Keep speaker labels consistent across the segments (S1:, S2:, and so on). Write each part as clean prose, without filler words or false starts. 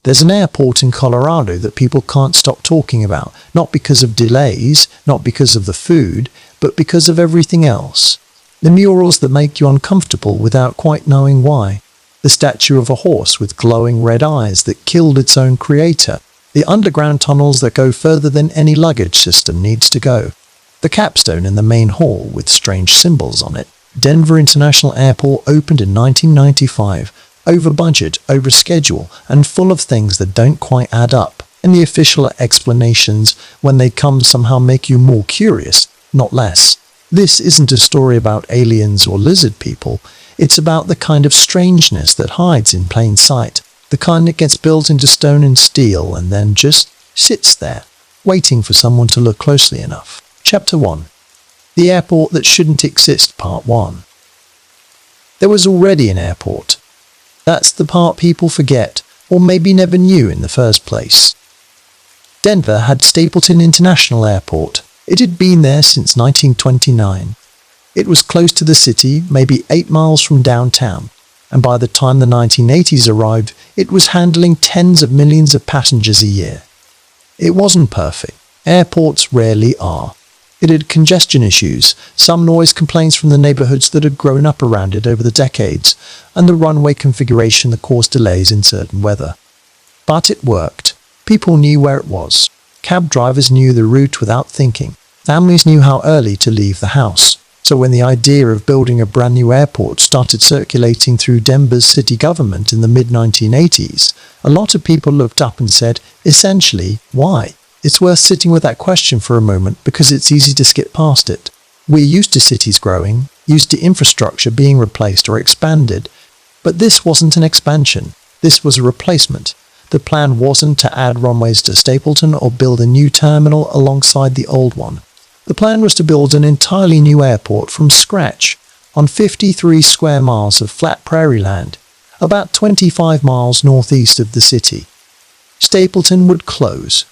S1: There's an airport in Colorado that people can't stop talking about, not because of delays, not because of the food, but because of everything else. The murals that make you uncomfortable without quite knowing why. The statue of a horse with glowing red eyes that killed its own creator. The underground tunnels that go further than any luggage system needs to go. The capstone in the main hall with strange symbols on it. Denver International Airport opened in 1995. Over budget, over schedule, and full of things that don't quite add up. And the official explanations, when they come, somehow make you more curious, not less. This isn't a story about aliens or lizard people. It's about the kind of strangeness that hides in plain sight. The kind that gets built into stone and steel and then just sits there, waiting for someone to look closely enough. Chapter 1. The Airport That Shouldn't Exist, Part 1. There was already an airport. That's the part people forget, or maybe never knew in the first place. Denver had Stapleton International Airport. It had been there since 1929. It was close to the city, maybe 8 miles from downtown, and by the time the 1980s arrived, it was handling tens of millions of passengers a year. It wasn't perfect. Airports rarely are. It had congestion issues, some noise complaints from the neighborhoods that had grown up around it over the decades, and the runway configuration that caused delays in certain weather. But it worked. People knew where it was. Cab drivers knew the route without thinking. Families knew how early to leave the house. So when the idea of building a brand new airport started circulating through Denver's city government in the mid-1980s, a lot of people looked up and said, essentially, why? It's worth sitting with that question for a moment because it's easy to skip past it. We're used to cities growing, used to infrastructure being replaced or expanded, but this wasn't an expansion. This was a replacement. The plan wasn't to add runways to Stapleton or build a new terminal alongside the old one. The plan was to build an entirely new airport from scratch on 53 square miles of flat prairie land, about 25 miles northeast of the city. Stapleton would close.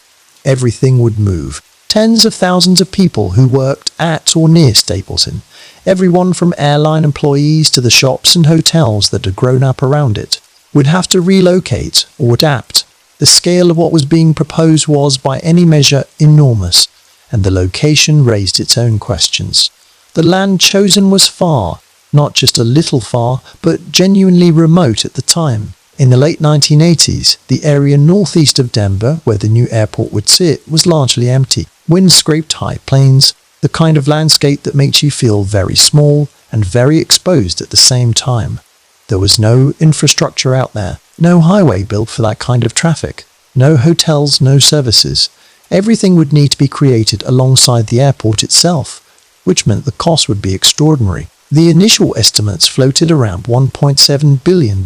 S1: Everything would move. Tens of thousands of people who worked at or near Stapleton, everyone from airline employees to the shops and hotels that had grown up around it, would have to relocate or adapt. The scale of what was being proposed was, by any measure, enormous, and the location raised its own questions. The land chosen was far, not just a little far, but genuinely remote at the time. In the late 1980s, the area northeast of Denver, where the new airport would sit, was largely empty. Wind-scraped high plains, the kind of landscape that makes you feel very small and very exposed at the same time. There was no infrastructure out there, no highway built for that kind of traffic, no hotels, no services. Everything would need to be created alongside the airport itself, which meant the cost would be extraordinary. The initial estimates floated around $1.7 billion.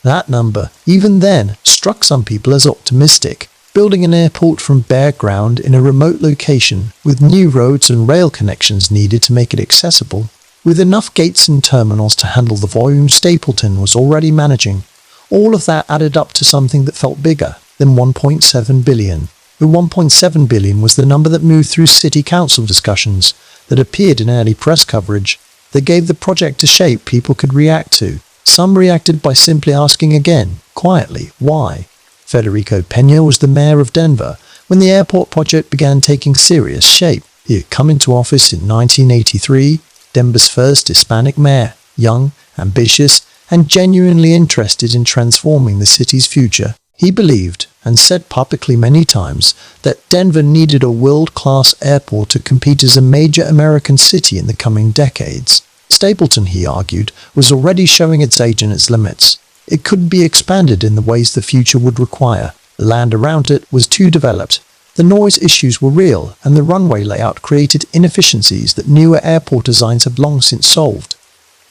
S1: That number, even then, struck some people as optimistic. Building an airport from bare ground in a remote location, with new roads and rail connections needed to make it accessible, with enough gates and terminals to handle the volume Stapleton was already managing, all of that added up to something that felt bigger than $1.7 billion. The $1.7 billion was the number that moved through city council discussions, that appeared in early press coverage, that gave the project a shape people could react to. Some reacted by simply asking again, quietly, why? Federico Pena was the mayor of Denver when the airport project began taking serious shape. He had come into office in 1983, Denver's first Hispanic mayor, young, ambitious, and genuinely interested in transforming the city's future. He believed, and said publicly many times, that Denver needed a world-class airport to compete as a major American city in the coming decades. Stapleton, he argued, was already showing its age and its limits. It couldn't be expanded in the ways the future would require. The land around it was too developed. The noise issues were real, and the runway layout created inefficiencies that newer airport designs have long since solved.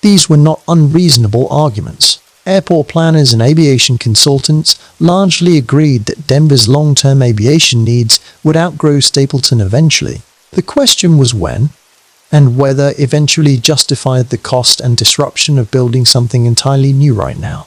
S1: These were not unreasonable arguments. Airport planners and aviation consultants largely agreed that Denver's long-term aviation needs would outgrow Stapleton eventually. The question was when, and whether eventually justified the cost and disruption of building something entirely new right now.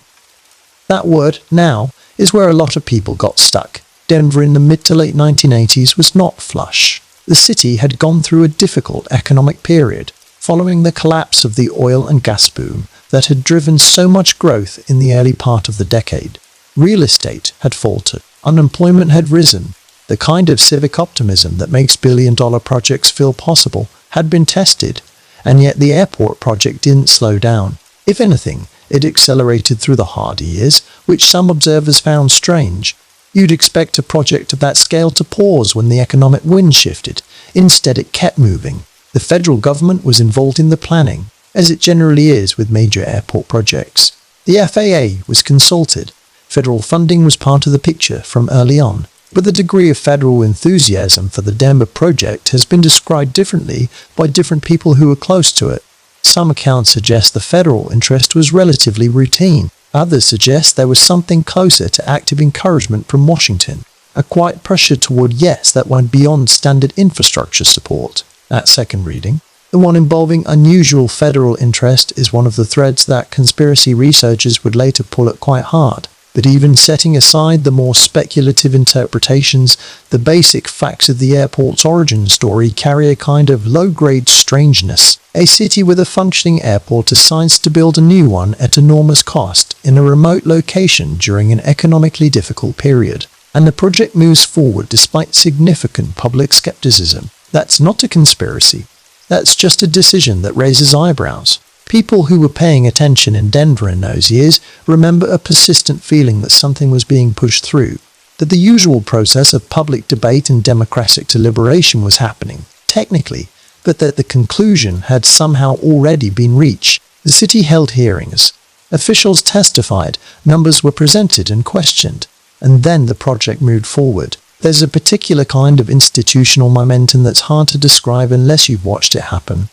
S1: That word, now, is where a lot of people got stuck. Denver in the mid to late 1980s was not flush. The city had gone through a difficult economic period, following the collapse of the oil and gas boom that had driven so much growth in the early part of the decade. Real estate had faltered. Unemployment had risen. The kind of civic optimism that makes billion-dollar projects feel possible had been tested, and yet the airport project didn't slow down. If anything, it accelerated through the hard years, which some observers found strange. You'd expect a project of that scale to pause when the economic wind shifted. Instead, it kept moving. The federal government was involved in the planning, as it generally is with major airport projects. The FAA was consulted. Federal funding was part of the picture from early on. But the degree of federal enthusiasm for the Denver project has been described differently by different people who were close to it. Some accounts suggest the federal interest was relatively routine. Others suggest there was something closer to active encouragement from Washington, a quiet pressure toward yes that went beyond standard infrastructure support. At second reading, the one involving unusual federal interest is one of the threads that conspiracy researchers would later pull at quite hard. But even setting aside the more speculative interpretations, the basic facts of the airport's origin story carry a kind of low-grade strangeness. A city with a functioning airport decides to build a new one at enormous cost in a remote location during an economically difficult period. And the project moves forward despite significant public skepticism. That's not a conspiracy. That's just a decision that raises eyebrows. People who were paying attention in Denver in those years remember a persistent feeling that something was being pushed through, that the usual process of public debate and democratic deliberation was happening, technically, but that the conclusion had somehow already been reached. The city held hearings. Officials testified, numbers were presented and questioned, and then the project moved forward. There's a particular kind of institutional momentum that's hard to describe unless you've watched it happen.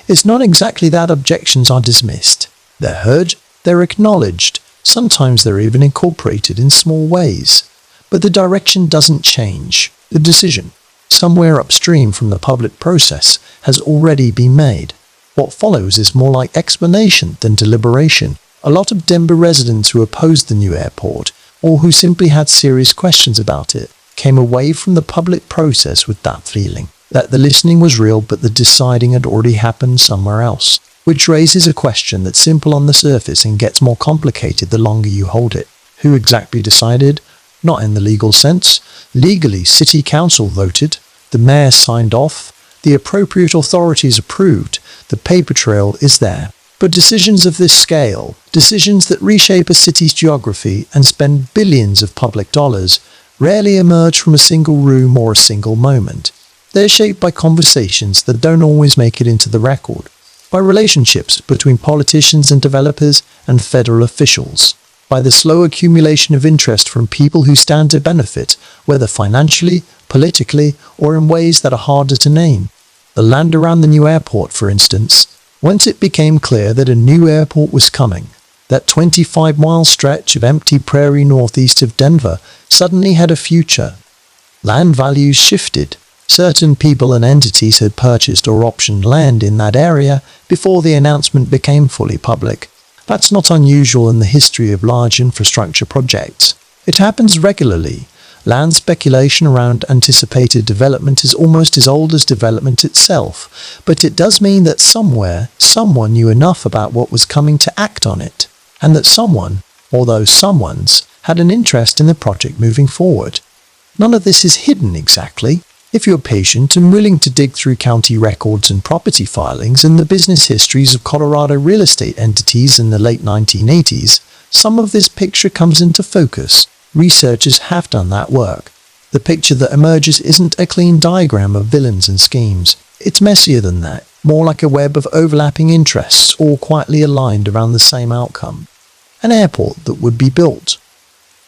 S1: It's not exactly that objections are dismissed. They're heard, they're acknowledged, sometimes they're even incorporated in small ways. But the direction doesn't change. The decision, somewhere upstream from the public process, has already been made. What follows is more like explanation than deliberation. A lot of Denver residents who opposed the new airport, or who simply had serious questions about it, came away from the public process with that feeling. That the listening was real but the deciding had already happened somewhere else, which raises a question that's simple on the surface and gets more complicated the longer you hold it. Who exactly decided? Not in the legal sense. Legally, City Council voted, the mayor signed off, the appropriate authorities approved, the paper trail is there. But decisions of this scale, decisions that reshape a city's geography and spend billions of public dollars, rarely emerge from a single room or a single moment. They're shaped by conversations that don't always make it into the record, by relationships between politicians and developers and federal officials, by the slow accumulation of interest from people who stand to benefit, whether financially, politically, or in ways that are harder to name. The land around the new airport, for instance, once it became clear that a new airport was coming, that 25-mile stretch of empty prairie northeast of Denver suddenly had a future. Land values shifted. Certain people and entities had purchased or optioned land in that area before the announcement became fully public. That's not unusual in the history of large infrastructure projects. It happens regularly. Land speculation around anticipated development is almost as old as development itself, but it does mean that somewhere, someone knew enough about what was coming to act on it, and that someone, or those someones, had an interest in the project moving forward. None of this is hidden exactly. If you're patient and willing to dig through county records and property filings and the business histories of Colorado real estate entities in the late 1980s, some of this picture comes into focus. Researchers have done that work. The picture that emerges isn't a clean diagram of villains and schemes. It's messier than that, more like a web of overlapping interests all quietly aligned around the same outcome. An airport that would be built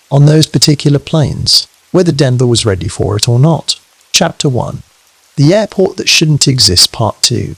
S1: on those particular plains, whether Denver was ready for it or not. Chapter 1. The Airport That Shouldn't Exist, Part 2.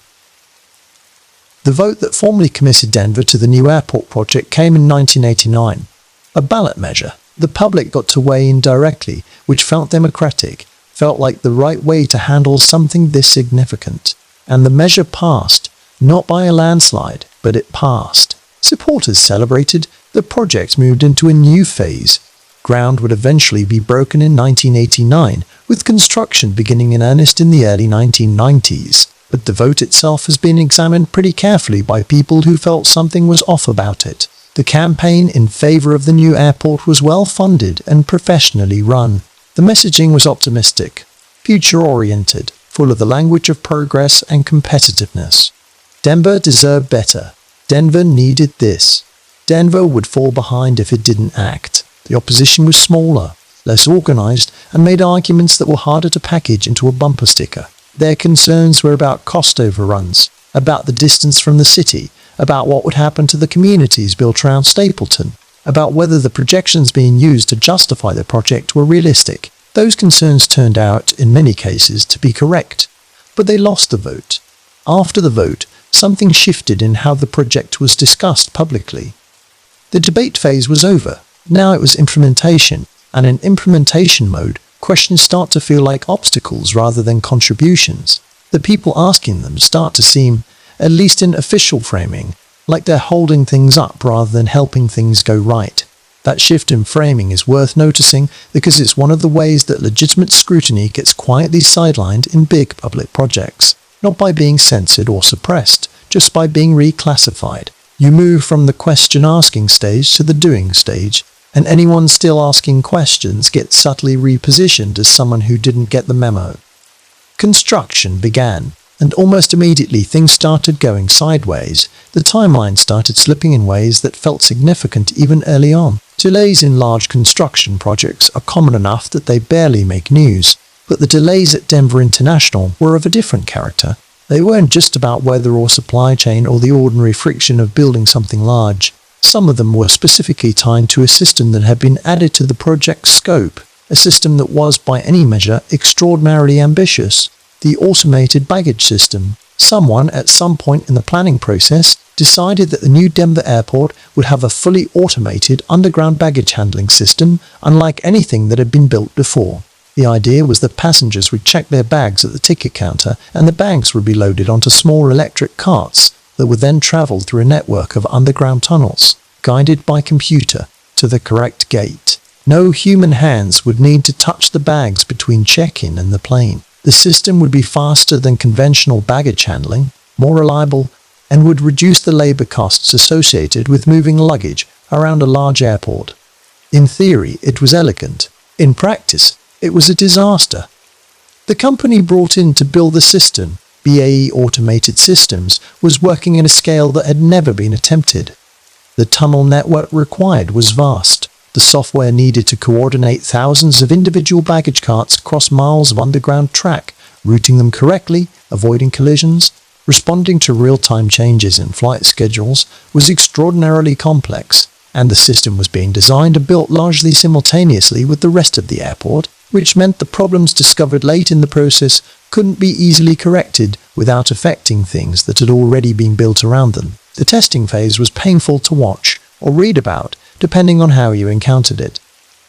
S1: The vote that formally committed Denver to the new airport project came in 1989. A ballot measure. The public got to weigh in directly, which felt democratic, felt like the right way to handle something this significant. And the measure passed, not by a landslide, but it passed. Supporters celebrated. The project moved into a new phase. Ground would eventually be broken in 1989, with construction beginning in earnest in the early 1990s. But the vote itself has been examined pretty carefully by people who felt something was off about it. The campaign in favor of the new airport was well funded and professionally run. The messaging was optimistic, future-oriented, full of the language of progress and competitiveness. Denver deserved better. Denver needed this. Denver would fall behind if it didn't act. The opposition was smaller, less organized, and made arguments that were harder to package into a bumper sticker. Their concerns were about cost overruns, about the distance from the city, about what would happen to the communities built around Stapleton, about whether the projections being used to justify the project were realistic. Those concerns turned out, in many cases, to be correct. But they lost the vote. After the vote, something shifted in how the project was discussed publicly. The debate phase was over. Now it was implementation, and in implementation mode, questions start to feel like obstacles rather than contributions. The people asking them start to seem, at least in official framing, like they're holding things up rather than helping things go right. That shift in framing is worth noticing because it's one of the ways that legitimate scrutiny gets quietly sidelined in big public projects, not by being censored or suppressed, just by being reclassified. You move from the question-asking stage to the doing stage, and anyone still asking questions gets subtly repositioned as someone who didn't get the memo. Construction began, and almost immediately things started going sideways. The timeline started slipping in ways that felt significant even early on. Delays in large construction projects are common enough that they barely make news, but the delays at Denver International were of a different character. They weren't just about weather or supply chain or the ordinary friction of building something large. Some of them were specifically tied to a system that had been added to the project's scope, a system that was, by any measure, extraordinarily ambitious. The automated baggage system. Someone, at some point in the planning process, decided that the new Denver airport would have a fully automated underground baggage handling system unlike anything that had been built before. The idea was that passengers would check their bags at the ticket counter and the bags would be loaded onto small electric carts that would then travel through a network of underground tunnels, guided by computer, to the correct gate. No human hands would need to touch the bags between check-in and the plane. The system would be faster than conventional baggage handling, more reliable, and would reduce the labor costs associated with moving luggage around a large airport. In theory, it was elegant. In practice, it was a disaster. The company brought in to build the system, BAE Automated Systems, was working at a scale that had never been attempted. The tunnel network required was vast. The software needed to coordinate thousands of individual baggage carts across miles of underground track, routing them correctly, avoiding collisions, responding to real-time changes in flight schedules was extraordinarily complex, and the system was being designed and built largely simultaneously with the rest of the airport, which meant the problems discovered late in the process couldn't be easily corrected without affecting things that had already been built around them. The testing phase was painful to watch or read about, depending on how you encountered it.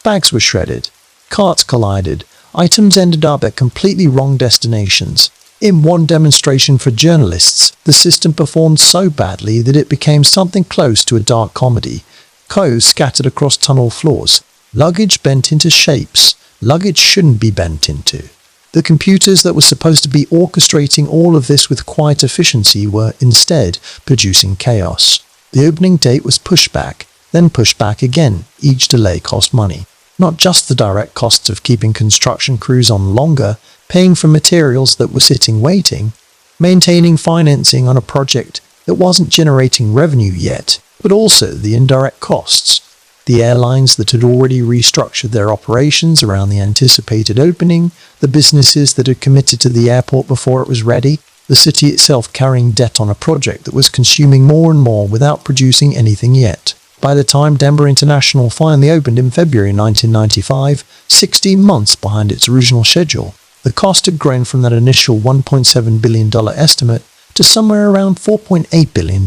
S1: Bags were shredded, carts collided, items ended up at completely wrong destinations. In one demonstration for journalists, the system performed so badly that it became something close to a dark comedy. Clothes scattered across tunnel floors, luggage bent into shapes luggage shouldn't be bent into. The computers that were supposed to be orchestrating all of this with quiet efficiency were, instead, producing chaos. The opening date was pushed back, then pushed back again. Each delay cost money. Not just the direct costs of keeping construction crews on longer, paying for materials that were sitting waiting, maintaining financing on a project that wasn't generating revenue yet, but also the indirect costs. The airlines that had already restructured their operations around the anticipated opening, the businesses that had committed to the airport before it was ready, the city itself carrying debt on a project that was consuming more and more without producing anything yet. By the time Denver International finally opened in February 1995, 16 months behind its original schedule, the cost had grown from that initial $1.7 billion estimate to somewhere around $4.8 billion,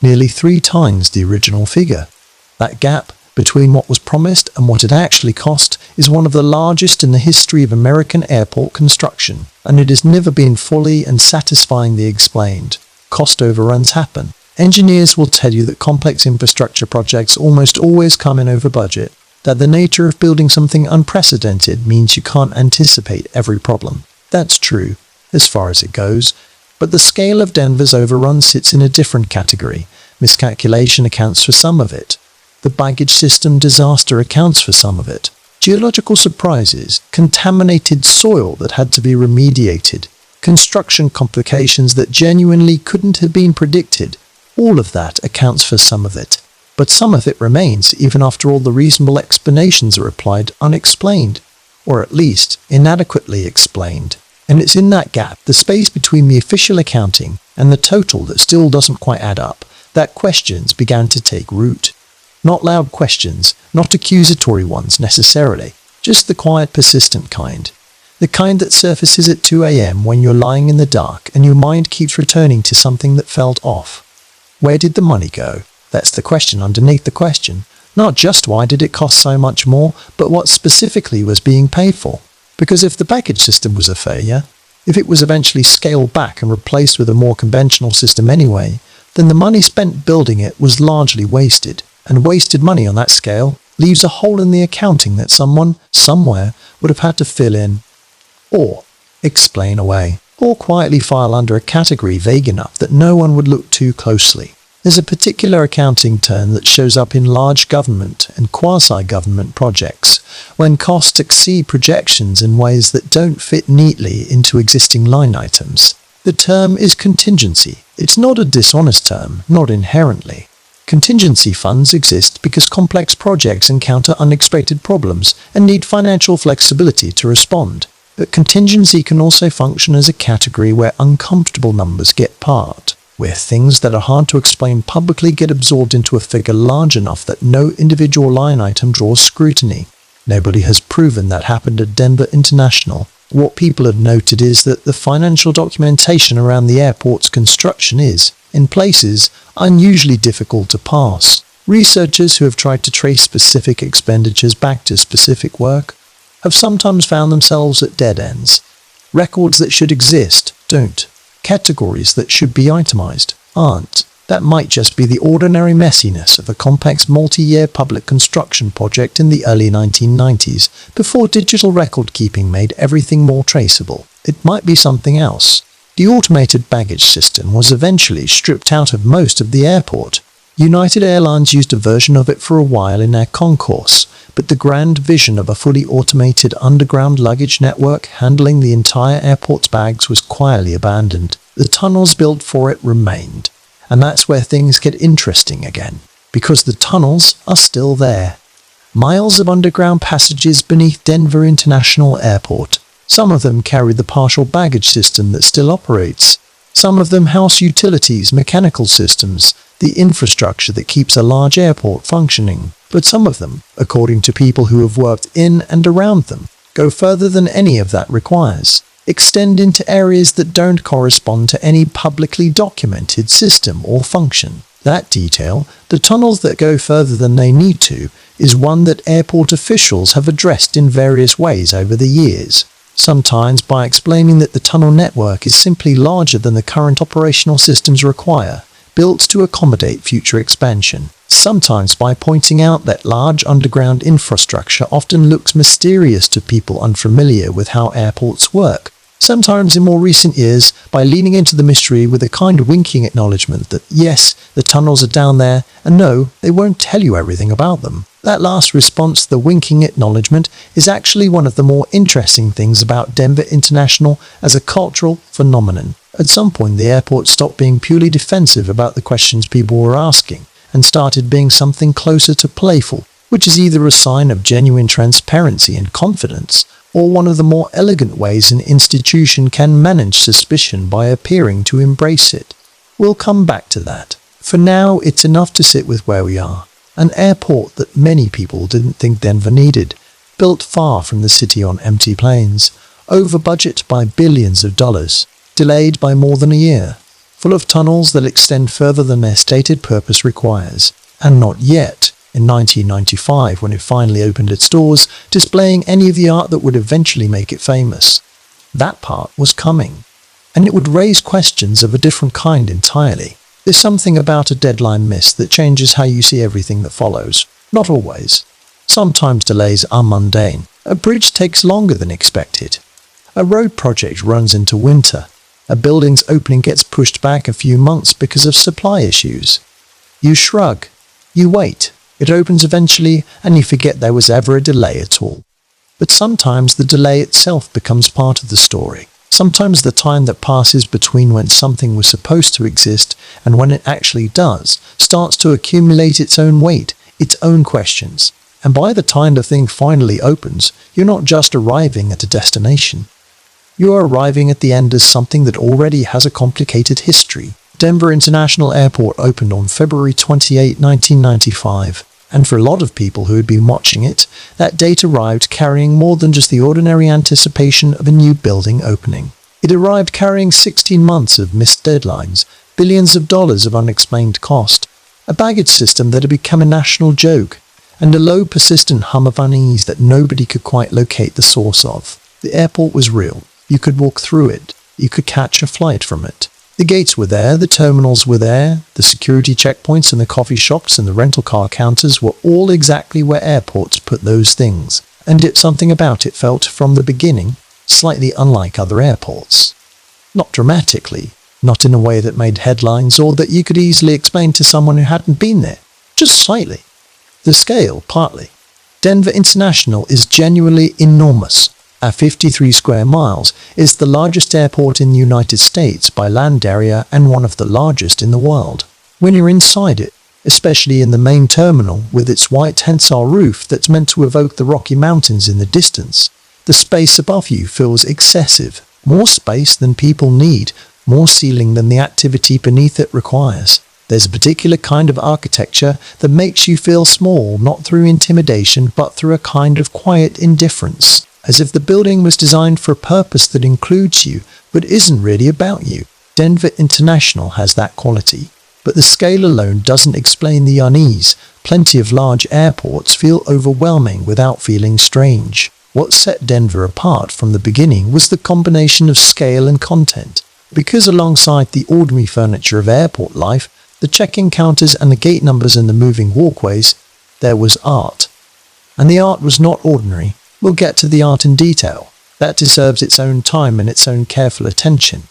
S1: nearly 3 times the original figure. That gap between what was promised and what it actually cost is one of the largest in the history of American airport construction, and it has never been fully and satisfyingly explained. Cost overruns happen. Engineers will tell you that complex infrastructure projects almost always come in over budget, that the nature of building something unprecedented means you can't anticipate every problem. That's true, as far as it goes, but the scale of Denver's overrun sits in a different category, miscalculation accounts for some of it. The baggage system disaster accounts for some of it. Geological surprises, contaminated soil that had to be remediated, construction complications that genuinely couldn't have been predicted, all of that accounts for some of it. But some of it remains, even after all the reasonable explanations are applied, unexplained, or at least inadequately explained. And it's in that gap, the space between the official accounting and the total that still doesn't quite add up, that questions began to take root. Not loud questions, not accusatory ones necessarily, just the quiet, persistent kind. The kind that surfaces at 2 a.m. when you're lying in the dark and your mind keeps returning to something that felt off. Where did the money go? That's the question underneath the question. Not just why did it cost so much more, but what specifically was being paid for. Because if the baggage system was a failure, if it was eventually scaled back and replaced with a more conventional system anyway, then the money spent building it was largely wasted. And wasted money on that scale leaves a hole in the accounting that someone, somewhere, would have had to fill in, or explain away, or quietly file under a category vague enough that no one would look too closely. There's a particular accounting term that shows up in large government and quasi-government projects, when costs exceed projections in ways that don't fit neatly into existing line items. The term is contingency. It's not a dishonest term, not inherently. Contingency funds exist because complex projects encounter unexpected problems and need financial flexibility to respond. But contingency can also function as a category where uncomfortable numbers get part, where things that are hard to explain publicly get absorbed into a figure large enough that no individual line item draws scrutiny. Nobody has proven that happened at Denver International. What people have noted is that the financial documentation around the airport's construction is, in places, unusually difficult to parse. Researchers who have tried to trace specific expenditures back to specific work have sometimes found themselves at dead ends. Records that should exist don't. Categories that should be itemized aren't. That might just be the ordinary messiness of a complex multi-year public construction project in the early 1990s, before digital record-keeping made everything more traceable. It might be something else. The automated baggage system was eventually stripped out of most of the airport. United Airlines used a version of it for a while in their concourse, but the grand vision of a fully automated underground luggage network handling the entire airport's bags was quietly abandoned. The tunnels built for it remained. And that's where things get interesting again, because the tunnels are still there. Miles of underground passages beneath Denver International Airport. Some of them carry the partial baggage system that still operates. Some of them house utilities, mechanical systems, the infrastructure that keeps a large airport functioning. But some of them, according to people who have worked in and around them, go further than any of that requires. Extend into areas that don't correspond to any publicly documented system or function. That detail, the tunnels that go further than they need to, is one that airport officials have addressed in various ways over the years. Sometimes by explaining that the tunnel network is simply larger than the current operational systems require, built to accommodate future expansion. Sometimes by pointing out that large underground infrastructure often looks mysterious to people unfamiliar with how airports work. Sometimes in more recent years, by leaning into the mystery with a kind of winking acknowledgement that yes, the tunnels are down there, and no, they won't tell you everything about them. That last response, the winking acknowledgement, is actually one of the more interesting things about Denver International as a cultural phenomenon. At some point, the airport stopped being purely defensive about the questions people were asking, and started being something closer to playful, which is either a sign of genuine transparency and confidence, or one of the more elegant ways an institution can manage suspicion by appearing to embrace it. We'll come back to that. For now, it's enough to sit with where we are. An airport that many people didn't think Denver needed, built far from the city on empty planes, over budget by billions of dollars, delayed by more than a year, full of tunnels that extend further than their stated purpose requires, and not yet, in 1995 when it finally opened its doors, displaying any of the art that would eventually make it famous. That part was coming, and it would raise questions of a different kind entirely. There's something about a deadline missed that changes how you see everything that follows. Not always. Sometimes delays are mundane. A bridge takes longer than expected. A road project runs into winter. A building's opening gets pushed back a few months because of supply issues. You shrug. You wait. It opens eventually, and you forget there was ever a delay at all. But sometimes the delay itself becomes part of the story. Sometimes the time that passes between when something was supposed to exist and when it actually does starts to accumulate its own weight, its own questions. And by the time the thing finally opens, you're not just arriving at a destination. You're arriving at the end as something that already has a complicated history. Denver International Airport opened on February 28, 1995. And for a lot of people who had been watching it, that date arrived carrying more than just the ordinary anticipation of a new building opening. It arrived carrying 16 months of missed deadlines, billions of dollars of unexplained cost, a baggage system that had become a national joke, and a low persistent hum of unease that nobody could quite locate the source of. The airport was real. You could walk through it. You could catch a flight from it. The gates were there, the terminals were there, the security checkpoints and the coffee shops and the rental car counters were all exactly where airports put those things. And yet something about it felt, from the beginning, slightly unlike other airports. Not dramatically, not in a way that made headlines or that you could easily explain to someone who hadn't been there. Just slightly. The scale, partly. Denver International is genuinely enormous. At 53 square miles, is the largest airport in the United States by land area and one of the largest in the world. When you're inside it, especially in the main terminal with its white tensile roof that's meant to evoke the Rocky Mountains in the distance, the space above you feels excessive. More space than people need, more ceiling than the activity beneath it requires. There's a particular kind of architecture that makes you feel small, not through intimidation, but through a kind of quiet indifference. As if the building was designed for a purpose that includes you, but isn't really about you. Denver International has that quality. But the scale alone doesn't explain the unease. Plenty of large airports feel overwhelming without feeling strange. What set Denver apart from the beginning was the combination of scale and content. Because alongside the ordinary furniture of airport life, the check-in counters and the gate numbers and the moving walkways, there was art. And the art was not ordinary. We'll get to the art in detail. That deserves its own time and its own careful attention.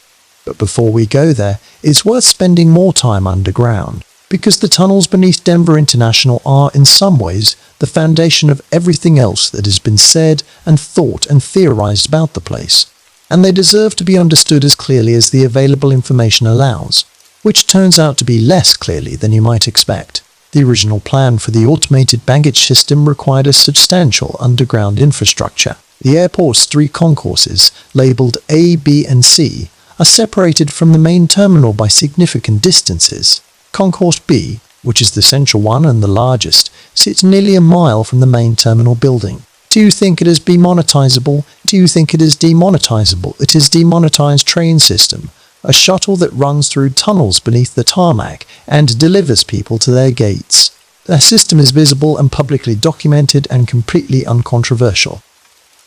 S1: But before we go there, it's worth spending more time underground, because the tunnels beneath Denver International are, in some ways, the foundation of everything else that has been said and thought and theorized about the place. And they deserve to be understood as clearly as the available information allows, which turns out to be less clearly than you might expect. The original plan for the automated baggage system required a substantial underground infrastructure. The airport's 3 concourses, labeled A, B, and C, are separated from the main terminal by significant distances. Concourse B, which is the central one and the largest, sits nearly a mile from the main terminal building. Do you think it is demonetizable? Do you think it is demonetizable? It is demonetized train system. A shuttle that runs through tunnels beneath the tarmac and delivers people to their gates. Their system is visible and publicly documented and completely uncontroversial.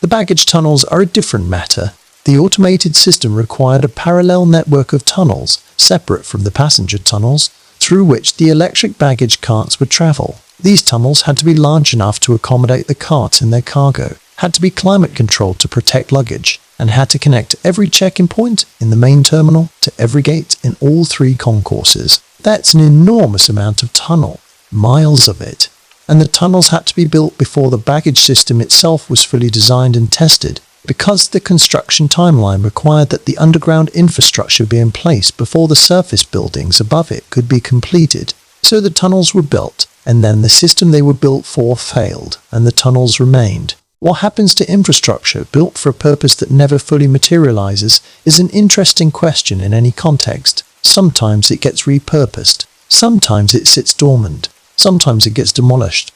S1: The baggage tunnels are a different matter. The automated system required a parallel network of tunnels, separate from the passenger tunnels, through which the electric baggage carts would travel. These tunnels had to be large enough to accommodate the carts and their cargo, had to be climate controlled to protect luggage, and had to connect every check-in point in the main terminal to every gate in all 3 concourses. That's an enormous amount of tunnel, miles of it. And the tunnels had to be built before the baggage system itself was fully designed and tested, because the construction timeline required that the underground infrastructure be in place before the surface buildings above it could be completed. So the tunnels were built, and then the system they were built for failed, and the tunnels remained. What happens to infrastructure built for a purpose that never fully materializes is an interesting question in any context. Sometimes it gets repurposed. Sometimes it sits dormant. Sometimes it gets demolished.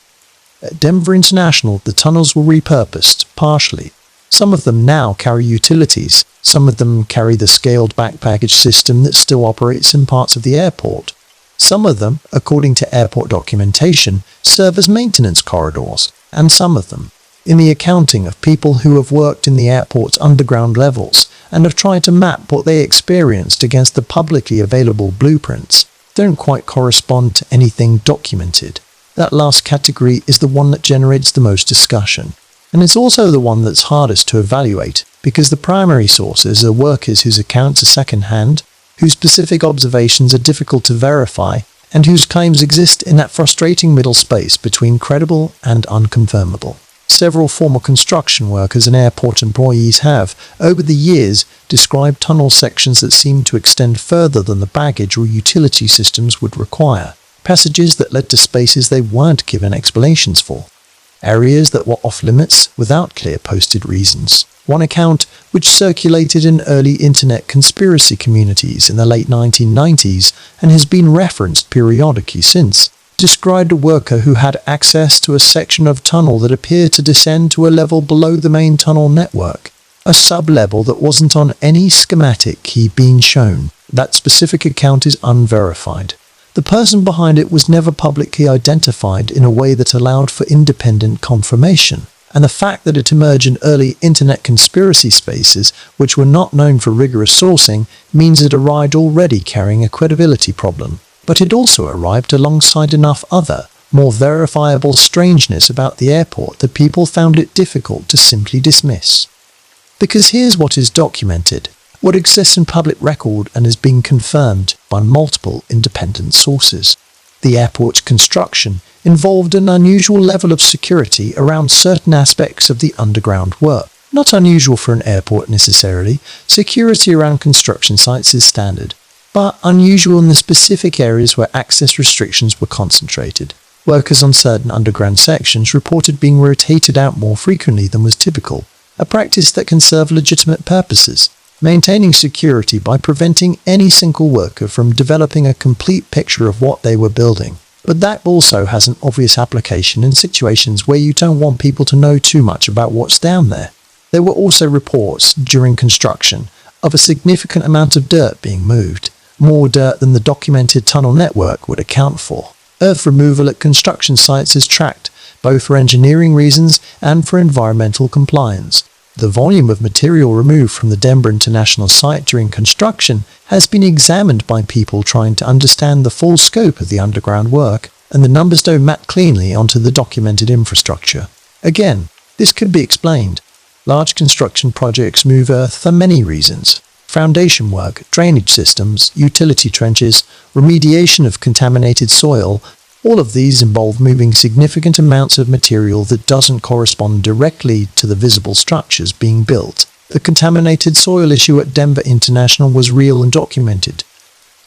S1: At Denver International, the tunnels were repurposed, partially. Some of them now carry utilities. Some of them carry the scaled-back baggage system that still operates in parts of the airport. Some of them, according to airport documentation, serve as maintenance corridors. And some of them, in the accounting of people who have worked in the airport's underground levels and have tried to map what they experienced against the publicly available blueprints, don't quite correspond to anything documented. That last category is the one that generates the most discussion. And it's also the one that's hardest to evaluate, because the primary sources are workers whose accounts are second-hand, whose specific observations are difficult to verify, and whose claims exist in that frustrating middle space between credible and unconfirmable. Several former construction workers and airport employees have, over the years, described tunnel sections that seem to extend further than the baggage or utility systems would require, passages that led to spaces they weren't given explanations for, areas that were off-limits without clear posted reasons. One account, which circulated in early internet conspiracy communities in the late 1990s and has been referenced periodically since, described a worker who had access to a section of tunnel that appeared to descend to a level below the main tunnel network, a sub-level that wasn't on any schematic he'd been shown. That specific account is unverified. The person behind it was never publicly identified in a way that allowed for independent confirmation, and the fact that it emerged in early internet conspiracy spaces, which were not known for rigorous sourcing, means it arrived already carrying a credibility problem. But it also arrived alongside enough other, more verifiable strangeness about the airport that people found it difficult to simply dismiss. Because here's what is documented, what exists in public record and is being confirmed by multiple independent sources. The airport's construction involved an unusual level of security around certain aspects of the underground work. Not unusual for an airport necessarily, security around construction sites is standard, but unusual in the specific areas where access restrictions were concentrated. Workers on certain underground sections reported being rotated out more frequently than was typical, a practice that can serve legitimate purposes, maintaining security by preventing any single worker from developing a complete picture of what they were building. But that also has an obvious application in situations where you don't want people to know too much about what's down there. There were also reports, during construction, of a significant amount of dirt being moved, more dirt than the documented tunnel network would account for. Earth removal at construction sites is tracked, both for engineering reasons and for environmental compliance. The volume of material removed from the Denver International site during construction has been examined by people trying to understand the full scope of the underground work, and the numbers don't map cleanly onto the documented infrastructure. Again, this could be explained. Large construction projects move earth for many reasons. Foundation work, drainage systems, utility trenches, remediation of contaminated soil, all of these involve moving significant amounts of material that doesn't correspond directly to the visible structures being built. The contaminated soil issue at Denver International was real and documented.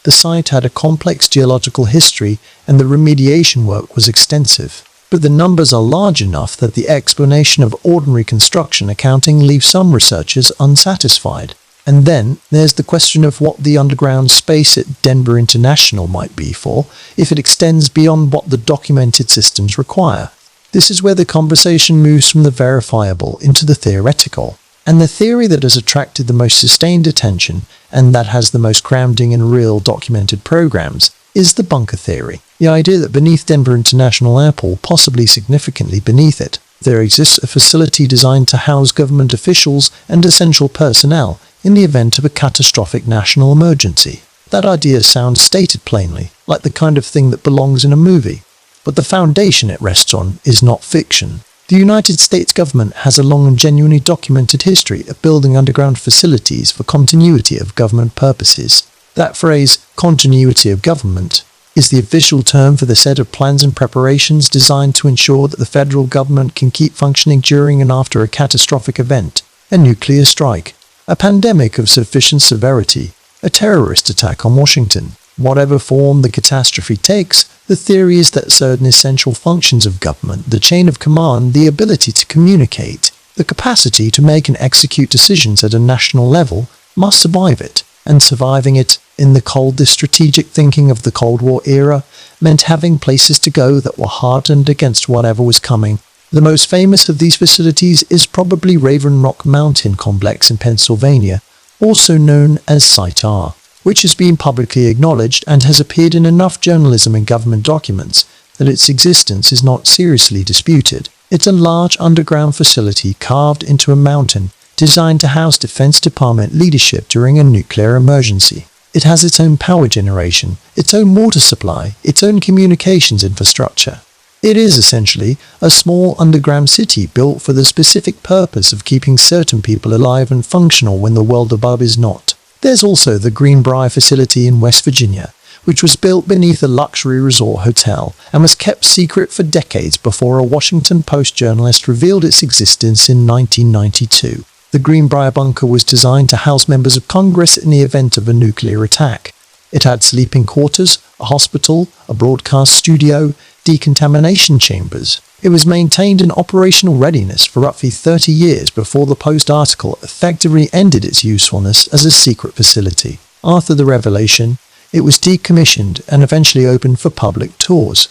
S1: The site had a complex geological history and the remediation work was extensive. But the numbers are large enough that the explanation of ordinary construction accounting leaves some researchers unsatisfied. And then there's the question of what the underground space at Denver International might be for, if it extends beyond what the documented systems require. This is where the conversation moves from the verifiable into the theoretical. And the theory that has attracted the most sustained attention, and that has the most grounding in real documented programs, is the bunker theory. The idea that beneath Denver International Airport, possibly significantly beneath it, there exists a facility designed to house government officials and essential personnel in the event of a catastrophic national emergency. That idea sounds stated plainly, like the kind of thing that belongs in a movie. But the foundation it rests on is not fiction. The United States government has a long and genuinely documented history of building underground facilities for continuity of government purposes. That phrase, continuity of government, is the official term for the set of plans and preparations designed to ensure that the federal government can keep functioning during and after a catastrophic event, a nuclear strike, a pandemic of sufficient severity, a terrorist attack on Washington. Whatever form the catastrophe takes, the theory is that certain essential functions of government, the chain of command, the ability to communicate, the capacity to make and execute decisions at a national level, must survive it. And surviving it, in the coldest strategic thinking of the Cold War era, meant having places to go that were hardened against whatever was coming. The most famous of these facilities is probably Raven Rock Mountain Complex in Pennsylvania, also known as Site R, which has been publicly acknowledged and has appeared in enough journalism and government documents that its existence is not seriously disputed. It's a large underground facility carved into a mountain, designed to house Defense Department leadership during a nuclear emergency. It has its own power generation, its own water supply, its own communications infrastructure. It is essentially a small underground city built for the specific purpose of keeping certain people alive and functional when the world above is not. There's also the Greenbrier facility in West Virginia, which was built beneath a luxury resort hotel and was kept secret for decades before a Washington Post journalist revealed its existence in 1992. The Greenbrier bunker was designed to house members of Congress in the event of a nuclear attack. It had sleeping quarters, a hospital, a broadcast studio, decontamination chambers. It was maintained in operational readiness for roughly 30 years before the Post article effectively ended its usefulness as a secret facility. After the revelation, it was decommissioned and eventually opened for public tours.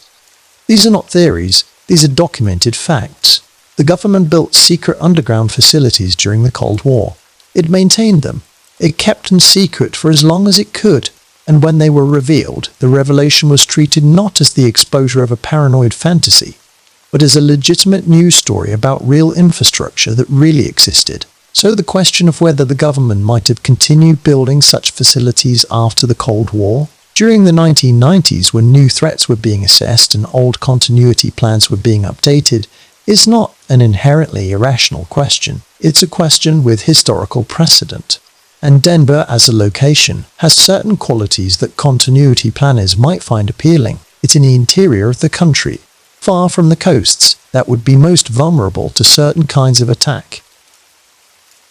S1: These are not theories, these are documented facts. The government built secret underground facilities during the Cold War. It maintained them. It kept them secret for as long as it could. And when they were revealed, the revelation was treated not as the exposure of a paranoid fantasy, but as a legitimate news story about real infrastructure that really existed. So the question of whether the government might have continued building such facilities after the Cold War, during the 1990s when new threats were being assessed and old continuity plans were being updated, is not an inherently irrational question. It's a question with historical precedent. And Denver as a location has certain qualities that continuity planners might find appealing. It's in the interior of the country, far from the coasts that would be most vulnerable to certain kinds of attack.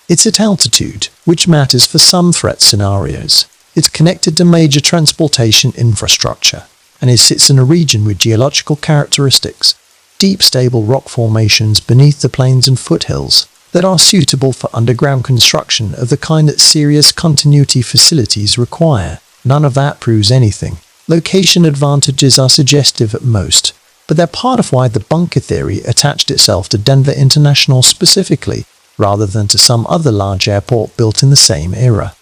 S1: It's at altitude, which matters for some threat scenarios. It's connected to major transportation infrastructure, and it sits in a region with geological characteristics, deep stable rock formations beneath the plains and foothills that are suitable for underground construction of the kind that serious continuity facilities require. None of that proves anything. Location advantages are suggestive at most, but they're part of why the bunker theory attached itself to Denver International specifically, rather than to some other large airport built in the same era.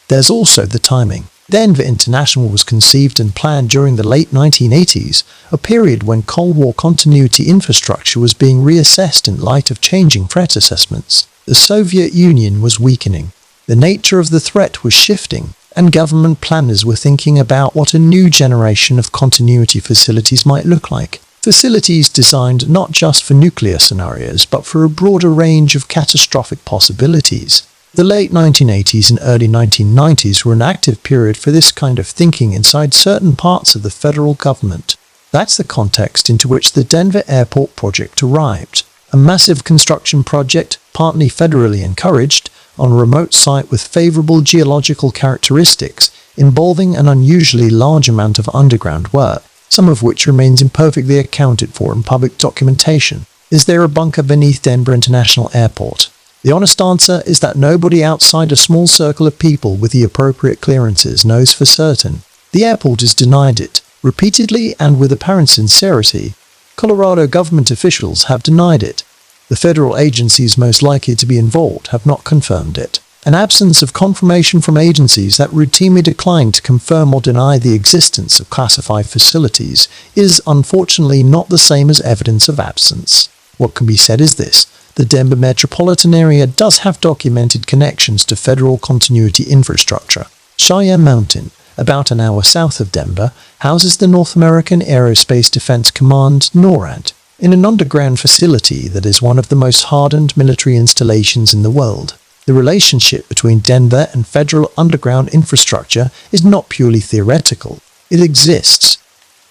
S1: There's also the timing. Denver International was conceived and planned during the late 1980s, a period when Cold War continuity infrastructure was being reassessed in light of changing threat assessments. The Soviet Union was weakening, the nature of the threat was shifting, and government planners were thinking about what a new generation of continuity facilities might look like. Facilities designed not just for nuclear scenarios, but for a broader range of catastrophic possibilities. The late 1980s and early 1990s were an active period for this kind of thinking inside certain parts of the federal government. That's the context into which the Denver Airport project arrived. A massive construction project, partly federally encouraged, on a remote site with favorable geological characteristics, involving an unusually large amount of underground work, some of which remains imperfectly accounted for in public documentation. Is there a bunker beneath Denver International Airport? The honest answer is that nobody outside a small circle of people with the appropriate clearances knows for certain. The airport has denied it, repeatedly and with apparent sincerity. Colorado government officials have denied it. The federal agencies most likely to be involved have not confirmed it. An absence of confirmation from agencies that routinely decline to confirm or deny the existence of classified facilities is unfortunately not the same as evidence of absence. What can be said is this: the Denver metropolitan area does have documented connections to federal continuity infrastructure. Cheyenne Mountain, about an hour south of Denver, houses the North American Aerospace Defense Command (NORAD) in an underground facility that is one of the most hardened military installations in the world. The relationship between Denver and federal underground infrastructure is not purely theoretical. It exists.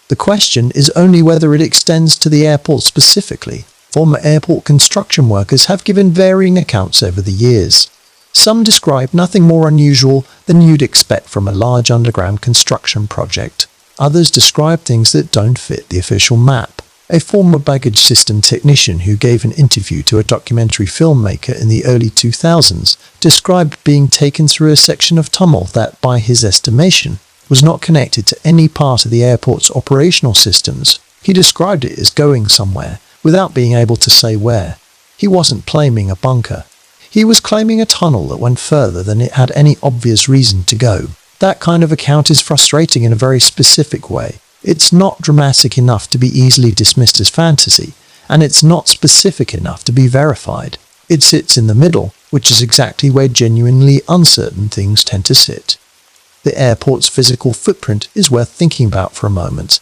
S1: The question is only whether it extends to the airport specifically. Former airport construction workers have given varying accounts over the years. Some describe nothing more unusual than you'd expect from a large underground construction project. Others describe things that don't fit the official map. A former baggage system technician who gave an interview to a documentary filmmaker in the early 2000s described being taken through a section of tunnel that, by his estimation, was not connected to any part of the airport's operational systems. He described it as going somewhere, without being able to say where. He wasn't claiming a bunker. He was claiming a tunnel that went further than it had any obvious reason to go. That kind of account is frustrating in a very specific way. It's not dramatic enough to be easily dismissed as fantasy, and it's not specific enough to be verified. It sits in the middle, which is exactly where genuinely uncertain things tend to sit. The airport's physical footprint is worth thinking about for a moment.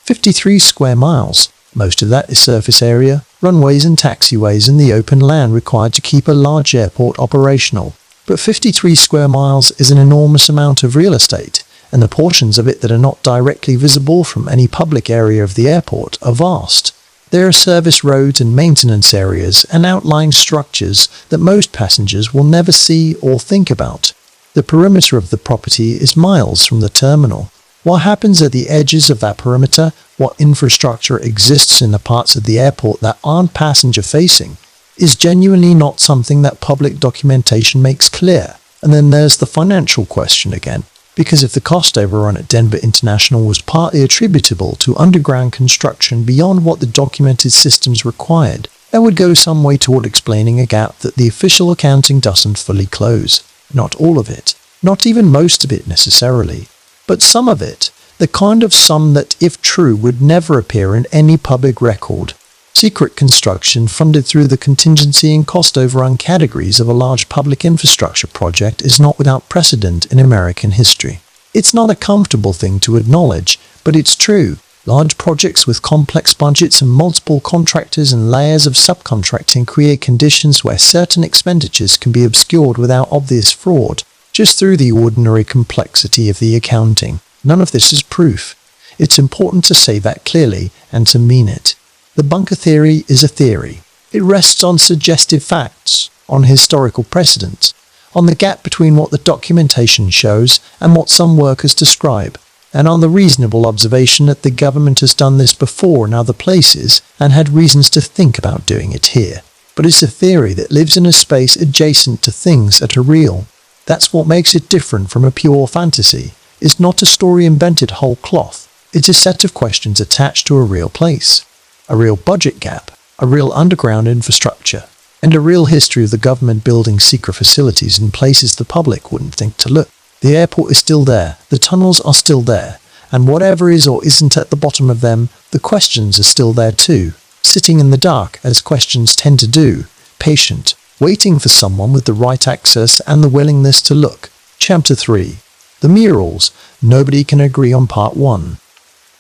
S1: 53 square miles. Most of that is surface area, runways and taxiways and the open land required to keep a large airport operational. But 53 square miles is an enormous amount of real estate, and the portions of it that are not directly visible from any public area of the airport are vast. There are service roads and maintenance areas and outlying structures that most passengers will never see or think about. The perimeter of the property is miles from the terminal. What happens at the edges of that perimeter, what infrastructure exists in the parts of the airport that aren't passenger-facing, is genuinely not something that public documentation makes clear. And then there's the financial question again. Because if the cost overrun at Denver International was partly attributable to underground construction beyond what the documented systems required, that would go some way toward explaining a gap that the official accounting doesn't fully close. Not all of it, not even most of it necessarily, but some of it, the kind of sum that, if true, would never appear in any public record. Secret construction funded through the contingency and cost overrun categories of a large public infrastructure project is not without precedent in American history. It's not a comfortable thing to acknowledge, but it's true. Large projects with complex budgets and multiple contractors and layers of subcontracting create conditions where certain expenditures can be obscured without obvious fraud, just through the ordinary complexity of the accounting. None of this is proof. It's important to say that clearly and to mean it. The bunker theory is a theory. It rests on suggestive facts, on historical precedents, on the gap between what the documentation shows and what some workers describe, and on the reasonable observation that the government has done this before in other places and had reasons to think about doing it here. But it's a theory that lives in a space adjacent to things that are real. That's what makes it different from a pure fantasy. It's not a story invented whole cloth. It's a set of questions attached to a real place. A real budget gap, a real underground infrastructure, and a real history of the government building secret facilities in places the public wouldn't think to look. The airport is still there, the tunnels are still there, and whatever is or isn't at the bottom of them, the questions are still there too, sitting in the dark as questions tend to do, patient, waiting for someone with the right access and the willingness to look. Chapter 3. The murals. Nobody can agree on part 1.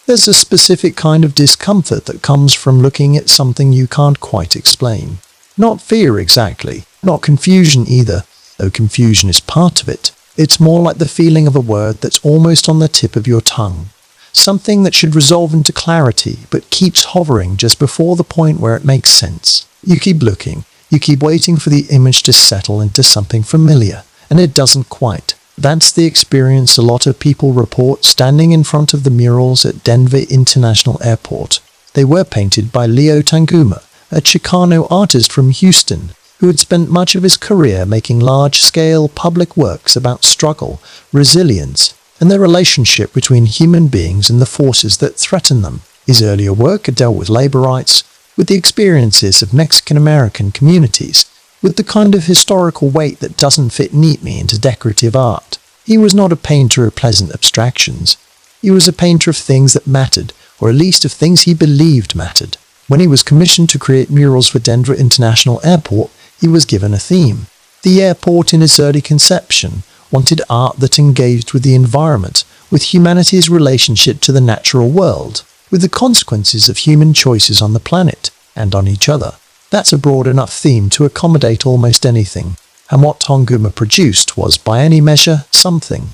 S1: There's a specific kind of discomfort that comes from looking at something you can't quite explain. Not fear exactly, not confusion either, though confusion is part of it. It's more like the feeling of a word that's almost on the tip of your tongue. Something that should resolve into clarity, but keeps hovering just before the point where it makes sense. You keep looking, you keep waiting for the image to settle into something familiar, and it doesn't quite. That's the experience a lot of people report standing in front of the murals at Denver International Airport. They were painted by Leo Tanguma, a Chicano artist from Houston, who had spent much of his career making large-scale public works about struggle, resilience, and the relationship between human beings and the forces that threaten them. His earlier work had dealt with labor rights, with the experiences of Mexican-American communities, with the kind of historical weight that doesn't fit neatly into decorative art. He was not a painter of pleasant abstractions. He was a painter of things that mattered, or at least of things he believed mattered. When he was commissioned to create murals for Denver International Airport, he was given a theme. The airport in its early conception wanted art that engaged with the environment, with humanity's relationship to the natural world, with the consequences of human choices on the planet and on each other. That's a broad enough theme to accommodate almost anything, and what Tanguma produced was, by any measure, something.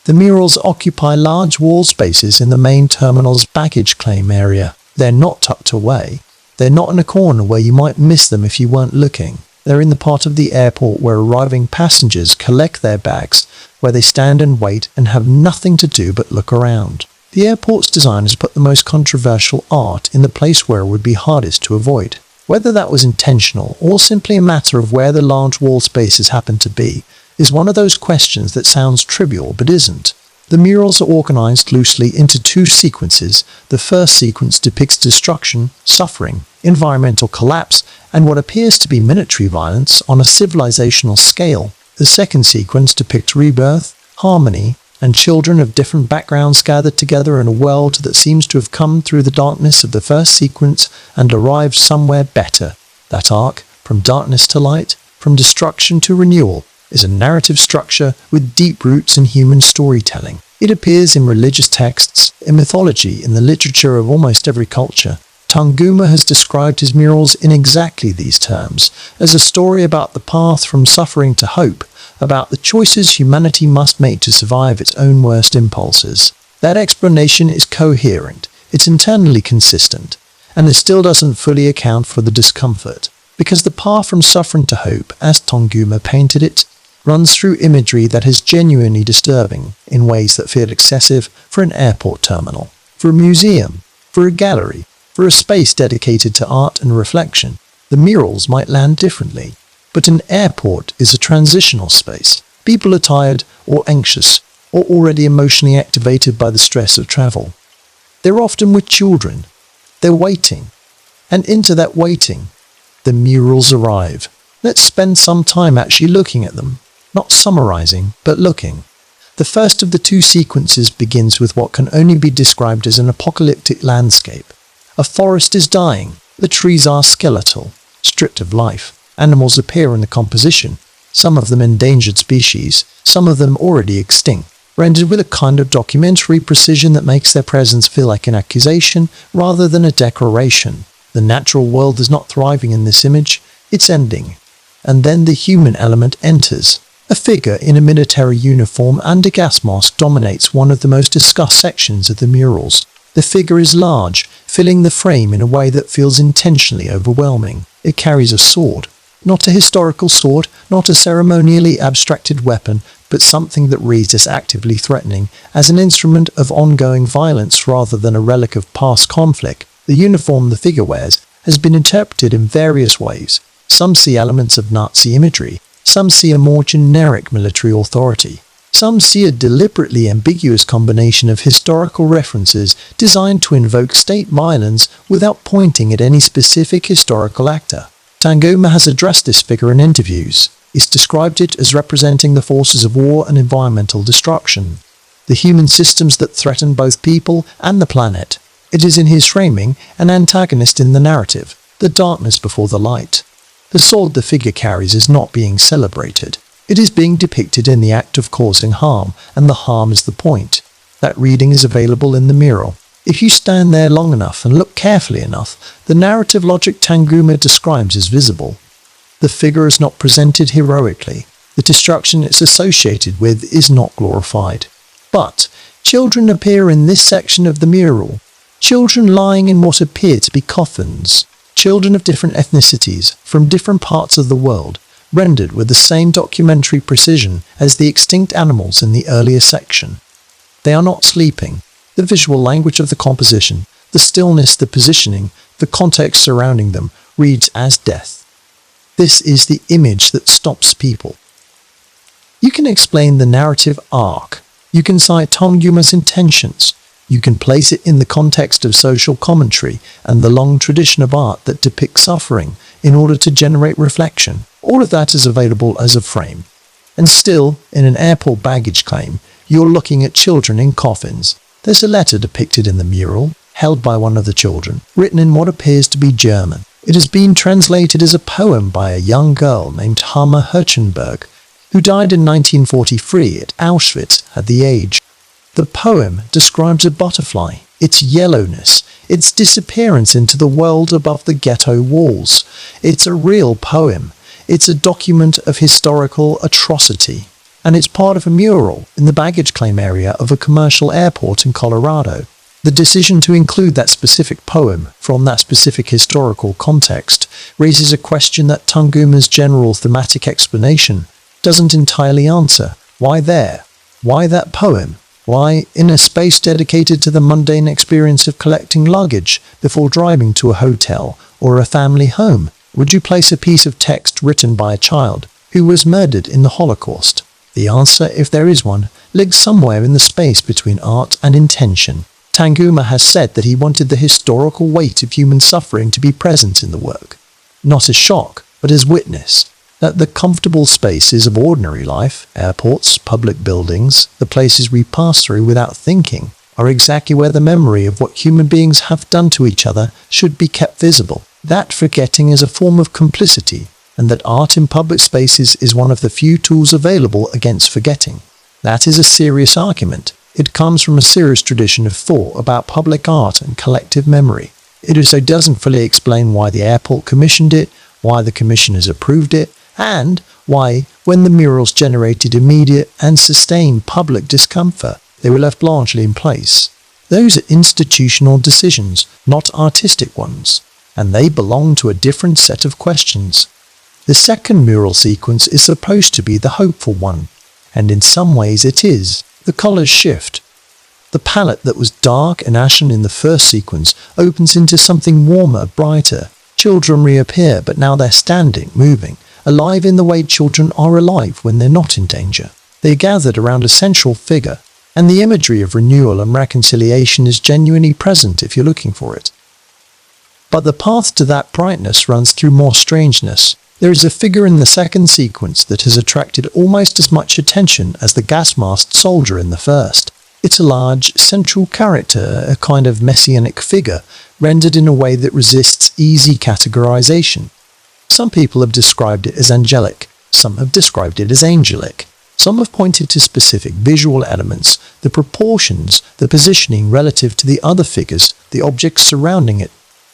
S1: The murals occupy large wall spaces in the main terminal's baggage claim area. They're not tucked away. They're not in a corner where you might miss them if you weren't looking. They're in the part of the airport where arriving passengers collect their bags, where they stand and wait and have nothing to do but look around. The airport's designers put the most controversial art in the place where it would be hardest to avoid. Whether that was intentional or simply a matter of where the large wall spaces happen to be, is one of those questions that sounds trivial but isn't. The murals are organized loosely into two sequences. The first sequence depicts destruction, suffering, environmental collapse, and what appears to be military violence on a civilizational scale. The second sequence depicts rebirth, harmony, and children of different backgrounds gathered together in a world that seems to have come through the darkness of the first sequence and arrived somewhere better. That arc, from darkness to light, from destruction to renewal, is a narrative structure with deep roots in human storytelling. It appears in religious texts, in mythology, in the literature of almost every culture. Tanguma has described his murals in exactly these terms, as a story about the path from suffering to hope, about the choices humanity must make to survive its own worst impulses. That explanation is coherent, it's internally consistent, and it still doesn't fully account for the discomfort, because the path from suffering to hope, as Tonguma painted it, runs through imagery that is genuinely disturbing in ways that feel excessive for an airport terminal, for a museum, for a gallery, for a space dedicated to art and reflection. The murals might land differently, but an airport is a transitional space. People are tired or anxious or already emotionally activated by the stress of travel. They're often with children. They're waiting. And into that waiting, the murals arrive. Let's spend some time actually looking at them. Not summarizing, but looking. The first of the two sequences begins with what can only be described as an apocalyptic landscape. A forest is dying. The trees are skeletal, stripped of life. Animals appear in the composition, some of them endangered species, some of them already extinct, rendered with a kind of documentary precision that makes their presence feel like an accusation rather than a declaration. The natural world is not thriving in this image, it's ending. And then the human element enters. A figure in a military uniform and a gas mask dominates one of the most discussed sections of the murals. The figure is large, filling the frame in a way that feels intentionally overwhelming. It carries a sword. Not a historical sword, not a ceremonially abstracted weapon, but something that reads as actively threatening, as an instrument of ongoing violence rather than a relic of past conflict. The uniform the figure wears has been interpreted in various ways. Some see elements of Nazi imagery. Some see a more generic military authority. Some see a deliberately ambiguous combination of historical references designed to invoke state violence without pointing at any specific historical actor. Tonguma has addressed this figure in interviews. He's described it as representing the forces of war and environmental destruction, the human systems that threaten both people and the planet. It is in his framing an antagonist in the narrative, the darkness before the light. The sword the figure carries is not being celebrated. It is being depicted in the act of causing harm, and the harm is the point. That reading is available in the mural. If you stand there long enough and look carefully enough, the narrative logic Tonguma describes is visible. The figure is not presented heroically. The destruction it's associated with is not glorified. But children appear in this section of the mural. Children lying in what appear to be coffins. Children of different ethnicities, from different parts of the world, rendered with the same documentary precision as the extinct animals in the earlier section. They are not sleeping. The visual language of the composition, the stillness, the positioning, the context surrounding them, reads as death. This is the image that stops people. You can explain the narrative arc. You can cite Tonguma's intentions. You can place it in the context of social commentary and the long tradition of art that depicts suffering in order to generate reflection. All of that is available as a frame. And still, in an airport baggage claim, you're looking at children in coffins. There's a letter depicted in the mural, held by one of the children, written in what appears to be German. It has been translated as a poem by a young girl named Hammer Hirschenberg, who died in 1943 at Auschwitz at the age. The poem describes a butterfly, its yellowness, its disappearance into the world above the ghetto walls. It's a real poem. It's a document of historical atrocity. And it's part of a mural in the baggage claim area of a commercial airport in Colorado. The decision to include that specific poem from that specific historical context raises a question that Tonguma's general thematic explanation doesn't entirely answer. Why there? Why that poem? Why, in a space dedicated to the mundane experience of collecting luggage before driving to a hotel or a family home, would you place a piece of text written by a child who was murdered in the Holocaust? The answer, if there is one, lives somewhere in the space between art and intention. Tonguma has said that he wanted the historical weight of human suffering to be present in the work, not as shock, but as witness. That the comfortable spaces of ordinary life, airports, public buildings, the places we pass through without thinking, are exactly where the memory of what human beings have done to each other should be kept visible. That forgetting is a form of complicity, and that art in public spaces is one of the few tools available against forgetting. That is a serious argument. It comes from a serious tradition of thought about public art and collective memory. It also doesn't fully explain why the airport commissioned it, why the commissioners approved it, and why, When the murals generated immediate and sustained public discomfort, they were left largely in place. Those are institutional decisions, not artistic ones, and they belong to a different set of questions. The second mural sequence is supposed to be the hopeful one, and in some ways it is. The colours shift. The palette that was dark and ashen in the first sequence opens into something warmer, brighter. Children reappear, but now they're standing, moving, alive in the way children are alive when they're not in danger. They're gathered around a central figure, and the imagery of renewal and reconciliation is genuinely present if you're looking for it. But the path to that brightness runs through more strangeness. There is a figure in the second sequence that has attracted almost as much attention as the gas-masked soldier in the first. It's a large, central character, a kind of messianic figure, rendered in a way that resists easy categorization. Some people have described it as angelic, some have described it as angelic. Some have pointed to specific visual elements, the proportions, the positioning relative to the other figures, the objects surrounding it,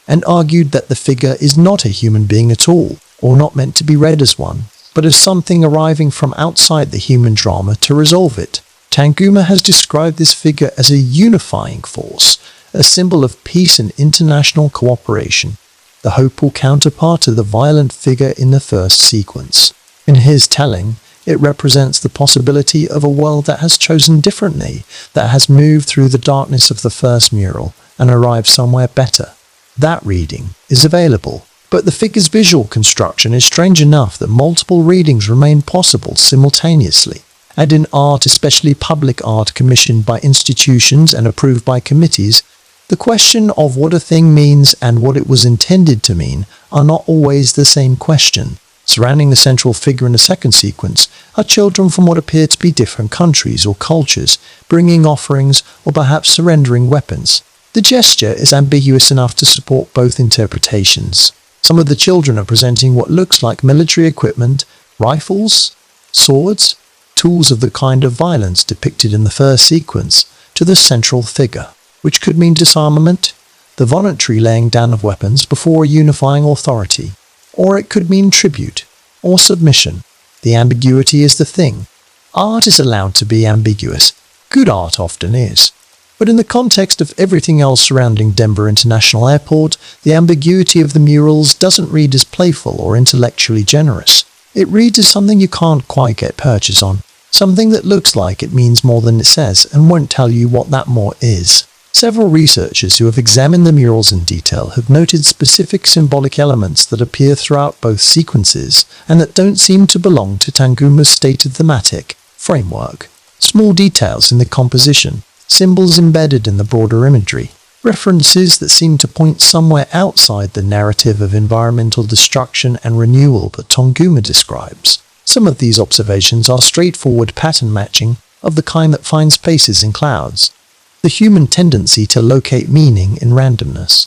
S1: and argued that the figure is not a human being at all, or not meant to be read as one, but as something arriving from outside the human drama to resolve it. Tanguma has described this figure as a unifying force, a symbol of peace and international cooperation, the hopeful counterpart to the violent figure in the first sequence. In his telling, it represents the possibility of a world that has chosen differently, that has moved through the darkness of the first mural and arrived somewhere better. That reading is available, but the figure's visual construction is strange enough that multiple readings remain possible simultaneously. And in art, especially public art commissioned by institutions and approved by committees, the question of what a thing means and what it was intended to mean are not always the same question. Surrounding the central figure in the second sequence are children from what appear to be different countries or cultures, bringing offerings or perhaps surrendering weapons. The gesture is ambiguous enough to support both interpretations. Some of the children are presenting what looks like military equipment, rifles, swords, tools of the kind of violence depicted in the first sequence, to the central figure, which could mean disarmament, the voluntary laying down of weapons before a unifying authority. Or it could mean tribute, or submission. The ambiguity is the thing. Art is allowed to be ambiguous. Good art often is. But in the context of everything else surrounding Denver International Airport, the ambiguity of the murals doesn't read as playful or intellectually generous. It reads as something you can't quite get purchase on. Something that looks like it means more than it says and won't tell you what that more is. Several researchers who have examined the murals in detail have noted specific symbolic elements that appear throughout both sequences and that don't seem to belong to Tanguma's stated thematic framework. Small details in the composition, symbols embedded in the broader imagery, references that seem to point somewhere outside the narrative of environmental destruction and renewal that Tanguma describes. Some of these observations are straightforward pattern matching of the kind that finds faces in clouds, the human tendency to locate meaning in randomness.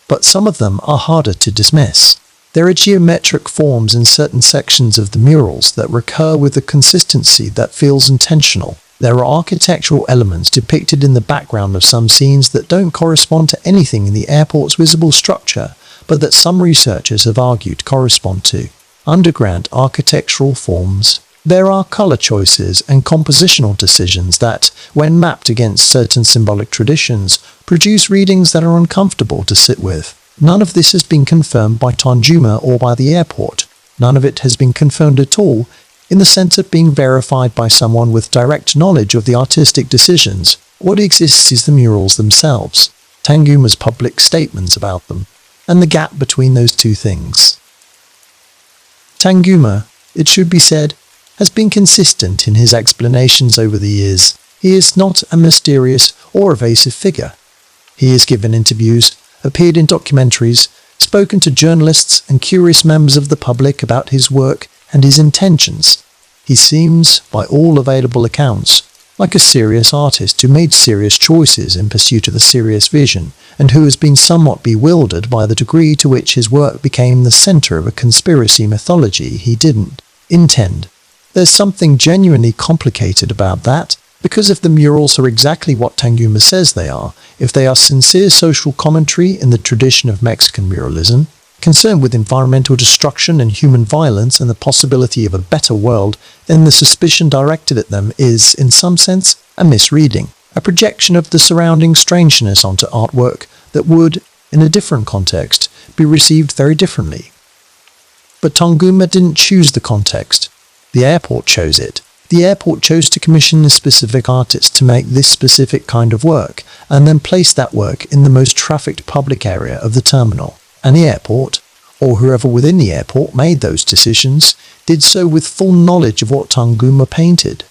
S1: But some of them are harder to dismiss. There are geometric forms in certain sections of the murals that recur with a consistency that feels intentional. There are architectural elements depicted in the background of some scenes that don't correspond to anything in the airport's visible structure, but that some researchers have argued correspond to underground architectural forms. There are color choices and compositional decisions that, when mapped against certain symbolic traditions, produce readings that are uncomfortable to sit with. None of this has been confirmed by Tanguma or by the airport. None of it has been confirmed at all, in the sense of being verified by someone with direct knowledge of the artistic decisions. What exists is the murals themselves, Tanguma's public statements about them, and the gap between those two things. Tanguma, it should be said, has been consistent in his explanations over the years. He is not a mysterious or evasive figure. He has given interviews, appeared in documentaries, spoken to journalists and curious members of the public about his work and his intentions. He seems, by all available accounts, like a serious artist who made serious choices in pursuit of a serious vision, and who has been somewhat bewildered by the degree to which his work became the center of a conspiracy mythology he didn't intend. There's something genuinely complicated about that, because if the murals are exactly what Tanguma says they are, if they are sincere social commentary in the tradition of Mexican muralism, concerned with environmental destruction and human violence and the possibility of a better world, then the suspicion directed at them is, in some sense, a misreading, a projection of the surrounding strangeness onto artwork that would, in a different context, be received very differently. But Tanguma didn't choose the context. The airport chose it. The airport chose to commission a specific artist to make this specific kind of work, and then place that work in the most trafficked public area of the terminal. And the airport, or whoever within the airport made those decisions, did so with full knowledge of what Tanguma painted.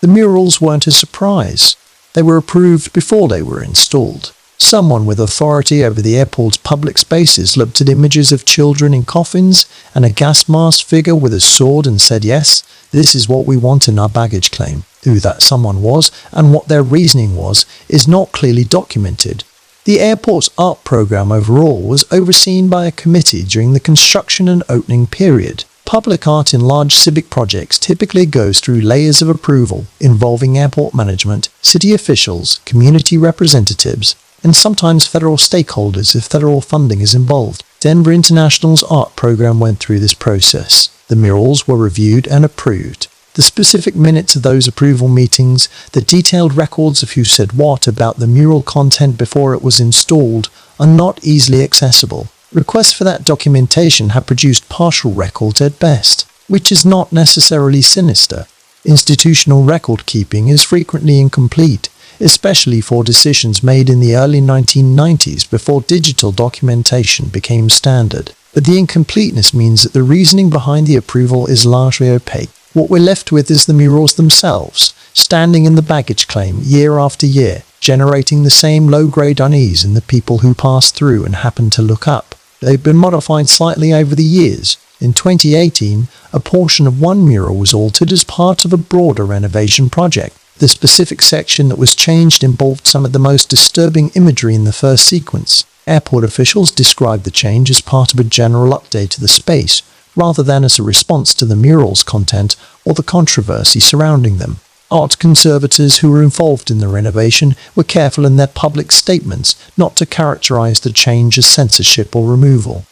S1: The murals weren't a surprise. They were approved before they were installed. Someone with authority over the airport's public spaces looked at images of children in coffins and a gas mask figure with a sword and said, yes, this is what we want in our baggage claim. Who that someone was and what their reasoning was is not clearly documented. The airport's art program overall was overseen by a committee during the construction and opening period. Public art in large civic projects typically goes through layers of approval involving airport management, city officials, community representatives, and sometimes federal stakeholders if federal funding is involved. Denver International's art program went through this process. The murals were reviewed and approved. The specific minutes of those approval meetings, the detailed records of who said what about the mural content before it was installed, are not easily accessible. Requests for that documentation have produced partial records at best, which is not necessarily sinister. Institutional record keeping is frequently incomplete, especially for decisions made in the early 1990s before digital documentation became standard. But the incompleteness means that the reasoning behind the approval is largely opaque. What we're left with is the murals themselves, standing in the baggage claim year after year, generating the same low-grade unease in the people who pass through and happen to look up. They've been modified slightly over the years. In 2018, a portion of one mural was altered as part of a broader renovation project. The specific section that was changed involved some of the most disturbing imagery in the first sequence. Airport officials described the change as part of a general update to the space, rather than as a response to the mural's content or the controversy surrounding them. Art conservators who were involved in the renovation were careful in their public statements not to characterize the change as censorship or removal.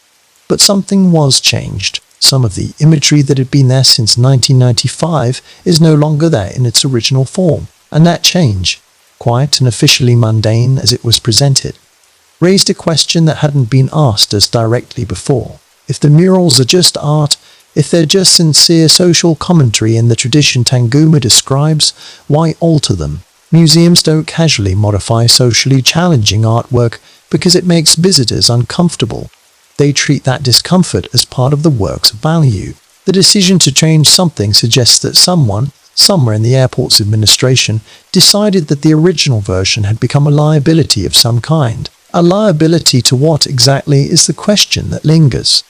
S1: But something was changed. Some of the imagery that had been there since 1995 is no longer there in its original form, and that change, quiet and officially mundane as it was presented, raised a question that hadn't been asked as directly before. If the murals are just art, if they're just sincere social commentary in the tradition Tanguma describes, why alter them? Museums don't casually modify socially challenging artwork because it makes visitors uncomfortable. They treat that discomfort as part of the work's value. The decision to change something suggests that someone, somewhere in the airport's administration, decided that the original version had become a liability of some kind. A liability to what exactly is the question that lingers.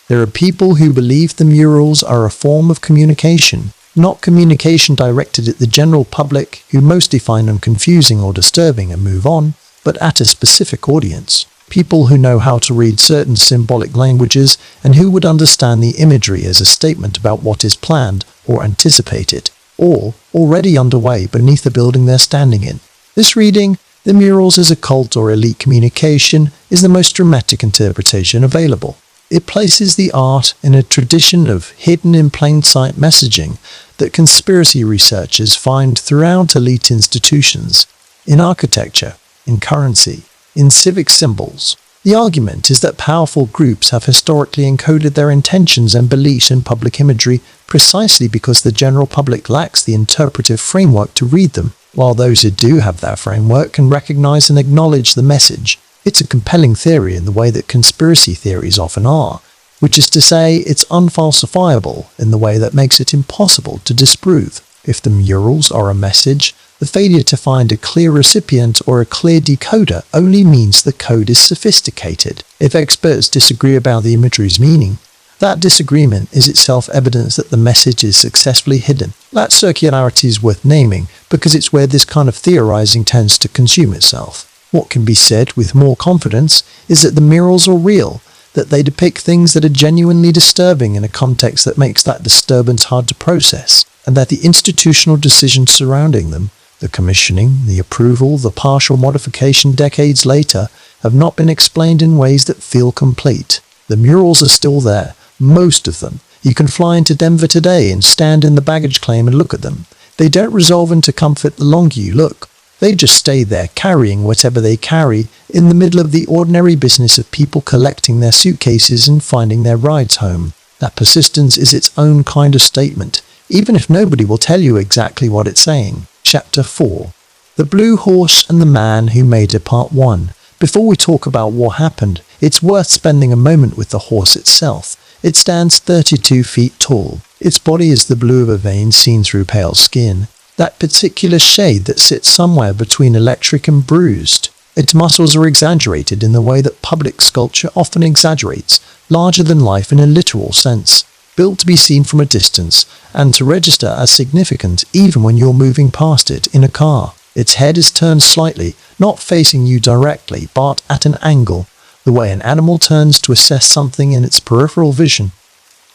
S1: There are people who believe the murals are a form of communication, not communication directed at the general public who mostly find them confusing or disturbing and move on, but at a specific audience. People who know how to read certain symbolic languages and who would understand the imagery as a statement about what is planned or anticipated, or already underway beneath the building they're standing in. This reading, the murals as a cult or elite communication, is the most dramatic interpretation available. It places the art in a tradition of hidden-in-plain-sight messaging that conspiracy researchers find throughout elite institutions, in architecture, in currency, in civic symbols. The argument is that powerful groups have historically encoded their intentions and beliefs in public imagery precisely because the general public lacks the interpretive framework to read them, while those who do have that framework can recognize and acknowledge the message. It's a compelling theory in the way that conspiracy theories often are, which is to say it's unfalsifiable in the way that makes it impossible to disprove. If the murals are a message, the failure to find a clear recipient or a clear decoder only means the code is sophisticated. If experts disagree about the imagery's meaning, that disagreement is itself evidence that the message is successfully hidden. That circularity is worth naming because it's where this kind of theorizing tends to consume itself. What can be said with more confidence is that the murals are real, that they depict things that are genuinely disturbing in a context that makes that disturbance hard to process, and that the institutional decisions surrounding them, the commissioning, the approval, the partial modification decades later, have not been explained in ways that feel complete. The murals are still there, most of them. You can fly into Denver today and stand in the baggage claim and look at them. They don't resolve into comfort the longer you look. They just stay there, carrying whatever they carry, in the middle of the ordinary business of people collecting their suitcases and finding their rides home. That persistence is its own kind of statement, even if nobody will tell you exactly what it's saying. Chapter 4. The Blue Horse and the Man Who Made It, Part 1. Before we talk about what happened, it's worth spending a moment with the horse itself. It stands 32 feet tall. Its body is the blue of a vein seen through pale skin, that particular shade that sits somewhere between electric and bruised. Its muscles are exaggerated in the way that public sculpture often exaggerates, larger than life in a literal sense, built to be seen from a distance and to register as significant even when you're moving past it in a car. Its head is turned slightly, not facing you directly, but at an angle, the way an animal turns to assess something in its peripheral vision.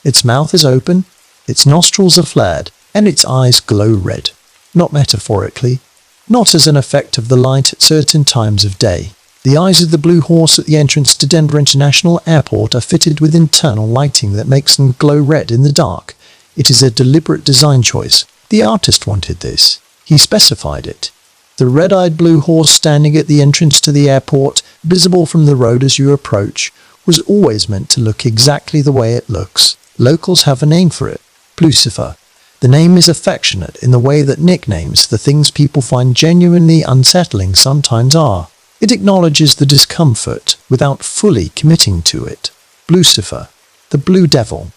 S1: Its mouth is open, its nostrils are flared, and its eyes glow red. Not metaphorically, not as an effect of the light at certain times of day. The eyes of the Blue Horse at the entrance to Denver International Airport are fitted with internal lighting that makes them glow red in the dark. It is a deliberate design choice. The artist wanted this. He specified it. The red-eyed blue horse standing at the entrance to the airport, visible from the road as you approach, was always meant to look exactly the way it looks. Locals have a name for it, Lucifer. The name is affectionate in the way that nicknames for things people find genuinely unsettling sometimes are. It acknowledges the discomfort without fully committing to it. Lucifer, the Blue Devil,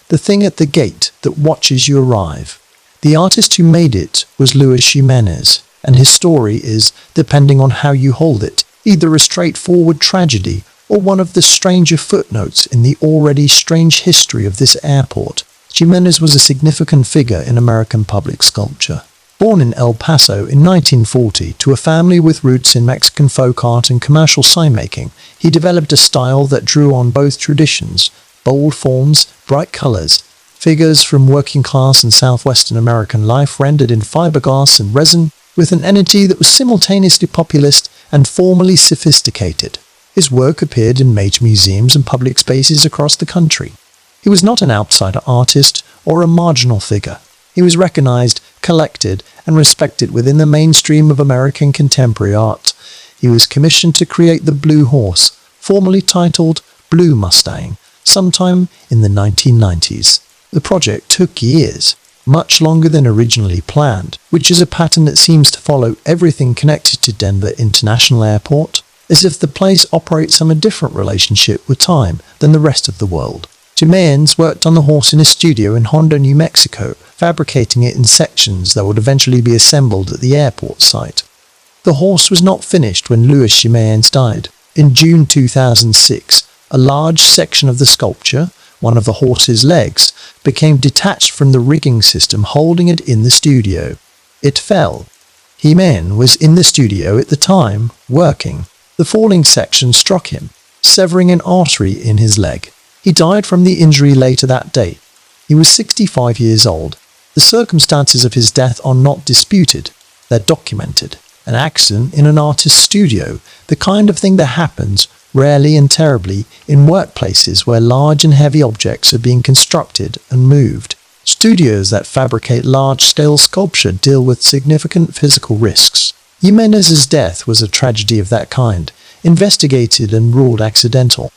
S1: the thing at the gate that watches you arrive. The artist who made it was Luis Jimenez, and his story is, depending on how you hold it, either a straightforward tragedy or one of the stranger footnotes in the already strange history of this airport. Jimenez was a significant figure in American public sculpture. Born in El Paso in 1940 to a family with roots in Mexican folk art and commercial sign-making, he developed a style that drew on both traditions: bold forms, bright colors, figures from working-class and southwestern American life rendered in fiberglass and resin, with an energy that was simultaneously populist and formally sophisticated. His work appeared in major museums and public spaces across the country. He was not an outsider artist or a marginal figure. He was recognized, collected, and respected within the mainstream of American contemporary art. He was commissioned to create the Blue Horse, formerly titled Blue Mustang, sometime in the 1990s. The project took years, much longer than originally planned, which is a pattern that seems to follow everything connected to Denver International Airport, as if the place operates on a different relationship with time than the rest of the world. Jimenez worked on the horse in a studio in Honda, New Mexico, fabricating it in sections that would eventually be assembled at the airport site. The horse was not finished when Luis Jimenez died. In June 2006, a large section of the sculpture, one of the horse's legs, became detached from the rigging system holding it in the studio. It fell. Jimenez was in the studio at the time, working. The falling section struck him, severing an artery in his leg. He died from the injury later that day. He was 65 years old. The circumstances of his death are not disputed. They're documented. An accident in an artist's studio, the kind of thing that happens, rarely and terribly, in workplaces where large and heavy objects are being constructed and moved. Studios that fabricate large-scale sculpture deal with significant physical risks. Jimenez's death was a tragedy of that kind, investigated and ruled accidental.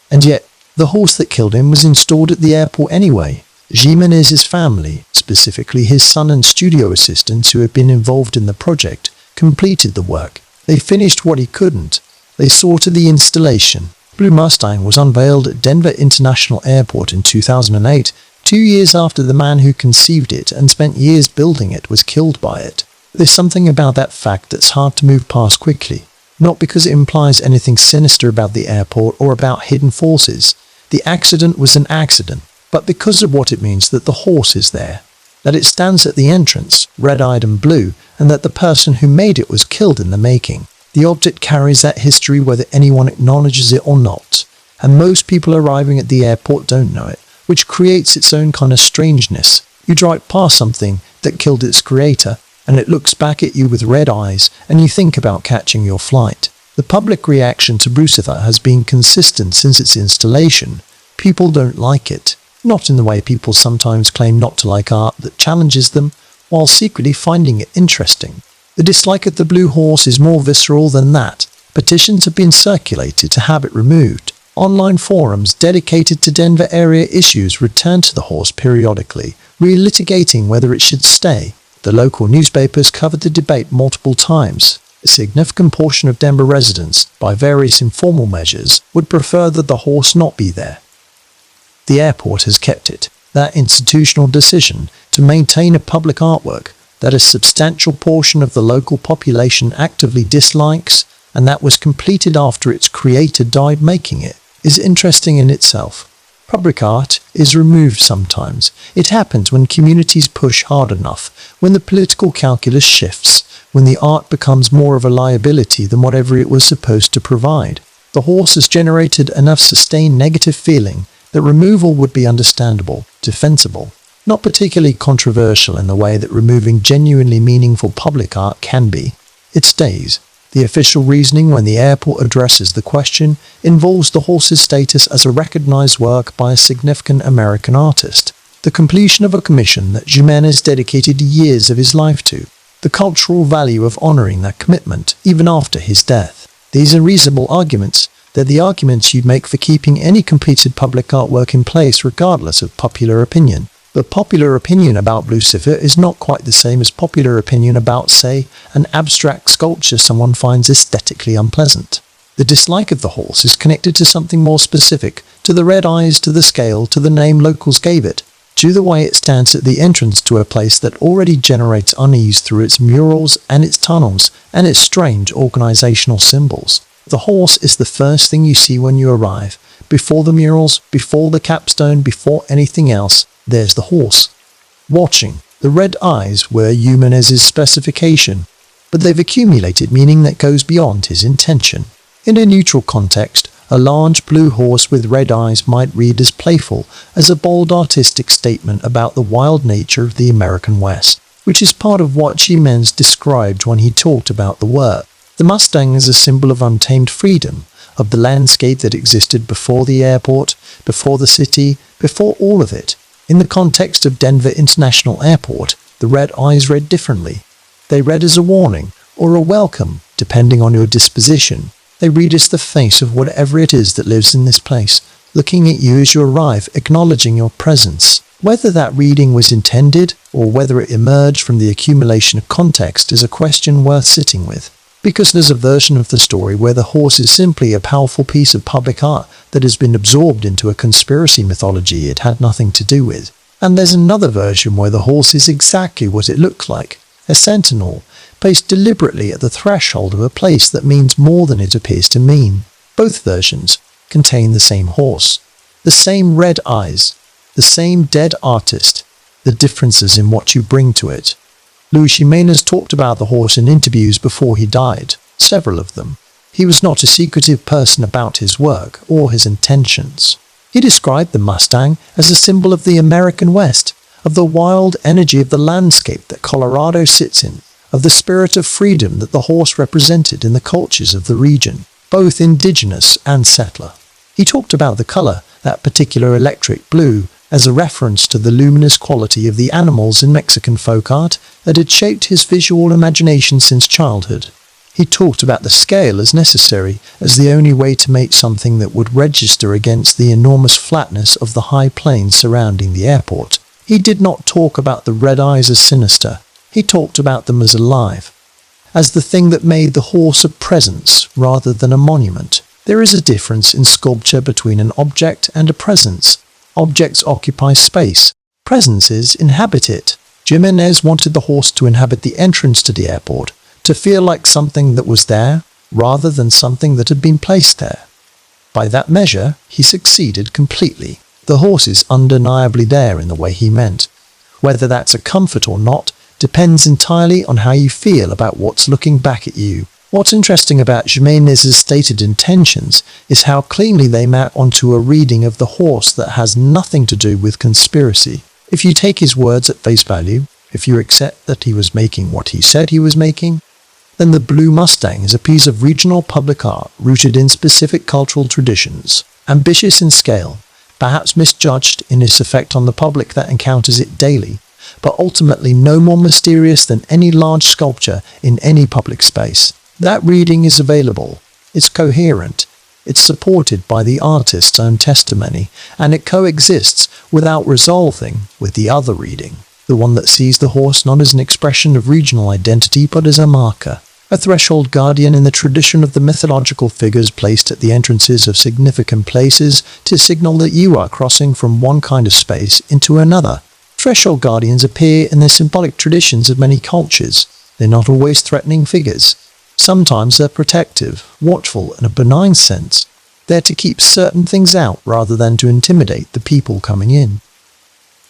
S1: And yet, the horse that killed him was installed at the airport anyway. Jimenez's family, specifically his son and studio assistants who had been involved in the project, completed the work. They finished what he couldn't. They saw to the installation. Blue Mustang was unveiled at Denver International Airport in 2008, 2 years after the man who conceived it and spent years building it was killed by it. There's something about that fact that's hard to move past quickly. Not because it implies anything sinister about the airport or about hidden forces. The accident was an accident, but because of what it means that the horse is there. That it stands at the entrance, red-eyed and blue, and that the person who made it was killed in the making. The object carries that history whether anyone acknowledges it or not. And most people arriving at the airport don't know it, which creates its own kind of strangeness. You drive past something that killed its creator, and it looks back at you with red eyes, and you think about catching your flight. The public reaction to Brucifer has been consistent since its installation. People don't like it, not in the way people sometimes claim not to like art that challenges them, while secretly finding it interesting. The dislike of the blue horse is more visceral than that. Petitions have been circulated to have it removed. Online forums dedicated to Denver area issues return to the horse periodically, relitigating whether it should stay. The local newspapers covered the debate multiple times. A significant portion of Denver residents, by various informal measures, would prefer that the horse not be there. The airport has kept it. That institutional decision to maintain a public artwork that a substantial portion of the local population actively dislikes, and that was completed after its creator died making it, is interesting in itself. Public art is removed sometimes. It happens when communities push hard enough, when the political calculus shifts, when the art becomes more of a liability than whatever it was supposed to provide. The horse has generated enough sustained negative feeling that removal would be understandable, defensible, not particularly controversial in the way that removing genuinely meaningful public art can be. It stays. The official reasoning when the airport addresses the question involves the horse's status as a recognized work by a significant American artist, the completion of a commission that Jimenez dedicated years of his life to, the cultural value of honoring that commitment even after his death. These are reasonable arguments. They're the arguments you'd make for keeping any completed public artwork in place regardless of popular opinion. But popular opinion about Brucifer is not quite the same as popular opinion about, say, an abstract sculpture someone finds aesthetically unpleasant. The dislike of the horse is connected to something more specific, to the red eyes, to the scale, to the name locals gave it, to the way it stands at the entrance to a place that already generates unease through its murals and its tunnels and its strange organizational symbols. The horse is the first thing you see when you arrive. Before the murals, before the capstone, before anything else, there's the horse. Watching. The red eyes were Jimenez's specification, but they've accumulated meaning that goes beyond his intention. In a neutral context, a large blue horse with red eyes might read as playful as a bold artistic statement about the wild nature of the American West, which is part of what Jimenez described when he talked about the work. The Mustang is a symbol of untamed freedom, of the landscape that existed before the airport, before the city, before all of it. In the context of Denver International Airport, the red eyes read differently. They read as a warning, or a welcome, depending on your disposition. They read as the face of whatever it is that lives in this place, looking at you as you arrive, acknowledging your presence. Whether that reading was intended, or whether it emerged from the accumulation of context, is a question worth sitting with. Because there's a version of the story where the horse is simply a powerful piece of public art that has been absorbed into a conspiracy mythology it had nothing to do with. And there's another version where the horse is exactly what it looks like, a sentinel, placed deliberately at the threshold of a place that means more than it appears to mean. Both versions contain the same horse, the same red eyes, the same dead artist, the differences in what you bring to it. Luis Jimenez talked about the horse in interviews before he died, several of them. He was not a secretive person about his work or his intentions. He described the Mustang as a symbol of the American West, of the wild energy of the landscape that Colorado sits in, of the spirit of freedom that the horse represented in the cultures of the region, both indigenous and settler. He talked about the color, that particular electric blue, as a reference to the luminous quality of the animals in Mexican folk art that had shaped his visual imagination since childhood. He talked about the scale as necessary, as the only way to make something that would register against the enormous flatness of the high plains surrounding the airport. He did not talk about the red eyes as sinister. He talked about them as alive, as the thing that made the horse a presence rather than a monument. There is a difference in sculpture between an object and a presence. Objects occupy space. Presences inhabit it. Jimenez wanted the horse to inhabit the entrance to the airport, to feel like something that was there, rather than something that had been placed there. By that measure, he succeeded completely. The horse is undeniably there in the way he meant. Whether that's a comfort or not depends entirely on how you feel about what's looking back at you. What's interesting about Jimenez's stated intentions is how cleanly they map onto a reading of the horse that has nothing to do with conspiracy. If you take his words at face value, if you accept that he was making what he said he was making, then the Blue Mustang is a piece of regional public art rooted in specific cultural traditions, ambitious in scale, perhaps misjudged in its effect on the public that encounters it daily, but ultimately no more mysterious than any large sculpture in any public space. That reading is available. It's coherent. It's supported by the artist's own testimony, and it coexists without resolving with the other reading, the one that sees the horse not as an expression of regional identity but as a marker, a threshold guardian in the tradition of the mythological figures placed at the entrances of significant places to signal that you are crossing from one kind of space into another. Threshold guardians appear in the symbolic traditions of many cultures. They're not always threatening figures. Sometimes they're protective, watchful in a benign sense. They're to keep certain things out rather than to intimidate the people coming in.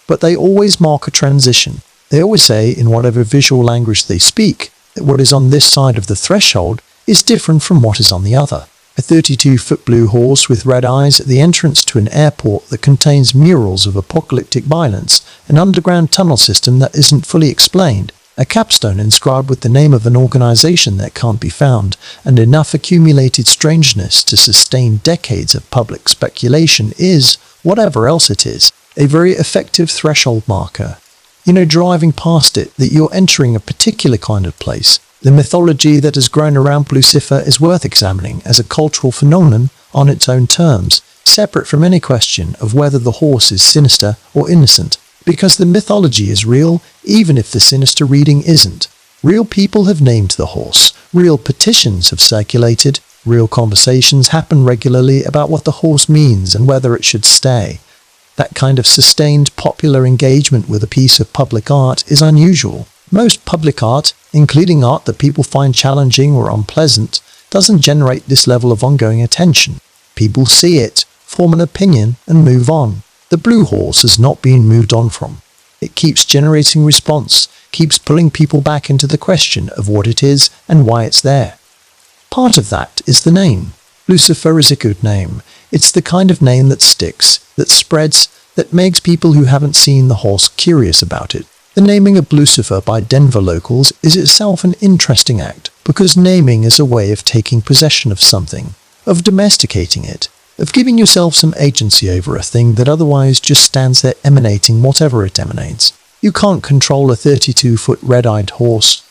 S1: But they always mark a transition. They always say, in whatever visual language they speak, that what is on this side of the threshold is different from what is on the other. A 32-foot blue horse with red eyes at the entrance to an airport that contains murals of apocalyptic violence, an underground tunnel system that isn't fully explained, a capstone inscribed with the name of an organization that can't be found, and enough accumulated strangeness to sustain decades of public speculation is, whatever else it is, a very effective threshold marker. You know, driving past it, that you're entering a particular kind of place. The mythology that has grown around Lucifer is worth examining as a cultural phenomenon on its own terms, separate from any question of whether the horse is sinister or innocent, because the mythology is real, even if the sinister reading isn't. Real people have named the horse, real petitions have circulated, real conversations happen regularly about what the horse means and whether it should stay. That kind of sustained popular engagement with a piece of public art is unusual. Most public art, including art that people find challenging or unpleasant, doesn't generate this level of ongoing attention. People see it, form an opinion, and move on. The blue horse has not been moved on from. It keeps generating response, keeps pulling people back into the question of what it is and why it's there. Part of that is the name. Lucifer is a good name. It's the kind of name that sticks, that spreads, that makes people who haven't seen the horse curious about it. The naming of Lucifer by Denver locals is itself an interesting act, because naming is a way of taking possession of something, of domesticating it, of giving yourself some agency over a thing that otherwise just stands there emanating whatever it emanates. You can't control a 32-foot red-eyed horse,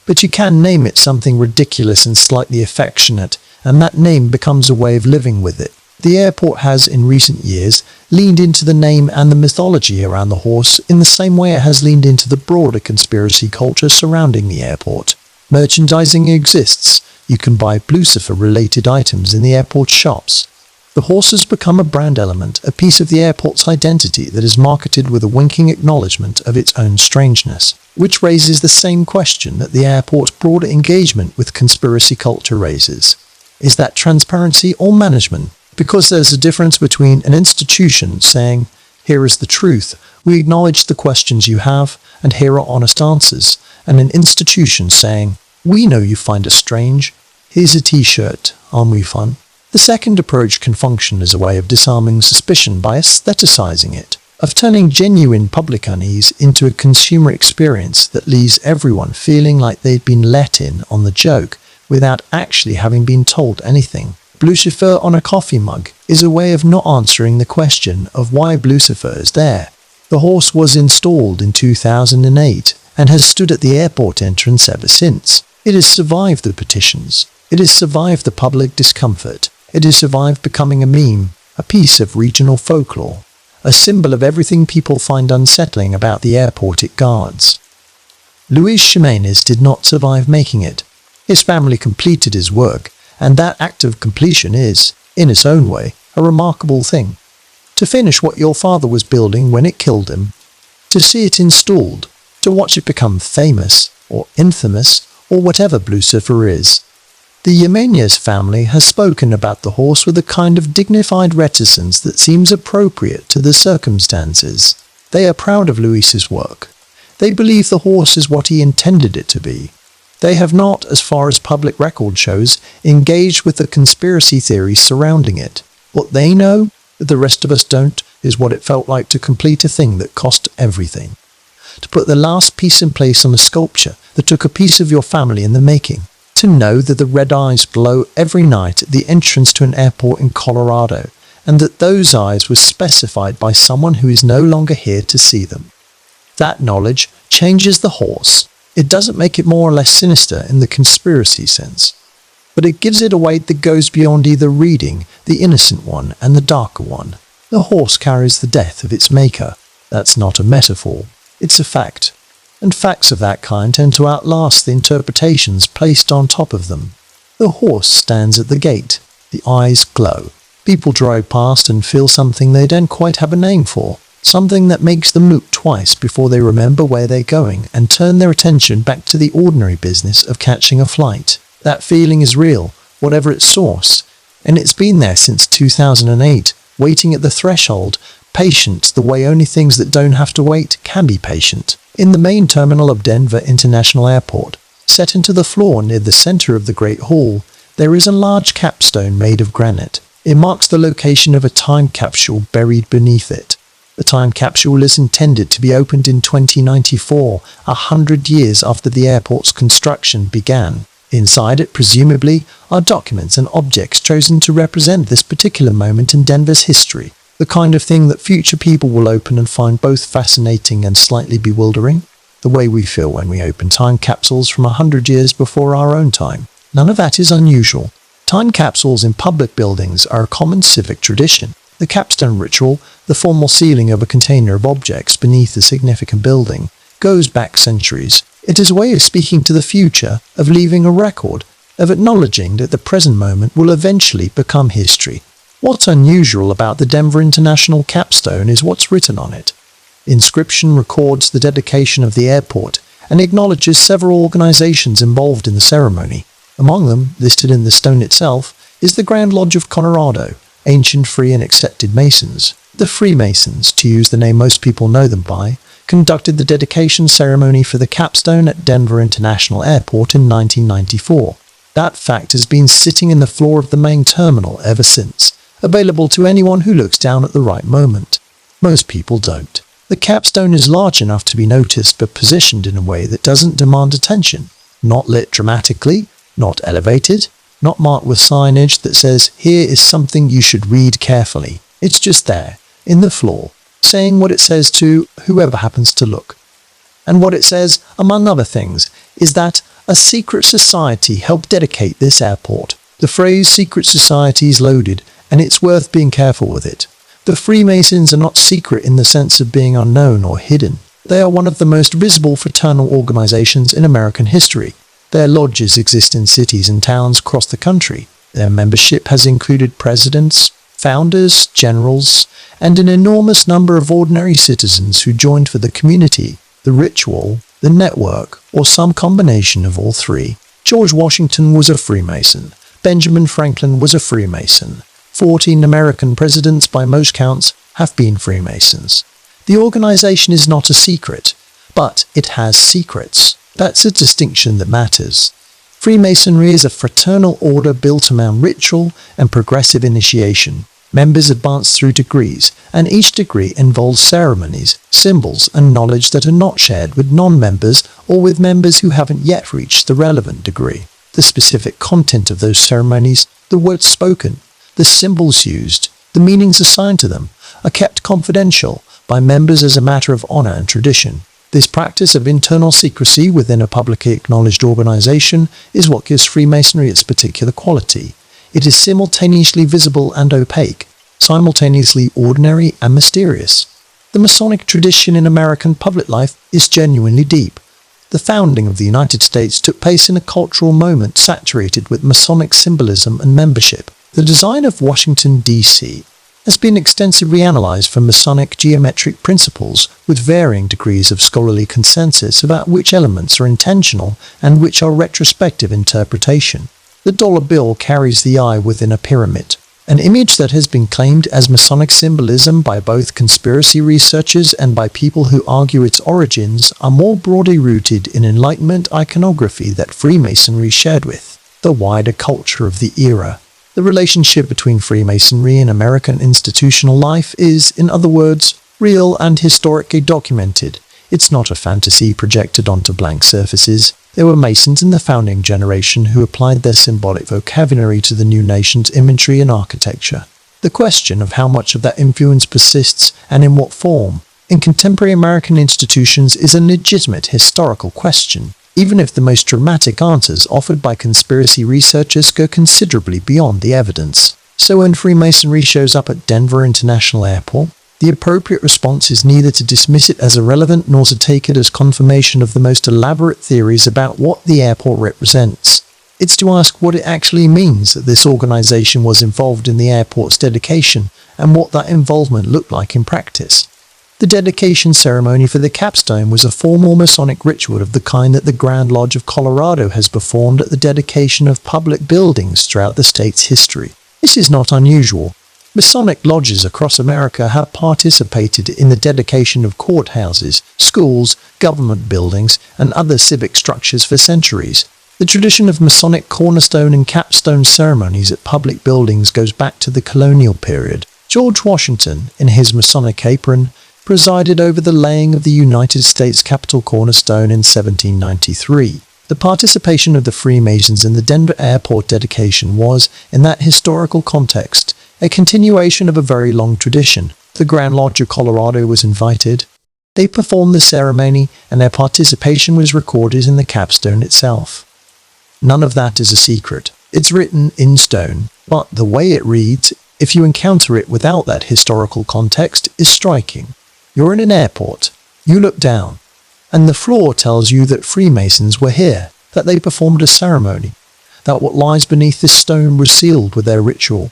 S1: but you can name it something ridiculous and slightly affectionate, and that name becomes a way of living with it. The airport has, in recent years, leaned into the name and the mythology around the horse in the same way it has leaned into the broader conspiracy culture surrounding the airport. Merchandising exists. You can buy Lucifer-related items in the airport shops. The horse has become a brand element, a piece of the airport's identity that is marketed with a winking acknowledgement of its own strangeness, which raises the same question that the airport's broader engagement with conspiracy culture raises. Is that transparency or management? Because there's a difference between an institution saying, here is the truth, we acknowledge the questions you have, and here are honest answers, and an institution saying, we know you find us strange, here's a t-shirt, aren't we fun? The second approach can function as a way of disarming suspicion by aestheticizing it, of turning genuine public unease into a consumer experience that leaves everyone feeling like they'd been let in on the joke without actually having been told anything. Lucifer on a coffee mug is a way of not answering the question of why Lucifer is there. The horse was installed in 2008 and has stood at the airport entrance ever since. It has survived the petitions. It has survived the public discomfort. It has survived becoming a meme, a piece of regional folklore, a symbol of everything people find unsettling about the airport it guards. Luis Jimenez did not survive making it. His family completed his work, and that act of completion is, in its own way, a remarkable thing. To finish what your father was building when it killed him, to see it installed, to watch it become famous, or infamous, or whatever Lucifer is. The Jimenez family has spoken about the horse with a kind of dignified reticence that seems appropriate to the circumstances. They are proud of Luis's work. They believe the horse is what he intended it to be. They have not, as far as public record shows, engaged with the conspiracy theories surrounding it. What they know, that the rest of us don't, is what it felt like to complete a thing that cost everything. To put the last piece in place on a sculpture that took a piece of your family in the making. to know that the red eyes glow every night at the entrance to an airport in Colorado, and that those eyes were specified by someone who is no longer here to see them. That knowledge changes the horse. It doesn't make it more or less sinister in the conspiracy sense, but it gives it a weight that goes beyond either reading the innocent one and the darker one. The horse carries the death of its maker. That's not a metaphor. It's a fact. And facts of that kind tend to outlast the interpretations placed on top of them. The horse stands at the gate. The eyes glow. People drive past and feel something they don't quite have a name for. Something that makes them look twice before they remember where they're going and turn their attention back to the ordinary business of catching a flight. That feeling is real, whatever its source. And it's been there since 2008, waiting at the threshold, patient the way only things that don't have to wait can be patient. In the main terminal of Denver International Airport, set into the floor near the center of the Great Hall, there is a large capstone made of granite. It marks the location of a time capsule buried beneath it. The time capsule is intended to be opened in 2094, 100 years after the airport's construction began. Inside it, presumably, are documents and objects chosen to represent this particular moment in Denver's history. The kind of thing that future people will open and find both fascinating and slightly bewildering. The way we feel when we open time capsules from 100 years before our own time. None of that is unusual. Time capsules in public buildings are a common civic tradition. The capstone ritual, the formal sealing of a container of objects beneath a significant building, goes back centuries. It is a way of speaking to the future, of leaving a record, of acknowledging that the present moment will eventually become history. What's unusual about the Denver International capstone is what's written on it. The inscription records the dedication of the airport and acknowledges several organizations involved in the ceremony. Among them, listed in the stone itself, is the Grand Lodge of Colorado, ancient free and accepted Masons. The Freemasons, to use the name most people know them by, conducted the dedication ceremony for the capstone at Denver International Airport in 1994. That fact has been sitting in the floor of the main terminal ever since, available to anyone who looks down at the right moment. Most people don't. The capstone is large enough to be noticed but positioned in a way that doesn't demand attention. Not lit dramatically, not elevated, not marked with signage that says, "Here is something you should read carefully." It's just there, in the floor, saying what it says to whoever happens to look. And what it says, among other things, is that a secret society helped dedicate this airport. The phrase secret society is loaded, and it's worth being careful with it. The Freemasons are not secret in the sense of being unknown or hidden. They are one of the most visible fraternal organizations in American history. Their lodges exist in cities and towns across the country. Their membership has included presidents, founders, generals, and an enormous number of ordinary citizens who joined for the community, the ritual, the network, or some combination of all three. George Washington was a Freemason. Benjamin Franklin was a Freemason. 14 American presidents, by most counts, have been Freemasons. The organization is not a secret, but it has secrets. That's a distinction that matters. Freemasonry is a fraternal order built around ritual and progressive initiation. Members advance through degrees, and each degree involves ceremonies, symbols, and knowledge that are not shared with non-members or with members who haven't yet reached the relevant degree. The specific content of those ceremonies, the words spoken, the symbols used, the meanings assigned to them, are kept confidential by members as a matter of honor and tradition. This practice of internal secrecy within a publicly acknowledged organization is what gives Freemasonry its particular quality. It is simultaneously visible and opaque, simultaneously ordinary and mysterious. The Masonic tradition in American public life is genuinely deep. The founding of the United States took place in a cultural moment saturated with Masonic symbolism and membership. The design of Washington, D.C. has been extensively analyzed from Masonic geometric principles with varying degrees of scholarly consensus about which elements are intentional and which are retrospective interpretation. The dollar bill carries the eye within a pyramid, an image that has been claimed as Masonic symbolism by both conspiracy researchers and by people who argue its origins are more broadly rooted in Enlightenment iconography that Freemasonry shared with the wider culture of the era. The relationship between Freemasonry and American institutional life is, in other words, real and historically documented. It's not a fantasy projected onto blank surfaces. There were Masons in the founding generation who applied their symbolic vocabulary to the new nation's imagery and architecture. The question of how much of that influence persists and in what form in contemporary American institutions is a legitimate historical question, even if the most dramatic answers offered by conspiracy researchers go considerably beyond the evidence. So when Freemasonry shows up at Denver International Airport, the appropriate response is neither to dismiss it as irrelevant nor to take it as confirmation of the most elaborate theories about what the airport represents. It's to ask what it actually means that this organization was involved in the airport's dedication and what that involvement looked like in practice. The dedication ceremony for the capstone was a formal Masonic ritual of the kind that the Grand Lodge of Colorado has performed at the dedication of public buildings throughout the state's history. This is not unusual. Masonic lodges across America have participated in the dedication of courthouses, schools, government buildings, and other civic structures for centuries. The tradition of Masonic cornerstone and capstone ceremonies at public buildings goes back to the colonial period. George Washington, in his Masonic apron, presided over the laying of the United States Capitol cornerstone in 1793. The participation of the Freemasons in the Denver airport dedication was, in that historical context, a continuation of a very long tradition. The Grand Lodge of Colorado was invited. They performed the ceremony, and their participation was recorded in the capstone itself. None of that is a secret. It's written in stone, but the way it reads, if you encounter it without that historical context, is striking. You're in an airport. You look down, and the floor tells you that Freemasons were here, that they performed a ceremony, that what lies beneath this stone was sealed with their ritual.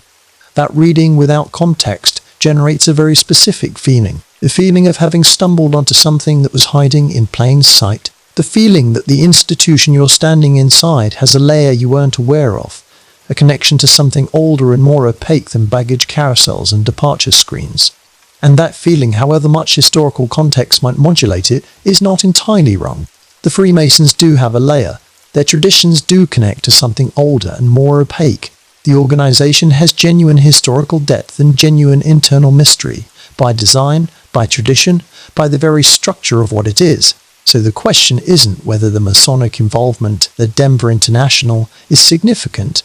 S1: That reading without context generates a very specific feeling, the feeling of having stumbled onto something that was hiding in plain sight, the feeling that the institution you're standing inside has a layer you weren't aware of, a connection to something older and more opaque than baggage carousels and departure screens. And that feeling, however much historical context might modulate it, is not entirely wrong. The Freemasons do have a layer. Their traditions do connect to something older and more opaque. The organization has genuine historical depth and genuine internal mystery, by design, by tradition, by the very structure of what it is. So the question isn't whether the Masonic involvement at Denver International is significant.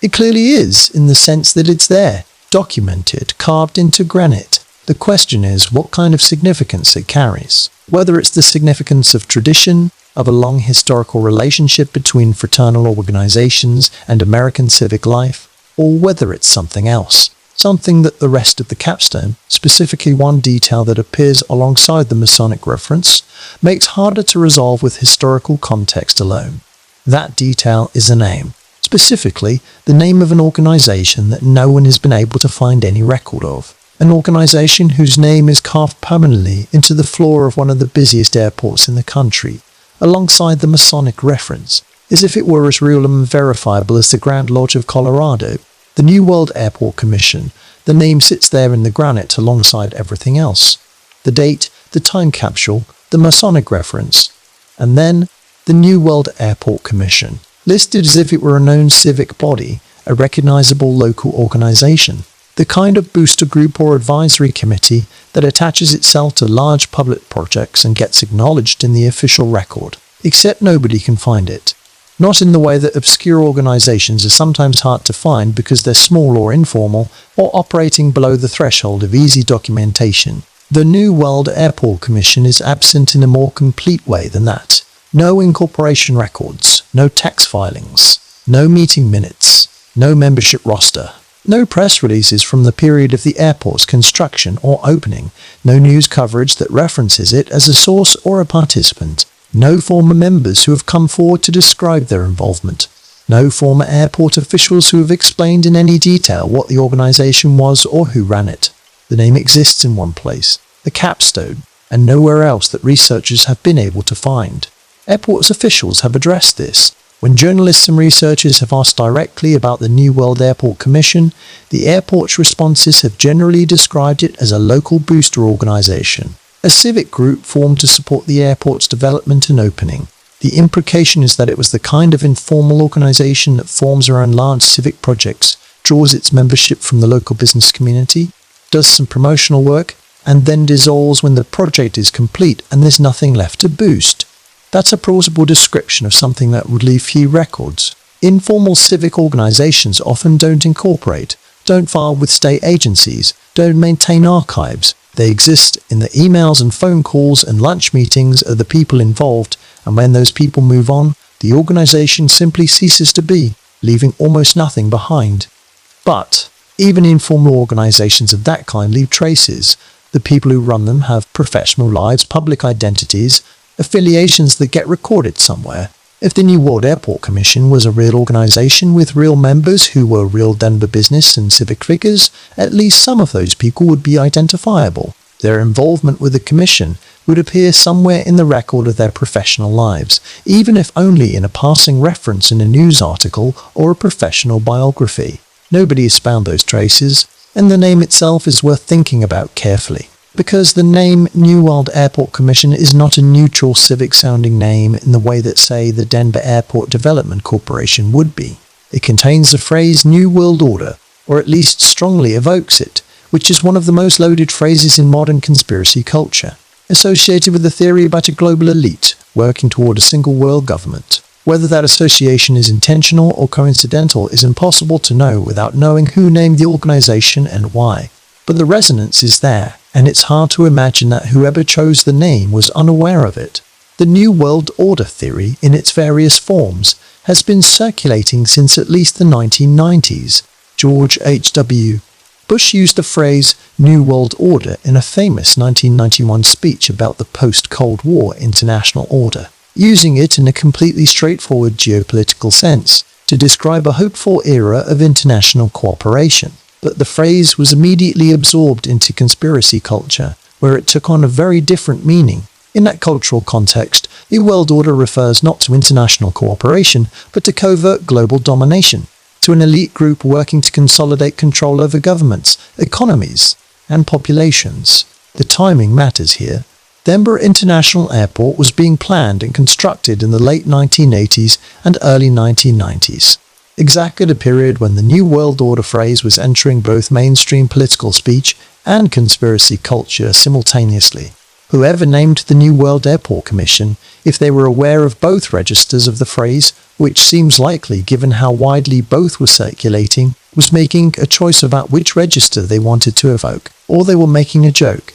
S1: It clearly is, in the sense that it's there, documented, carved into granite. The question is what kind of significance it carries. Whether it's the significance of tradition, of a long historical relationship between fraternal organizations and American civic life, or whether it's something else. Something that the rest of the capstone, specifically one detail that appears alongside the Masonic reference, makes harder to resolve with historical context alone. That detail is a name. Specifically, the name of an organization that no one has been able to find any record of. An organization whose name is carved permanently into the floor of one of the busiest airports in the country, alongside the Masonic reference, as if it were as real and verifiable as the Grand Lodge of Colorado. The New World Airport Commission, the name sits there in the granite alongside everything else. The date, the time capsule, the Masonic reference, and then the New World Airport Commission, listed as if it were a known civic body, a recognizable local organization. The kind of booster group or advisory committee that attaches itself to large public projects and gets acknowledged in the official record, except nobody can find it. Not in the way that obscure organizations are sometimes hard to find because they're small or informal, or operating below the threshold of easy documentation. The New World Airport Commission is absent in a more complete way than that. No incorporation records, no tax filings, no meeting minutes, no membership roster. No press releases from the period of the airport's construction or opening, no news coverage that references it as a source or a participant, no former members who have come forward to describe their involvement, no former airport officials who have explained in any detail what the organization was or who ran it. The name exists in one place, the capstone, and nowhere else that researchers have been able to find. Airport's officials have addressed this. When journalists and researchers have asked directly about the New World Airport Commission, the airport's responses have generally described it as a local booster organization, a civic group formed to support the airport's development and opening. The implication is that it was the kind of informal organization that forms around large civic projects, draws its membership from the local business community, does some promotional work, and then dissolves when the project is complete and there's nothing left to boost. That's a plausible description of something that would leave few records. Informal civic organizations often don't incorporate, don't file with state agencies, don't maintain archives. They exist in the emails and phone calls and lunch meetings of the people involved, and when those people move on, the organization simply ceases to be, leaving almost nothing behind. But even informal organizations of that kind leave traces. The people who run them have professional lives, public identities, affiliations that get recorded somewhere. If the New World Airport Commission was a real organization with real members who were real Denver business and civic figures, at least some of those people would be identifiable. Their involvement with the commission would appear somewhere in the record of their professional lives, even if only in a passing reference in a news article or a professional biography. Nobody has found those traces, and the name itself is worth thinking about carefully. Because the name New World Airport Commission is not a neutral civic-sounding name in the way that, say, the Denver Airport Development Corporation would be. It contains the phrase New World Order, or at least strongly evokes it, which is one of the most loaded phrases in modern conspiracy culture, associated with the theory about a global elite working toward a single world government. Whether that association is intentional or coincidental is impossible to know without knowing who named the organization and why. But the resonance is there, and it's hard to imagine that whoever chose the name was unaware of it. The New World Order theory, in its various forms, has been circulating since at least the 1990s. George H.W. Bush used the phrase New World Order in a famous 1991 speech about the post-Cold War international order, using it in a completely straightforward geopolitical sense to describe a hopeful era of international cooperation. But the phrase was immediately absorbed into conspiracy culture, where it took on a very different meaning. In that cultural context, the world order refers not to international cooperation, but to covert global domination, to an elite group working to consolidate control over governments, economies, and populations. The timing matters here. Denver International Airport was being planned and constructed in the late 1980s and early 1990s. Exactly the period when the New World Order phrase was entering both mainstream political speech and conspiracy culture simultaneously. Whoever named the New World Airport Commission, if they were aware of both registers of the phrase, which seems likely given how widely both were circulating, was making a choice about which register they wanted to evoke, or they were making a joke.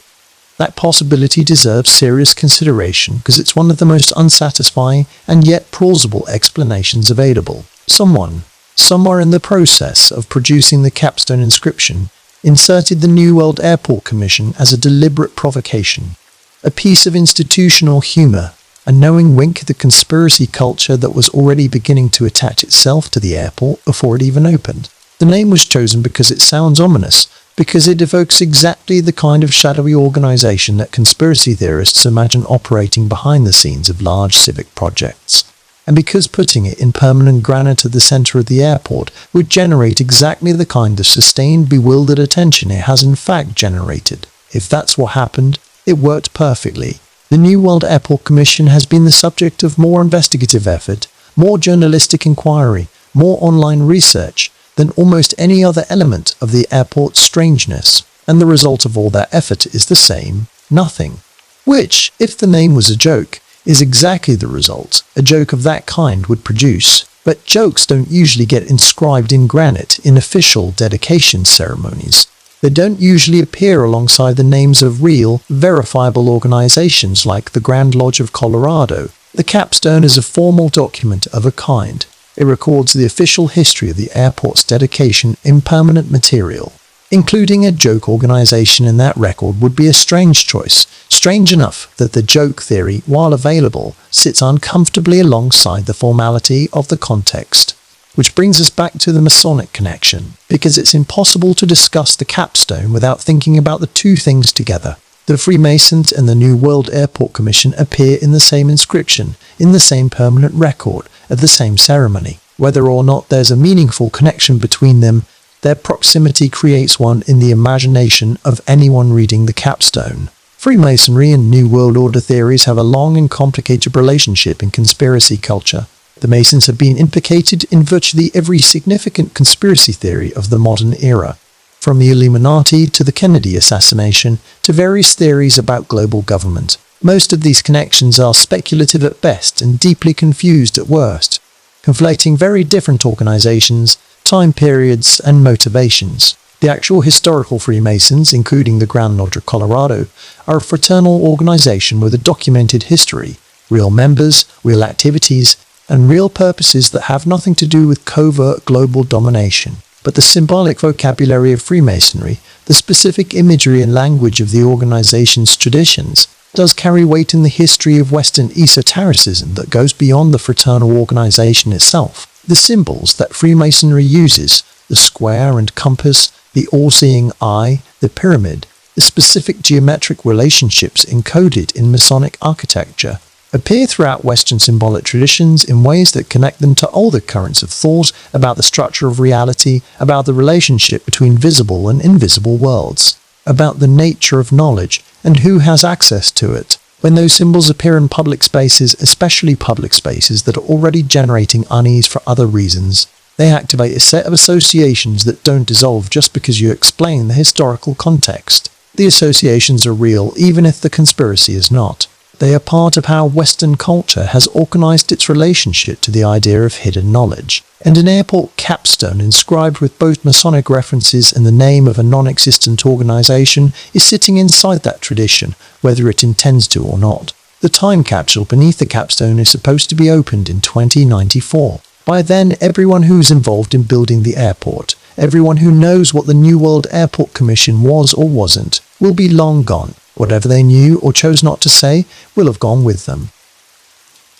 S1: That possibility deserves serious consideration because it's one of the most unsatisfying and yet plausible explanations available. Someone, somewhere in the process of producing the capstone inscription, inserted the New World Airport Commission as a deliberate provocation, a piece of institutional humor, a knowing wink at the conspiracy culture that was already beginning to attach itself to the airport before it even opened. The name was chosen because it sounds ominous, because it evokes exactly the kind of shadowy organization that conspiracy theorists imagine operating behind the scenes of large civic projects. And because putting it in permanent granite at the center of the airport would generate exactly the kind of sustained, bewildered attention it has in fact generated. If that's what happened, it worked perfectly. The New World Airport Commission has been the subject of more investigative effort, more journalistic inquiry, more online research than almost any other element of the airport's strangeness, and the result of all that effort is the same, nothing. Which, if the name was a joke, is exactly the result a joke of that kind would produce. But jokes don't usually get inscribed in granite in official dedication ceremonies. They don't usually appear alongside the names of real, verifiable organizations like the Grand Lodge of Colorado. The capstone is a formal document of a kind. It records the official history of the airport's dedication in permanent material. Including a joke organization in that record would be a strange choice, strange enough that the joke theory, while available, sits uncomfortably alongside the formality of the context. Which brings us back to the Masonic connection, because it's impossible to discuss the capstone without thinking about the two things together. The Freemasons and the New World Airport Commission appear in the same inscription, in the same permanent record, at the same ceremony. Whether or not there's a meaningful connection between them, their proximity creates one in the imagination of anyone reading the capstone. Freemasonry and New World Order theories have a long and complicated relationship in conspiracy culture. The Masons have been implicated in virtually every significant conspiracy theory of the modern era. from the Illuminati to the Kennedy assassination to various theories about global government. Most of these connections are speculative at best and deeply confused at worst, conflating very different organizations, time periods, and motivations. The actual historical Freemasons, including the Grand Lodge of Colorado, are a fraternal organization with a documented history, real members, real activities, and real purposes that have nothing to do with covert global domination. But the symbolic vocabulary of Freemasonry, the specific imagery and language of the organization's traditions, does carry weight in the history of Western esotericism that goes beyond the fraternal organization itself. The symbols that Freemasonry uses, the square and compass, the all-seeing eye, the pyramid, the specific geometric relationships encoded in Masonic architecture, appear throughout Western symbolic traditions in ways that connect them to older currents of thought about the structure of reality, about the relationship between visible and invisible worlds, about the nature of knowledge and who has access to it. When those symbols appear in public spaces, especially public spaces that are already generating unease for other reasons, they activate a set of associations that don't dissolve just because you explain the historical context. The associations are real even if the conspiracy is not. They are part of how Western culture has organized its relationship to the idea of hidden knowledge. And an airport capstone inscribed with both Masonic references and the name of a non-existent organization is sitting inside that tradition, whether it intends to or not. The time capsule beneath the capstone is supposed to be opened in 2094. By then, everyone who's involved in building the airport, everyone who knows what the New World Airport Commission was or wasn't, will be long gone. Whatever they knew or chose not to say will have gone with them.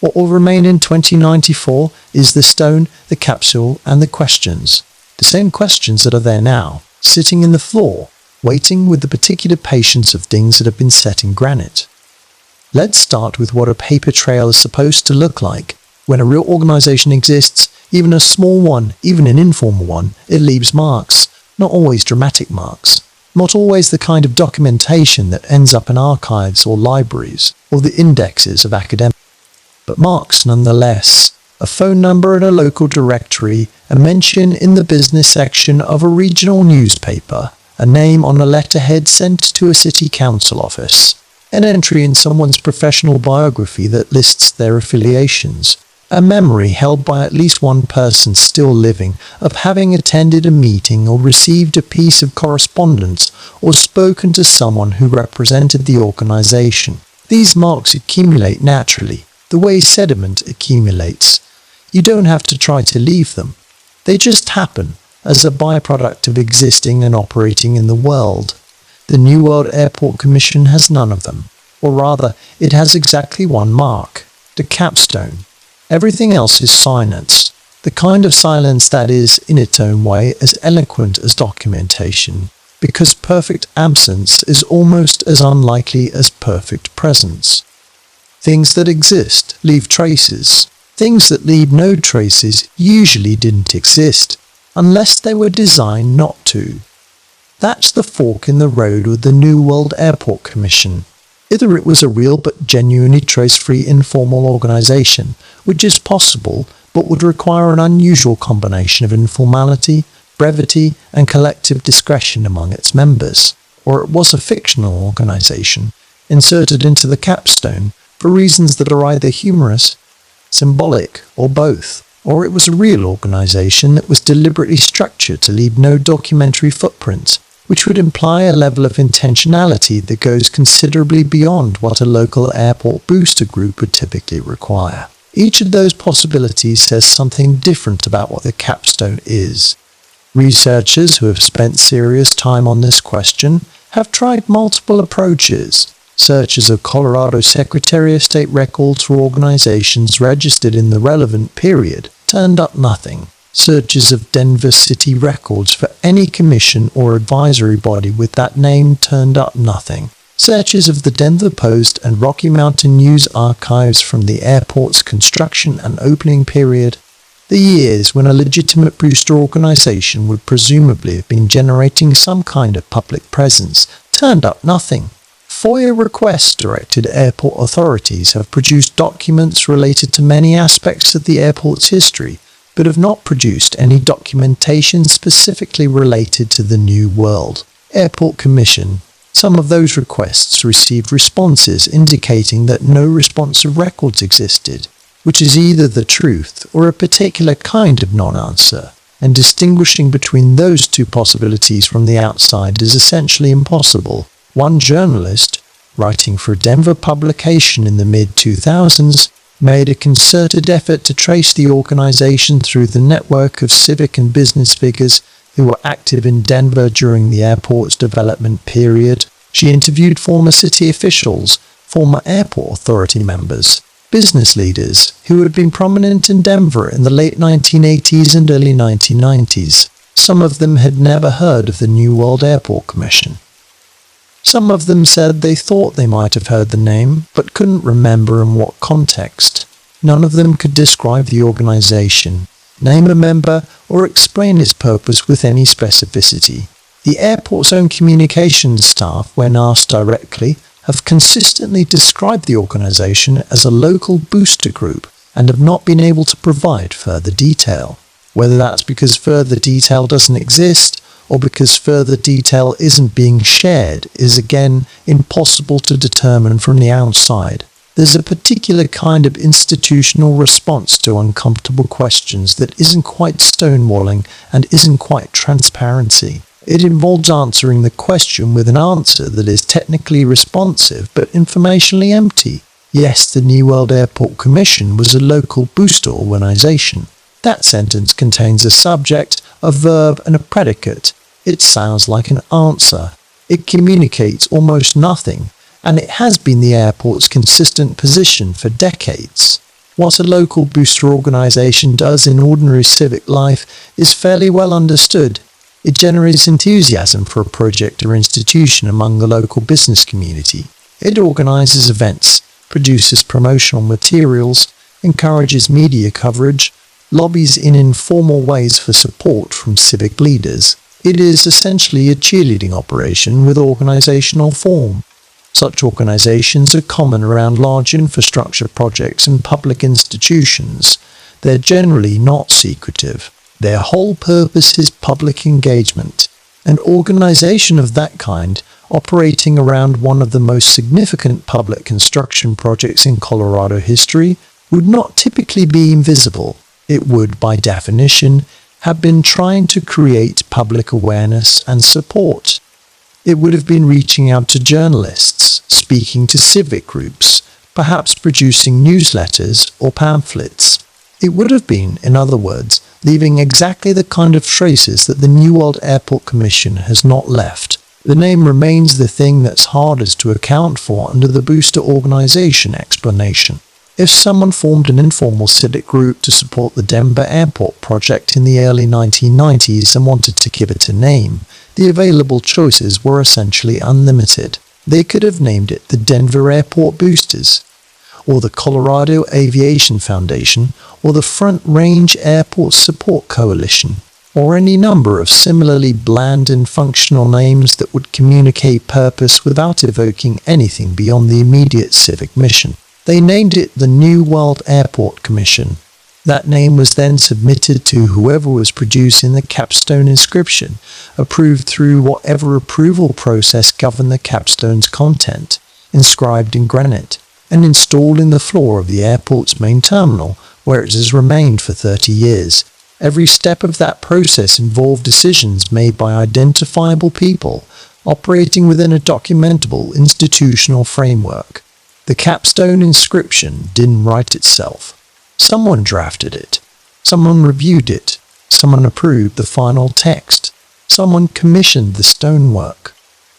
S1: What will remain in 2094 is the stone, the capsule, and the questions. The same questions that are there now, sitting in the floor, waiting with the particular patience of things that have been set in granite. Let's start with what a paper trail is supposed to look like. When a real organization exists, even a small one, even an informal one, it leaves marks, not always dramatic marks. Not always the kind of documentation that ends up in archives or libraries or the indexes of academics, but marks nonetheless. A phone number in a local directory, a mention in the business section of a regional newspaper, a name on a letterhead sent to a city council office, an entry in someone's professional biography that lists their affiliations, a memory held by at least one person still living of having attended a meeting or received a piece of correspondence or spoken to someone who represented the organization. These marks accumulate naturally, the way sediment accumulates. You don't have to try to leave them. They just happen as a byproduct of existing and operating in the world. The New World Airport Commission has none of them, or rather, it has exactly one mark, the capstone. Everything else is silence, the kind of silence that is, in its own way, as eloquent as documentation, because perfect absence is almost as unlikely as perfect presence. Things that exist leave traces. Things that leave no traces usually didn't exist, unless they were designed not to. That's the fork in the road with the New World Airport Commission. Either it was a real but genuinely trace-free informal organization, which is possible but would require an unusual combination of informality, brevity, and collective discretion among its members, or it was a fictional organization, inserted into the capstone for reasons that are either humorous, symbolic, or both, or it was a real organization that was deliberately structured to leave no documentary footprint, which would imply a level of intentionality that goes considerably beyond what a local airport booster group would typically require. Each of those possibilities says something different about what the capstone is. Researchers who have spent serious time on this question have tried multiple approaches. Searches of Colorado Secretary of State records for organizations registered in the relevant period turned up nothing. Searches of Denver City records for any commission or advisory body with that name turned up nothing. Searches of the Denver Post and Rocky Mountain News archives from the airport's construction and opening period, the years when a legitimate booster organization would presumably have been generating some kind of public presence, turned up nothing. FOIA requests directed at airport authorities have produced documents related to many aspects of the airport's history, but have not produced any documentation specifically related to the New World Airport Commission. Some of those requests received responses indicating that no responsive records existed, which is either the truth or a particular kind of non-answer, and distinguishing between those two possibilities from the outside is essentially impossible. One journalist, writing for a Denver publication in the mid-2000s, made a concerted effort to trace the organization through the network of civic and business figures who were active in Denver during the airport's development period. She interviewed former city officials, former airport authority members, business leaders who had been prominent in Denver in the late 1980s and early 1990s. Some of them had never heard of the New World Airport Commission. Some of them said they thought they might have heard the name, but couldn't remember in what context. None of them could describe the organization, name a member, or explain its purpose with any specificity. The airport's own communications staff, when asked directly, have consistently described the organization as a local booster group and have not been able to provide further detail. Whether that's because further detail doesn't exist, or because further detail isn't being shared, is again impossible to determine from the outside. There's a particular kind of institutional response to uncomfortable questions that isn't quite stonewalling and isn't quite transparency. It involves answering the question with an answer that is technically responsive but informationally empty. Yes, the New World Airport Commission was a local booster organization. That sentence contains a subject, a verb, and a predicate. It sounds like an answer. It communicates almost nothing, and it has been the airport's consistent position for decades. What a local booster organization does in ordinary civic life is fairly well understood. It generates enthusiasm for a project or institution among the local business community. It organizes events, produces promotional materials, encourages media coverage, lobbies in informal ways for support from civic leaders. It is essentially a cheerleading operation with organizational form. Such organizations are common around large infrastructure projects and public institutions. They're generally not secretive. Their whole purpose is public engagement. An organization of that kind, operating around one of the most significant public construction projects in Colorado history, would not typically be invisible. It would, by definition, have been trying to create public awareness and support. It would have been reaching out to journalists, speaking to civic groups, perhaps producing newsletters or pamphlets. It would have been, in other words, leaving exactly the kind of traces that the New World Airport Commission has not left. The name remains the thing that's hardest to account for under the booster organization explanation. If someone formed an informal civic group to support the Denver Airport project in the early 1990s and wanted to give it a name, the available choices were essentially unlimited. They could have named it the Denver Airport Boosters, or the Colorado Aviation Foundation, or the Front Range Airport Support Coalition, or any number of similarly bland and functional names that would communicate purpose without evoking anything beyond the immediate civic mission. They named it the New World Airport Commission. That name was then submitted to whoever was producing the capstone inscription, approved through whatever approval process governed the capstone's content, inscribed in granite, and installed in the floor of the airport's main terminal, where it has remained for 30 years. Every step of that process involved decisions made by identifiable people, operating within a documentable institutional framework. The capstone inscription didn't write itself. Someone drafted it. Someone reviewed it. Someone approved the final text. Someone commissioned the stonework.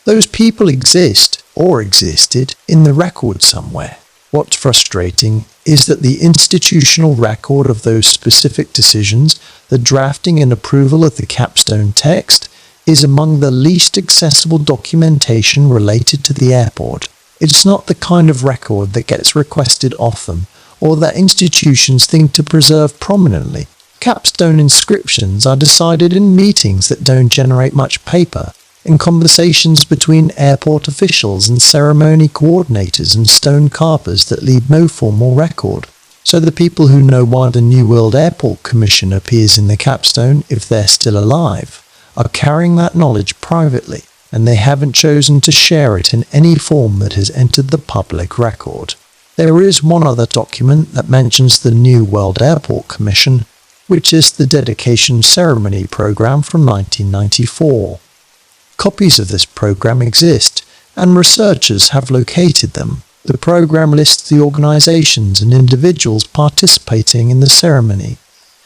S1: Those people exist, or existed, in the record somewhere. What's frustrating is that the institutional record of those specific decisions, the drafting and approval of the capstone text, is among the least accessible documentation related to the airport. It's not the kind of record that gets requested often, or that institutions think to preserve prominently. Capstone inscriptions are decided in meetings that don't generate much paper, in conversations between airport officials and ceremony coordinators and stone carvers that leave no formal record. So the people who know why the New World Airport Commission appears in the capstone, if they're still alive, are carrying that knowledge privately, and they haven't chosen to share it in any form that has entered the public record. There is one other document that mentions the New World Airport Commission, which is the dedication ceremony program from 1994. Copies of this program exist, and researchers have located them. The program lists the organizations and individuals participating in the ceremony,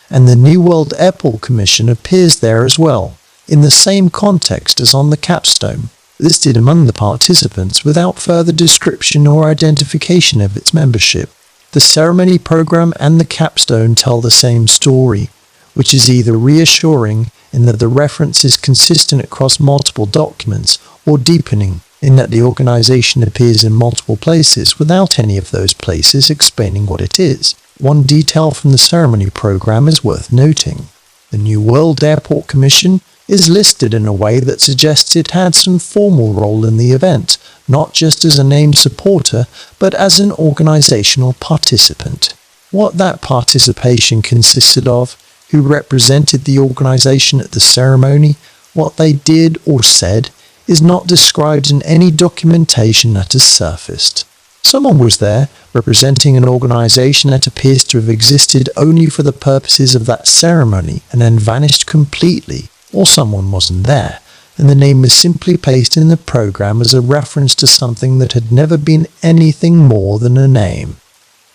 S1: and the New World Airport Commission appears there as well, in the same context as on the capstone, listed among the participants without further description or identification of its membership. The ceremony program and the capstone tell the same story, which is either reassuring in that the reference is consistent across multiple documents, or deepening in that the organization appears in multiple places without any of those places explaining what it is. One detail from the ceremony program is worth noting. The New World Airport Commission is listed in a way that suggests it had some formal role in the event, not just as a named supporter, but as an organizational participant. What that participation consisted of, who represented the organization at the ceremony, what they did or said, is not described in any documentation that has surfaced. Someone was there, representing an organization that appears to have existed only for the purposes of that ceremony and then vanished completely, or someone wasn't there, and the name was simply placed in the program as a reference to something that had never been anything more than a name.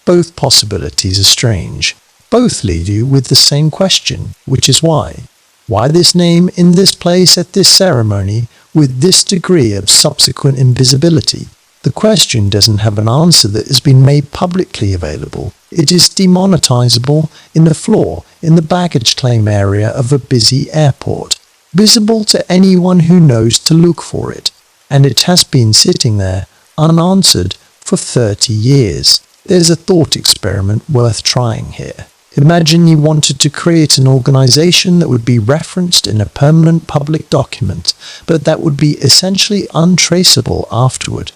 S1: Both possibilities are strange. Both lead you with the same question, which is why. Why this name in this place at this ceremony with this degree of subsequent invisibility? The question doesn't have an answer that has been made publicly available. It is demonetizable in the floor in the baggage claim area of a busy airport, visible to anyone who knows to look for it, and it has been sitting there unanswered for 30 years. There's a thought experiment worth trying here. Imagine you wanted to create an organization that would be referenced in a permanent public document, but that would be essentially untraceable afterward.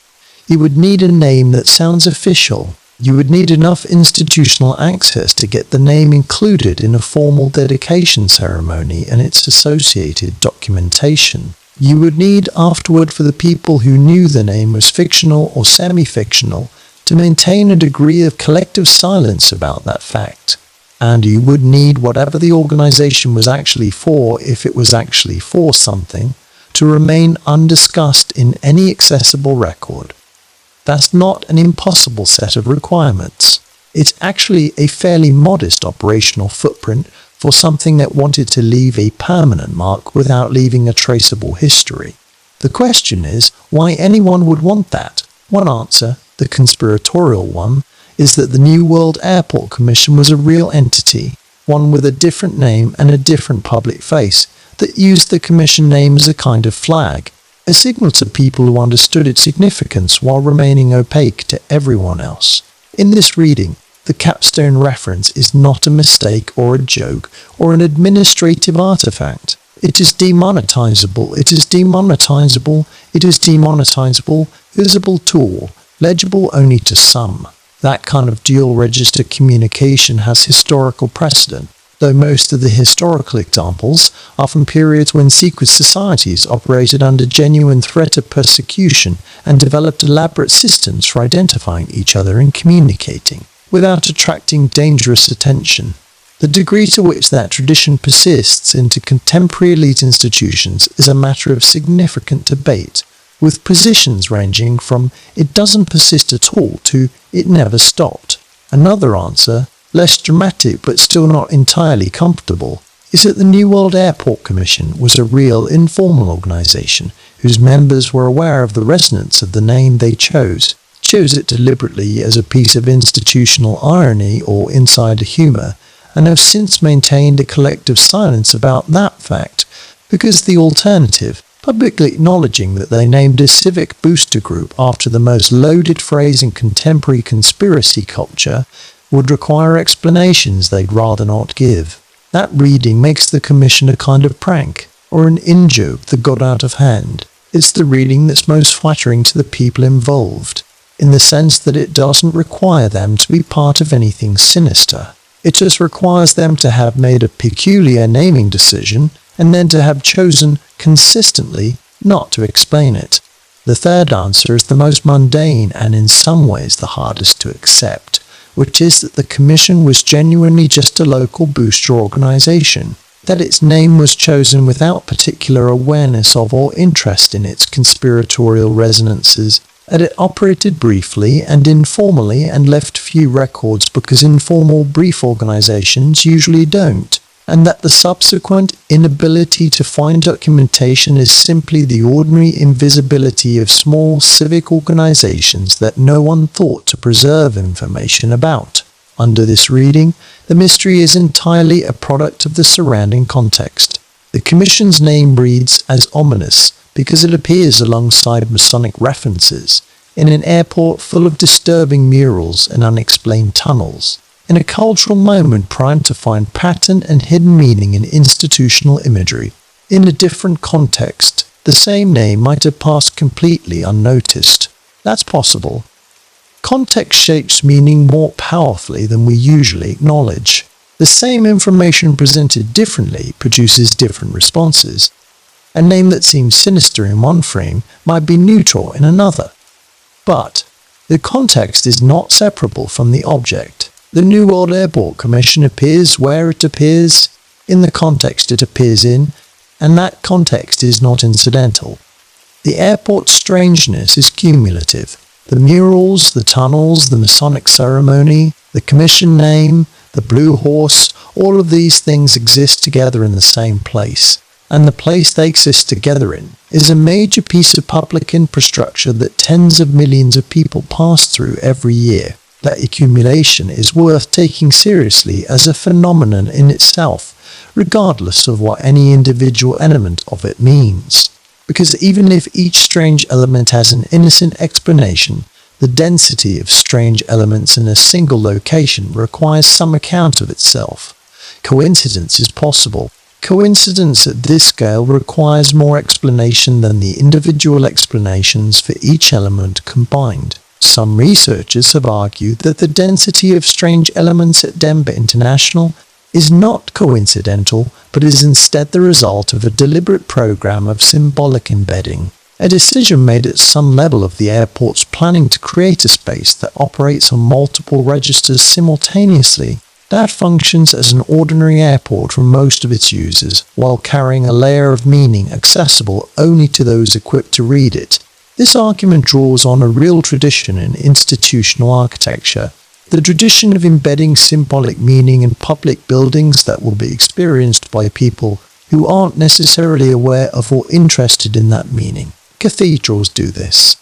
S1: You would need a name that sounds official. You would need enough institutional access to get the name included in a formal dedication ceremony and its associated documentation. You would need afterward for the people who knew the name was fictional or semi-fictional to maintain a degree of collective silence about that fact. And you would need whatever the organization was actually for, if it was actually for something, to remain undiscussed in any accessible record. That's not an impossible set of requirements. It's actually a fairly modest operational footprint for something that wanted to leave a permanent mark without leaving a traceable history. The question is why anyone would want that. One answer, the conspiratorial one, is that the New World Airport Commission was a real entity, one with a different name and a different public face, that used the Commission name as a kind of flag, a signal to people who understood its significance while remaining opaque to everyone else. In this reading, the capstone reference is not a mistake or a joke or an administrative artifact. It is demonetizable, it is demonetizable, it is demonetizable, visible to all, legible only to some. That kind of dual-register communication has historical precedent, though most of the historical examples are from periods when secret societies operated under genuine threat of persecution and developed elaborate systems for identifying each other and communicating, without attracting dangerous attention. The degree to which that tradition persists into contemporary elite institutions is a matter of significant debate, with positions ranging from "it doesn't persist at all" to "it never stopped." Another answer, less dramatic but still not entirely comfortable, is that the New World Airport Commission was a real informal organization whose members were aware of the resonance of the name they chose it deliberately as a piece of institutional irony or insider humor, and have since maintained a collective silence about that fact, because the alternative, publicly acknowledging that they named a civic booster group after the most loaded phrase in contemporary conspiracy culture, would require explanations they'd rather not give. That reading makes the Commission a kind of prank, or an in-joke that got out of hand. It's the reading that's most flattering to the people involved. in the sense that it doesn't require them to be part of anything sinister. It just requires them to have made a peculiar naming decision and then to have chosen consistently not to explain it. The third answer is the most mundane and in some ways the hardest to accept, which is that the Commission was genuinely just a local booster organization, that its name was chosen without particular awareness of or interest in its conspiratorial resonances, that it operated briefly and informally and left few records because informal brief organizations usually don't, and that the subsequent inability to find documentation is simply the ordinary invisibility of small civic organizations that no one thought to preserve information about. Under this reading, the mystery is entirely a product of the surrounding context. The Commission's name reads as ominous because it appears alongside Masonic references, in an airport full of disturbing murals and unexplained tunnels, in a cultural moment primed to find pattern and hidden meaning in institutional imagery. In a different context, the same name might have passed completely unnoticed. That's possible. Context shapes meaning more powerfully than we usually acknowledge. The same information presented differently produces different responses. A name that seems sinister in one frame might be neutral in another. But the context is not separable from the object. The New World Airport Commission appears where it appears, in the context it appears in, and that context is not incidental. The airport's strangeness is cumulative. The murals, the tunnels, the Masonic ceremony, the Commission name, the Blue Horse, all of these things exist together in the same place. And the place they exist together in is a major piece of public infrastructure that tens of millions of people pass through every year. That accumulation is worth taking seriously as a phenomenon in itself, regardless of what any individual element of it means. Because even if each strange element has an innocent explanation, the density of strange elements in a single location requires some account of itself. Coincidence is possible. Coincidence at this scale requires more explanation than the individual explanations for each element combined. Some researchers have argued that the density of strange elements at Denver International is not coincidental, but is instead the result of a deliberate program of symbolic embedding, a decision made at some level of the airport's planning to create a space that operates on multiple registers simultaneously, that functions as an ordinary airport for most of its users, while carrying a layer of meaning accessible only to those equipped to read it. This argument draws on a real tradition in institutional architecture, the tradition of embedding symbolic meaning in public buildings that will be experienced by people who aren't necessarily aware of or interested in that meaning. Cathedrals do this.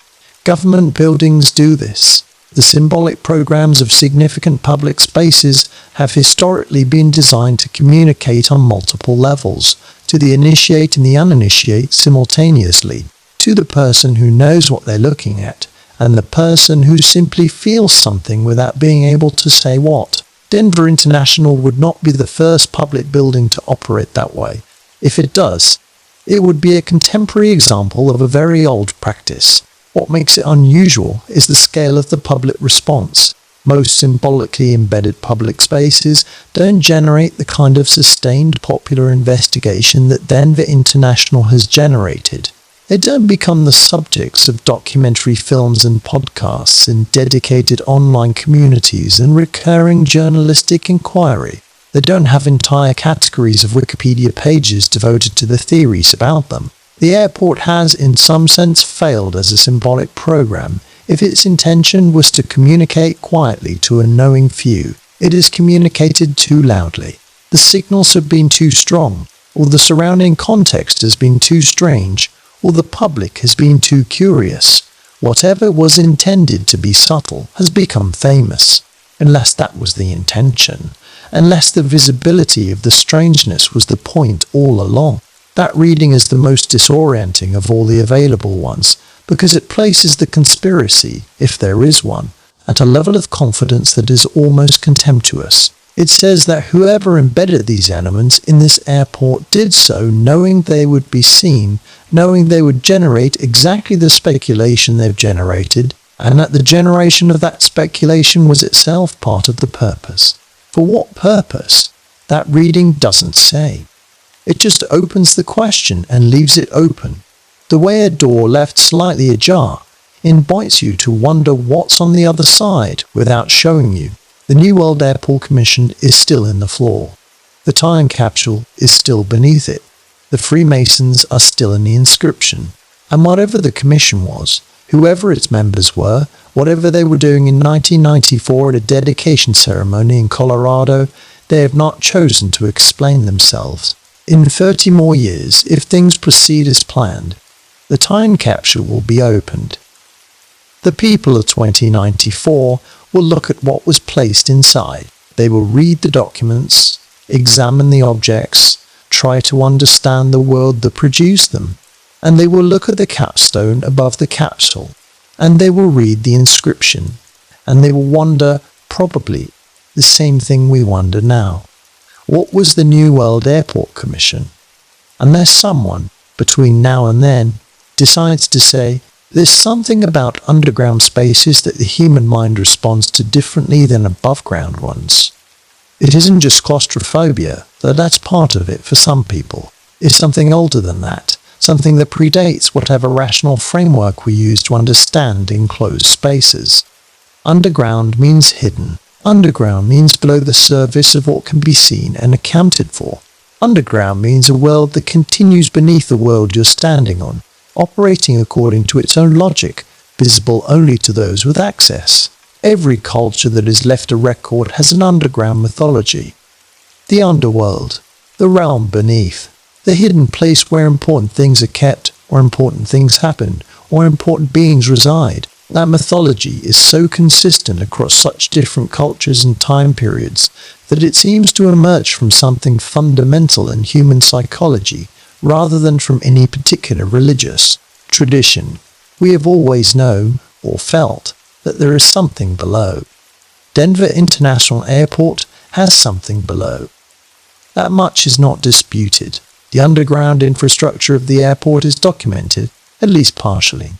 S1: Government buildings do this. The symbolic programs of significant public spaces have historically been designed to communicate on multiple levels, to the initiate and the uninitiate simultaneously, to the person who knows what they're looking at, and the person who simply feels something without being able to say what. Denver International would not be the first public building to operate that way. If it does, it would be a contemporary example of a very old practice. What makes it unusual is the scale of the public response. Most symbolically embedded public spaces don't generate the kind of sustained popular investigation that Denver International has generated. They don't become the subjects of documentary films and podcasts in dedicated online communities and recurring journalistic inquiry. They don't have entire categories of Wikipedia pages devoted to the theories about them. The airport has, in some sense, failed as a symbolic program. If its intention was to communicate quietly to a knowing few, it has communicated too loudly. The signals have been too strong, or the surrounding context has been too strange, or the public has been too curious. Whatever was intended to be subtle has become famous, unless that was the intention, unless the visibility of the strangeness was the point all along. That reading is the most disorienting of all the available ones, because it places the conspiracy, if there is one, at a level of confidence that is almost contemptuous. It says that whoever embedded these elements in this airport did so knowing they would be seen, knowing they would generate exactly the speculation they've generated, and that the generation of that speculation was itself part of the purpose. For what purpose? That reading doesn't say. It just opens the question and leaves it open. The way a door left slightly ajar invites you to wonder what's on the other side without showing you. The New World Airport Commission is still in the floor. The time capsule is still beneath it. The Freemasons are still in the inscription. And whatever the commission was, whoever its members were, whatever they were doing in 1994 at a dedication ceremony in Colorado, they have not chosen to explain themselves. In 30 more years, if things proceed as planned, the time capsule will be opened. The people of 2094 will look at what was placed inside. They will read the documents, examine the objects, try to understand the world that produced them, and they will look at the capstone above the capsule, and they will read the inscription, and they will wonder, probably, the same thing we wonder now. What was the New World Airport Commission? Unless someone, between now and then, decides to say, there's something about underground spaces that the human mind responds to differently than above-ground ones. It isn't just claustrophobia, though that's part of it for some people. It's something older than that, something that predates whatever rational framework we use to understand enclosed spaces. Underground means hidden. Underground means below the surface of what can be seen and accounted for. Underground means a world that continues beneath the world you're standing on, operating according to its own logic, visible only to those with access. Every culture that has left a record has an underground mythology. The underworld, the realm beneath, the hidden place where important things are kept, or important things happen, or important beings reside. That mythology is so consistent across such different cultures and time periods that it seems to emerge from something fundamental in human psychology rather than from any particular religious tradition. We have always known, or felt, that there is something below. Denver International Airport has something below. That much is not disputed. The underground infrastructure of the airport is documented, at least partially.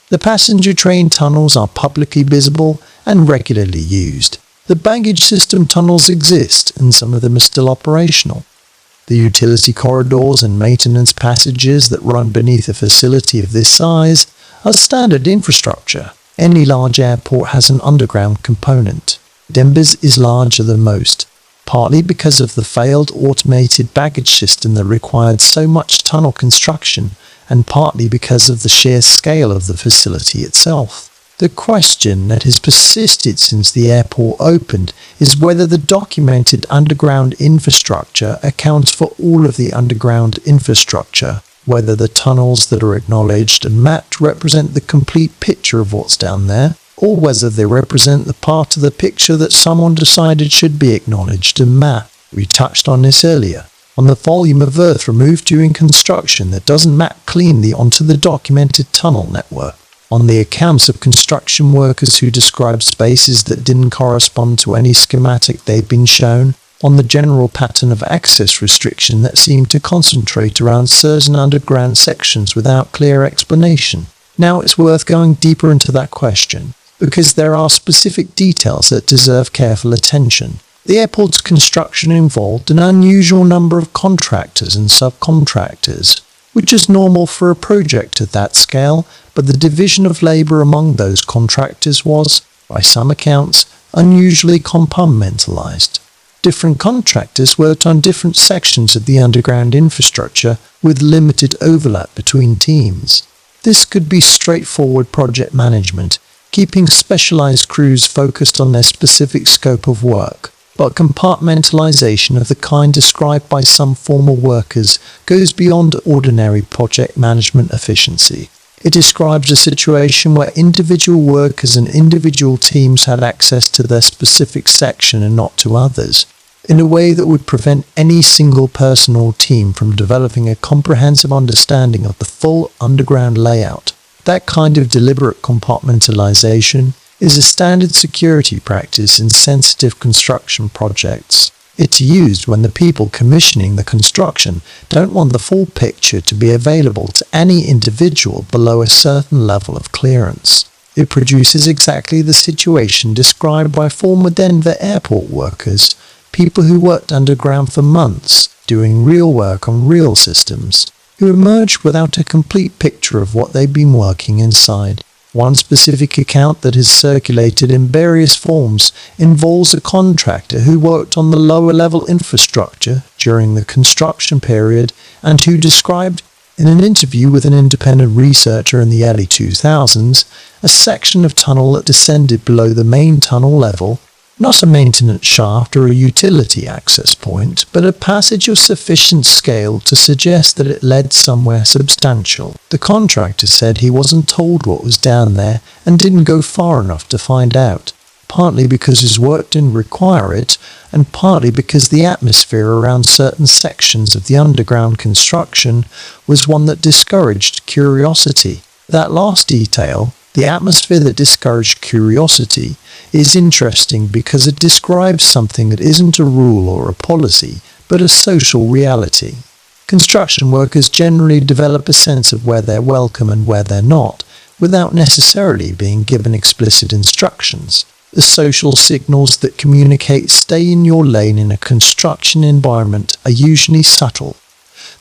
S1: The passenger train tunnels are publicly visible and regularly used. The baggage system tunnels exist, and some of them are still operational. The utility corridors and maintenance passages that run beneath a facility of this size are standard infrastructure. Any large airport has an underground component. Denver's is larger than most, partly because of the failed automated baggage system that required so much tunnel construction, and partly because of the sheer scale of the facility itself. The question that has persisted since the airport opened is whether the documented underground infrastructure accounts for all of the underground infrastructure, whether the tunnels that are acknowledged and mapped represent the complete picture of what's down there, or whether they represent the part of the picture that someone decided should be acknowledged and mapped. We touched on this earlier. On the volume of earth removed during construction that doesn't map cleanly onto the documented tunnel network. On the accounts of construction workers who described spaces that didn't correspond to any schematic they'd been shown. On the general pattern of access restriction that seemed to concentrate around certain underground sections without clear explanation. Now it's worth going deeper into that question, because there are specific details that deserve careful attention. The airport's construction involved an unusual number of contractors and subcontractors, which is normal for a project at that scale, but the division of labor among those contractors was, by some accounts, unusually compartmentalized. Different contractors worked on different sections of the underground infrastructure with limited overlap between teams. This could be straightforward project management, keeping specialized crews focused on their specific scope of work. But compartmentalization of the kind described by some former workers goes beyond ordinary project management efficiency. It describes a situation where individual workers and individual teams had access to their specific section and not to others, in a way that would prevent any single person or team from developing a comprehensive understanding of the full underground layout. That kind of deliberate compartmentalization is a standard security practice in sensitive construction projects. It's used when the people commissioning the construction don't want the full picture to be available to any individual below a certain level of clearance. It produces exactly the situation described by former Denver airport workers, people who worked underground for months, doing real work on real systems, who emerged without a complete picture of what they'd been working inside. One specific account that has circulated in various forms involves a contractor who worked on the lower level infrastructure during the construction period and who described, in an interview with an independent researcher in the early 2000s, a section of tunnel that descended below the main tunnel level, not a maintenance shaft or a utility access point, but a passage of sufficient scale to suggest that it led somewhere substantial. The contractor said he wasn't told what was down there and didn't go far enough to find out, partly because his work didn't require it, and partly because the atmosphere around certain sections of the underground construction was one that discouraged curiosity. That last detail, the atmosphere that discouraged curiosity, is interesting because it describes something that isn't a rule or a policy, but a social reality. Construction workers generally develop a sense of where they're welcome and where they're not, without necessarily being given explicit instructions. The social signals that communicate stay in your lane in a construction environment are usually subtle.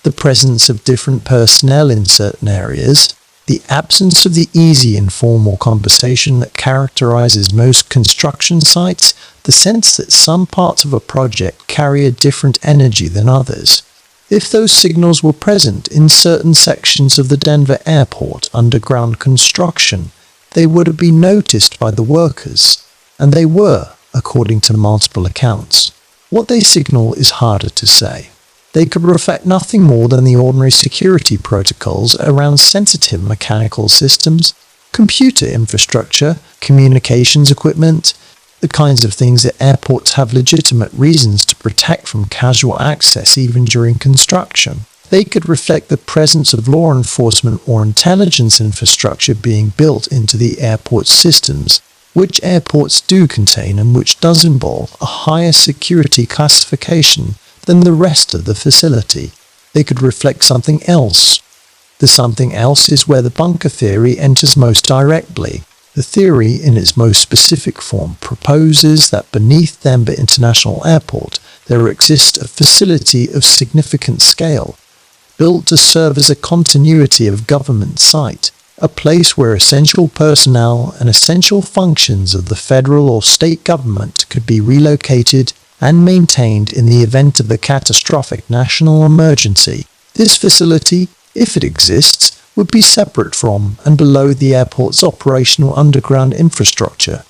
S1: The presence of different personnel in certain areas, the absence of the easy informal conversation that characterizes most construction sites, the sense that some parts of a project carry a different energy than others. If those signals were present in certain sections of the Denver airport underground construction, they would have been noticed by the workers. And they were, according to multiple accounts. What they signal is harder to say. They could reflect nothing more than the ordinary security protocols around sensitive mechanical systems, computer infrastructure, communications equipment, the kinds of things that airports have legitimate reasons to protect from casual access even during construction. They could reflect the presence of law enforcement or intelligence infrastructure being built into the airport systems, which airports do contain and which does involve a higher security classification than the rest of the facility. They could reflect something else. The something else is where the bunker theory enters most directly. The theory, in its most specific form, proposes that beneath Denver International Airport there exists a facility of significant scale, built to serve as a continuity of government site, a place where essential personnel and essential functions of the federal or state government could be relocated and maintained in the event of a catastrophic national emergency. This facility, if it exists, would be separate from and below the airport's operational underground infrastructure,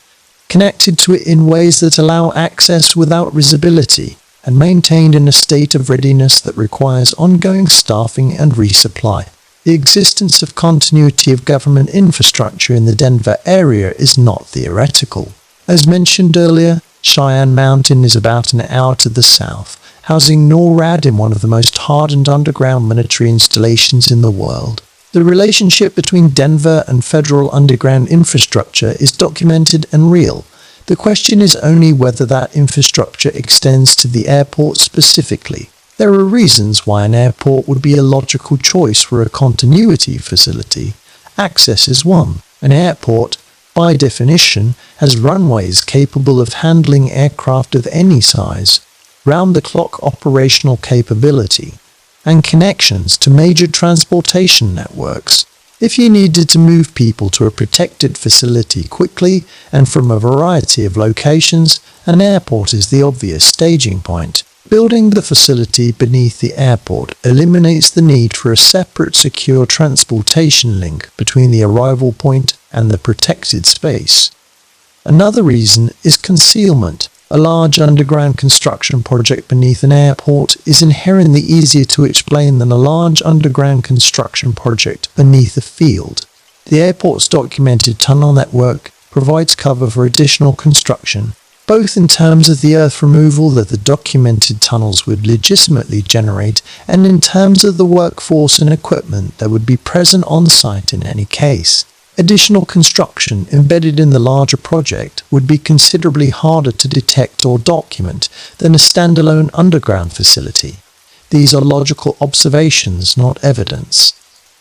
S1: connected to it in ways that allow access without visibility, and maintained in a state of readiness that requires ongoing staffing and resupply. The existence of continuity of government infrastructure in the Denver area is not theoretical. As mentioned earlier, Cheyenne Mountain is about an hour to the south, housing NORAD in one of the most hardened underground military installations in the world. The relationship between Denver and federal underground infrastructure is documented and real. The question is only whether that infrastructure extends to the airport specifically. There are reasons why an airport would be a logical choice for a continuity facility. Access is one. An airport, by definition, has runways capable of handling aircraft of any size, round-the-clock operational capability, and connections to major transportation networks. If you needed to move people to a protected facility quickly and from a variety of locations, an airport is the obvious staging point. Building the facility beneath the airport eliminates the need for a separate secure transportation link between the arrival point and the protected space. Another reason is concealment. A large underground construction project beneath an airport is inherently easier to explain than a large underground construction project beneath a field. The airport's documented tunnel network provides cover for additional construction, both in terms of the earth removal that the documented tunnels would legitimately generate and in terms of the workforce and equipment that would be present on site in any case. Additional construction embedded in the larger project would be considerably harder to detect or document than a standalone underground facility. These are logical observations, not evidence.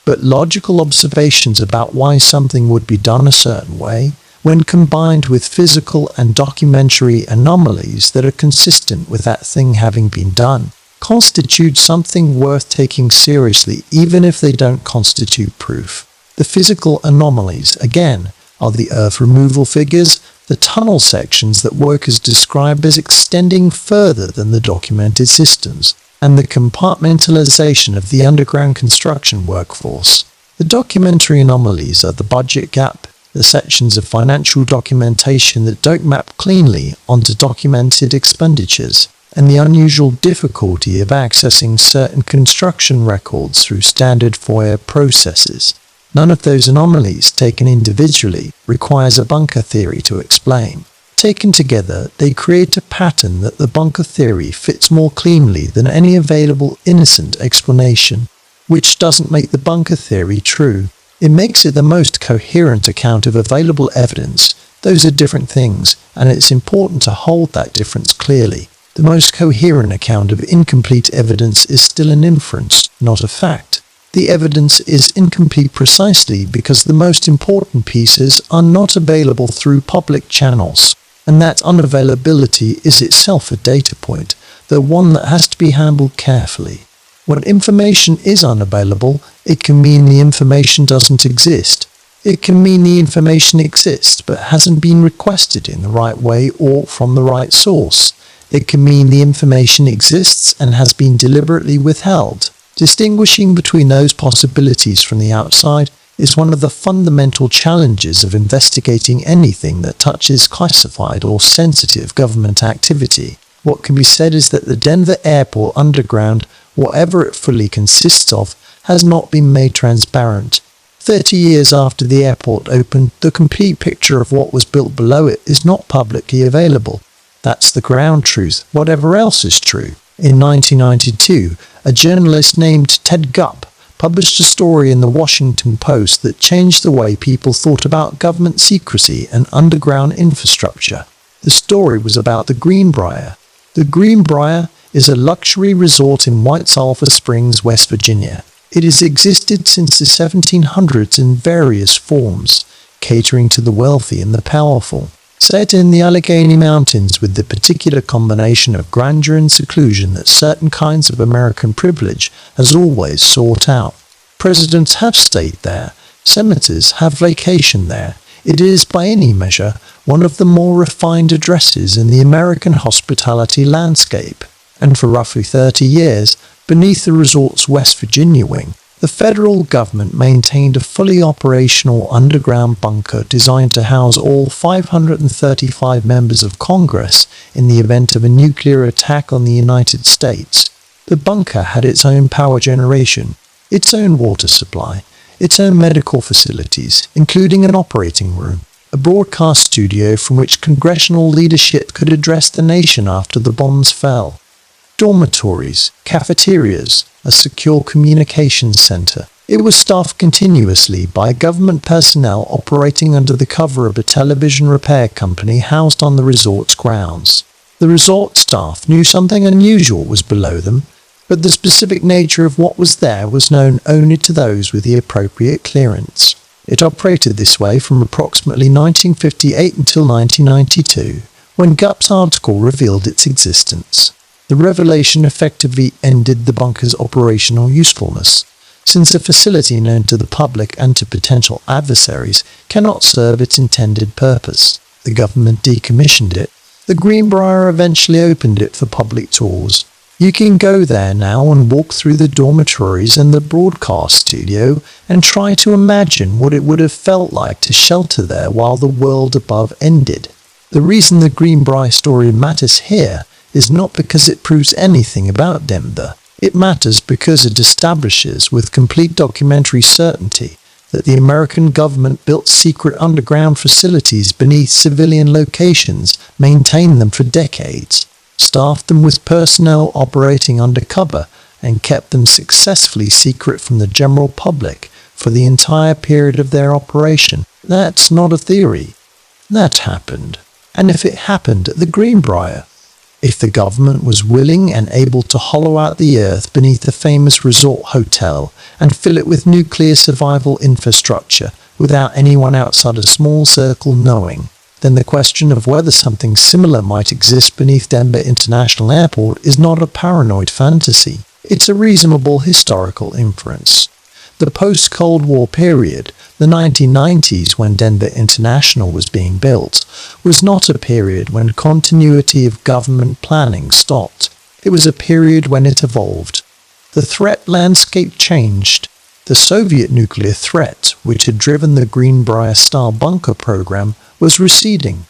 S1: but logical observations about why something would be done a certain way, when combined with physical and documentary anomalies that are consistent with that thing having been done, constitute something worth taking seriously even if they don't constitute proof. The physical anomalies, again, are the earth removal figures, the tunnel sections that workers describe as extending further than the documented systems, and the compartmentalization of the underground construction workforce. The documentary anomalies are the budget gap, the sections of financial documentation that don't map cleanly onto documented expenditures, and the unusual difficulty of accessing certain construction records through standard FOIA processes. None of those anomalies, taken individually, requires a bunker theory to explain. Taken together, they create a pattern that the bunker theory fits more cleanly than any available innocent explanation, which doesn't make the bunker theory true. It makes it the most coherent account of available evidence. Those are different things, and it's important to hold that difference clearly. The most coherent account of incomplete evidence is still an inference, not a fact. The evidence is incomplete precisely because the most important pieces are not available through public channels, and that unavailability is itself a data point, though one that has to be handled carefully. When information is unavailable, it can mean the information doesn't exist. It can mean the information exists but hasn't been requested in the right way or from the right source. It can mean the information exists and has been deliberately withheld. Distinguishing between those possibilities from the outside is one of the fundamental challenges of investigating anything that touches classified or sensitive government activity. What can be said is that the Denver Airport Underground, whatever it fully consists of, has not been made transparent. 30 years after the airport opened, the complete picture of what was built below it is not publicly available. That's the ground truth, whatever else is true. In 1992, a journalist named Ted Gupp published a story in the Washington Post that changed the way people thought about government secrecy and underground infrastructure. The story was about the Greenbrier. The Greenbrier is a luxury resort in White Sulphur Springs, West Virginia. It has existed since the 1700s in various forms, catering to the wealthy and the powerful. Set in the Allegheny Mountains with the particular combination of grandeur and seclusion that certain kinds of American privilege has always sought out. Presidents have stayed there. Senators have vacationed there. It is, by any measure, one of the more refined addresses in the American hospitality landscape. And for roughly 30 years, beneath the resort's West Virginia wing, the federal government maintained a fully operational underground bunker designed to house all 535 members of Congress in the event of a nuclear attack on the United States. The bunker had its own power generation, its own water supply, its own medical facilities, including an operating room, a broadcast studio from which congressional leadership could address the nation after the bombs fell, dormitories, cafeterias, a secure communications center. It was staffed continuously by government personnel operating under the cover of a television repair company housed on the resort's grounds. The resort staff knew something unusual was below them, but the specific nature of what was there was known only to those with the appropriate clearance. It operated this way from approximately 1958 until 1992, when Gupp's article revealed its existence. The revelation effectively ended the bunker's operational usefulness, since a facility known to the public and to potential adversaries cannot serve its intended purpose. The government decommissioned it. The Greenbrier eventually opened it for public tours. You can go there now and walk through the dormitories and the broadcast studio and try to imagine what it would have felt like to shelter there while the world above ended. The reason the Greenbrier story matters here is not because it proves anything about Denver. It matters because it establishes with complete documentary certainty that the American government built secret underground facilities beneath civilian locations, maintained them for decades, staffed them with personnel operating undercover, and kept them successfully secret from the general public for the entire period of their operation. That's not a theory. That happened. And if it happened at the Greenbrier, If the government was willing and able to hollow out the earth beneath the famous resort hotel and fill it with nuclear survival infrastructure without anyone outside a small circle knowing, then the question of whether something similar might exist beneath Denver International Airport is not a paranoid fantasy. It's a reasonable historical inference. The post-Cold War period, the 1990s when Denver International was being built, was not a period when continuity of government planning stopped. It was a period when it evolved. The threat landscape changed. The Soviet nuclear threat, which had driven the Greenbrier-style bunker program, was receding.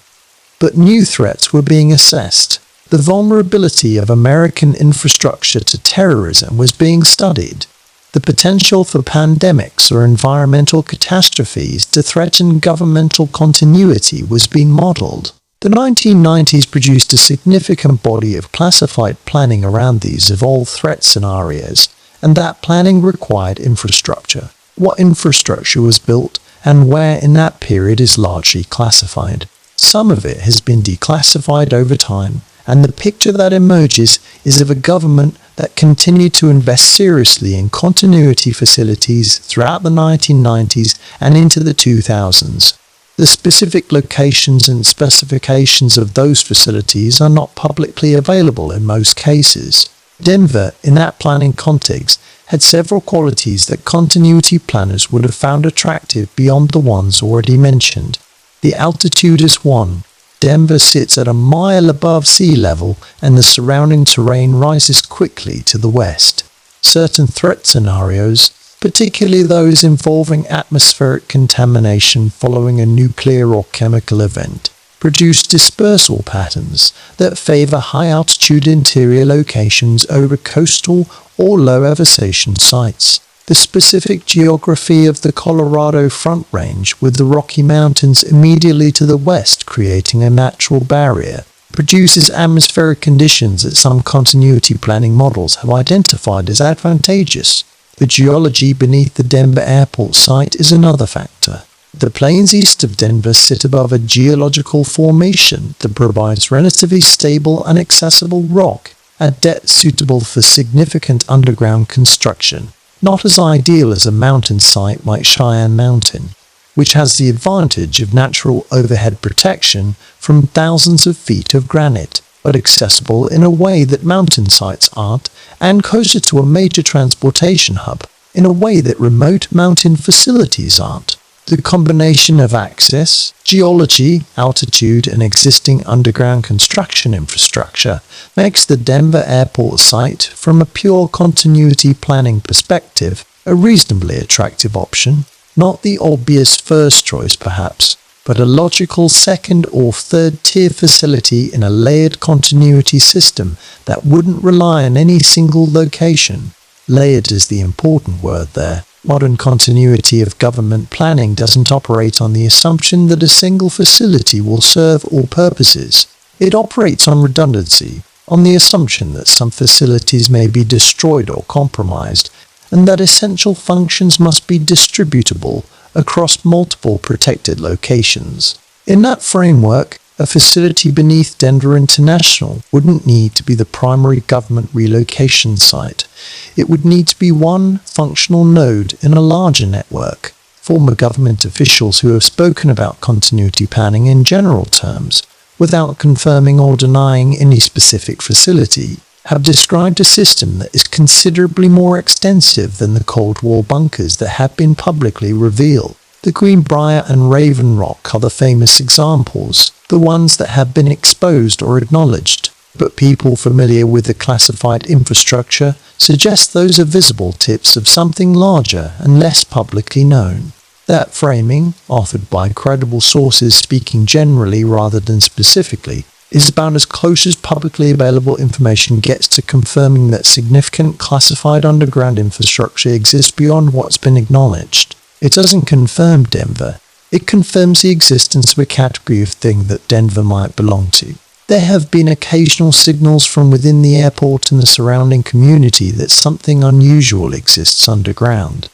S1: But new threats were being assessed. The vulnerability of American infrastructure to terrorism was being studied. The potential for pandemics or environmental catastrophes to threaten governmental continuity was being modeled. The 1990s produced a significant body of classified planning around these evolved threat scenarios, and that planning required infrastructure. What infrastructure was built and where in that period is largely classified. Some of it has been declassified over time, and the picture that emerges is of a government that continued to invest seriously in continuity facilities throughout the 1990s and into the 2000s. The specific locations and specifications of those facilities are not publicly available in most cases. Denver, in that planning context, had several qualities that continuity planners would have found attractive beyond the ones already mentioned. The altitude is one. Denver sits at a mile above sea level and the surrounding terrain rises quickly to the west. Certain threat scenarios, particularly those involving atmospheric contamination following a nuclear or chemical event, produce dispersal patterns that favor high-altitude interior locations over coastal or low elevation sites. The specific geography of the Colorado Front Range, with the Rocky Mountains immediately to the west creating a natural barrier, produces atmospheric conditions that some continuity planning models have identified as advantageous. The geology beneath the Denver airport site is another factor. The plains east of Denver sit above a geological formation that provides relatively stable and accessible rock at depth suitable for significant underground construction. Not as ideal as a mountain site like Cheyenne Mountain, which has the advantage of natural overhead protection from thousands of feet of granite, but accessible in a way that mountain sites aren't, and closer to a major transportation hub, in a way that remote mountain facilities aren't. The combination of access, geology, altitude, and existing underground construction infrastructure makes the Denver airport site, from a pure continuity planning perspective, a reasonably attractive option. Not the obvious first choice perhaps, but a logical second or third tier facility in a layered continuity system that wouldn't rely on any single location. Layered is the important word there. Modern continuity of government planning doesn't operate on the assumption that a single facility will serve all purposes. It operates on redundancy, on the assumption that some facilities may be destroyed or compromised, and that essential functions must be distributable across multiple protected locations. In that framework, a facility beneath Denver International wouldn't need to be the primary government relocation site. It would need to be one functional node in a larger network. Former government officials who have spoken about continuity planning in general terms, without confirming or denying any specific facility, have described a system that is considerably more extensive than the Cold War bunkers that have been publicly revealed. The Greenbrier and Raven Rock are the famous examples, the ones that have been exposed or acknowledged, but people familiar with the classified infrastructure suggest those are visible tips of something larger and less publicly known. That framing, authored by credible sources speaking generally rather than specifically, is about as close as publicly available information gets to confirming that significant classified underground infrastructure exists beyond what's been acknowledged. It doesn't confirm Denver. It confirms the existence of a category of thing that Denver might belong to. There have been occasional signals from within the airport and the surrounding community that something unusual exists underground.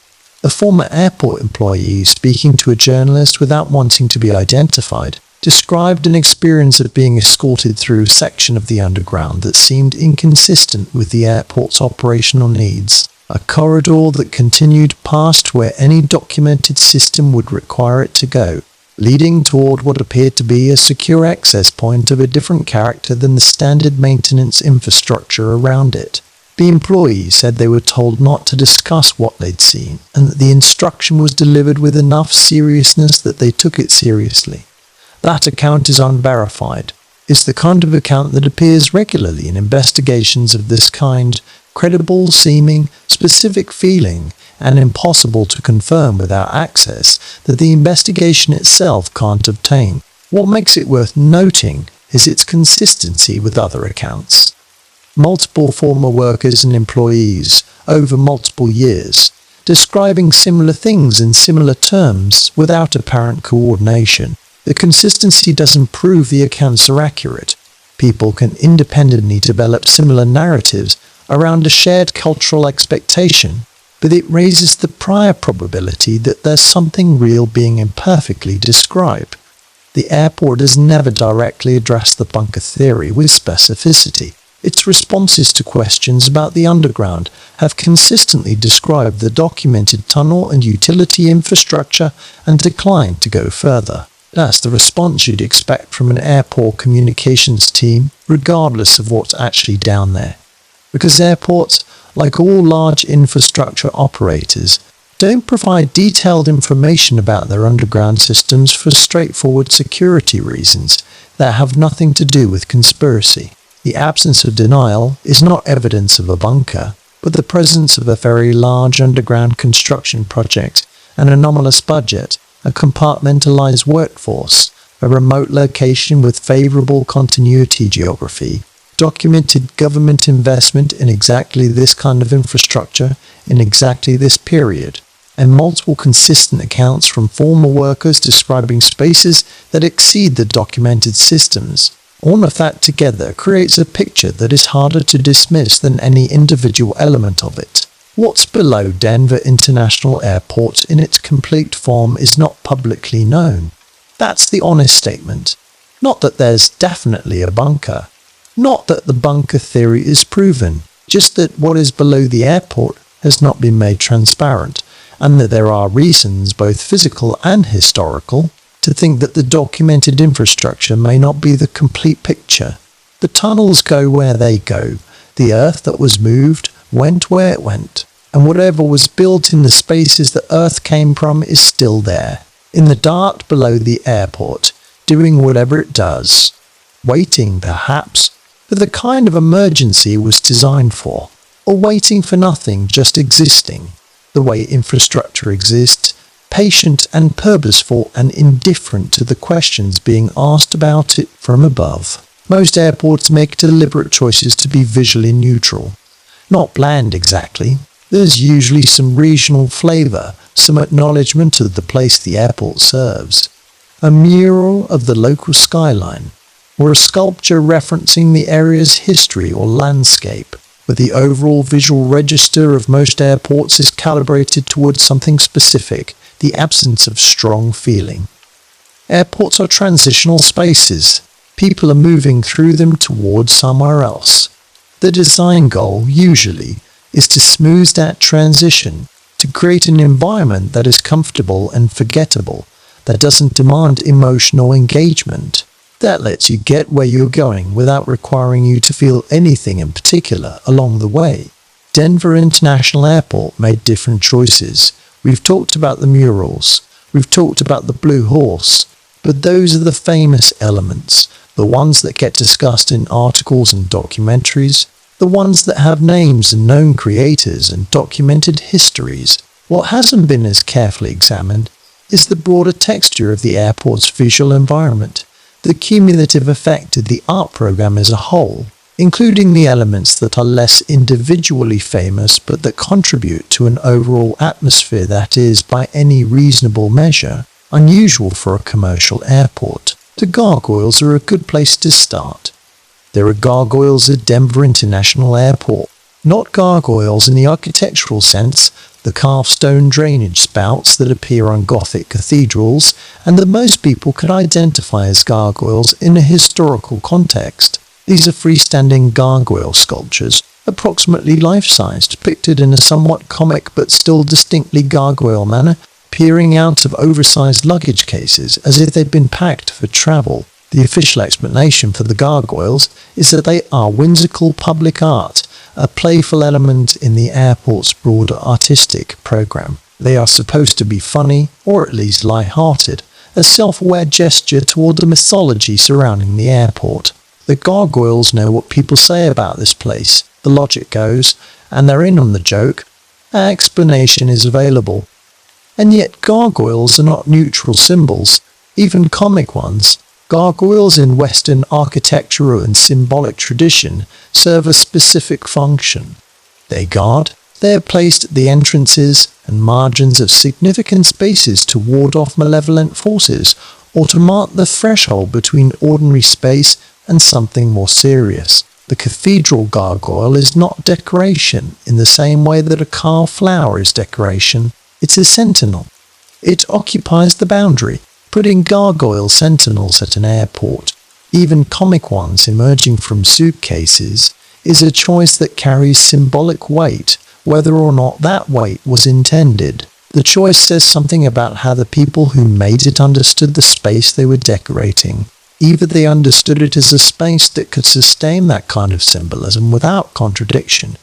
S1: A former airport employee speaking to a journalist without wanting to be identified described an experience of being escorted through a section of the underground that seemed inconsistent with the airport's operational needs. A corridor that continued past where any documented system would require it to go, leading toward what appeared to be a secure access point of a different character than the standard maintenance infrastructure around it. The employee said they were told not to discuss what they'd seen, and that the instruction was delivered with enough seriousness that they took it seriously. That account is unverified. It's the kind of account that appears regularly in investigations of this kind, credible seeming, specific feeling, and impossible to confirm without access that the investigation itself can't obtain. What makes it worth noting is its consistency with other accounts. Multiple former workers and employees, over multiple years, describing similar things in similar terms without apparent coordination. The consistency doesn't prove the accounts are accurate. People can independently develop similar narratives around a shared cultural expectation, but it raises the prior probability that there's something real being imperfectly described. The airport has never directly addressed the bunker theory with specificity. Its responses to questions about the underground have consistently described the documented tunnel and utility infrastructure and declined to go further. That's the response you'd expect from an airport communications team, regardless of what's actually down there. Because airports, like all large infrastructure operators, don't provide detailed information about their underground systems for straightforward security reasons that have nothing to do with conspiracy. The absence of denial is not evidence of a bunker, but the presence of a very large underground construction project, an anomalous budget, a compartmentalized workforce, a remote location with favorable continuity geography, documented government investment in exactly this kind of infrastructure in exactly this period, and multiple consistent accounts from former workers describing spaces that exceed the documented systems. All of that together creates a picture that is harder to dismiss than any individual element of it. What's below Denver International Airport in its complete form is not publicly known. That's the honest statement. Not that there's definitely a bunker. Not that the bunker theory is proven. Just that what is below the airport has not been made transparent, and that there are reasons, both physical and historical, to think that the documented infrastructure may not be the complete picture. The tunnels go where they go. The earth that was moved went where it went. And whatever was built in the spaces that Earth came from is still there, in the dart below the airport, doing whatever it does, waiting, perhaps, for the kind of emergency it was designed for, or waiting for nothing, just existing, the way infrastructure exists, patient and purposeful and indifferent to the questions being asked about it from above. Most airports make deliberate choices to be visually neutral, not bland exactly. There's usually some regional flavor, some acknowledgement of the place the airport serves. A mural of the local skyline, or a sculpture referencing the area's history or landscape, but the overall visual register of most airports is calibrated towards something specific, the absence of strong feeling. Airports are transitional spaces. People are moving through them towards somewhere else. The design goal, usually, is to smooth that transition, to create an environment that is comfortable and forgettable, that doesn't demand emotional engagement, that lets you get where you're going without requiring you to feel anything in particular along the way. Denver International Airport made different choices. We've talked about the murals, we've talked about the Blue Horse, but those are the famous elements, the ones that get discussed in articles and documentaries, the ones that have names and known creators and documented histories. What hasn't been as carefully examined is the broader texture of the airport's visual environment, the cumulative effect of the art program as a whole, including the elements that are less individually famous but that contribute to an overall atmosphere that is, by any reasonable measure, unusual for a commercial airport. The gargoyles are a good place to start. There are gargoyles at Denver International Airport, not gargoyles in the architectural sense, the carved stone drainage spouts that appear on Gothic cathedrals, and that most people could identify as gargoyles in a historical context. These are freestanding gargoyle sculptures, approximately life-size, depicted in a somewhat comic but still distinctly gargoyle manner, peering out of oversized luggage cases as if they'd been packed for travel. The official explanation for the gargoyles is that they are whimsical public art, a playful element in the airport's broader artistic program. They are supposed to be funny, or at least light-hearted, a self-aware gesture toward the mythology surrounding the airport. The gargoyles know what people say about this place, the logic goes, and they're in on the joke. An explanation is available. And yet gargoyles are not neutral symbols, even comic ones. Gargoyles in Western architectural and symbolic tradition serve a specific function. They guard. They are placed at the entrances and margins of significant spaces to ward off malevolent forces, or to mark the threshold between ordinary space and something more serious. The cathedral gargoyle is not decoration in the same way that a carved flower is decoration. It's a sentinel. It occupies the boundary, putting gargoyle sentinels at an airport, even comic ones emerging from suitcases, is a choice that carries symbolic weight, whether or not that weight was intended. The choice says something about how the people who made it understood the space they were decorating. Either they understood it as a space that could sustain that kind of symbolism without contradiction,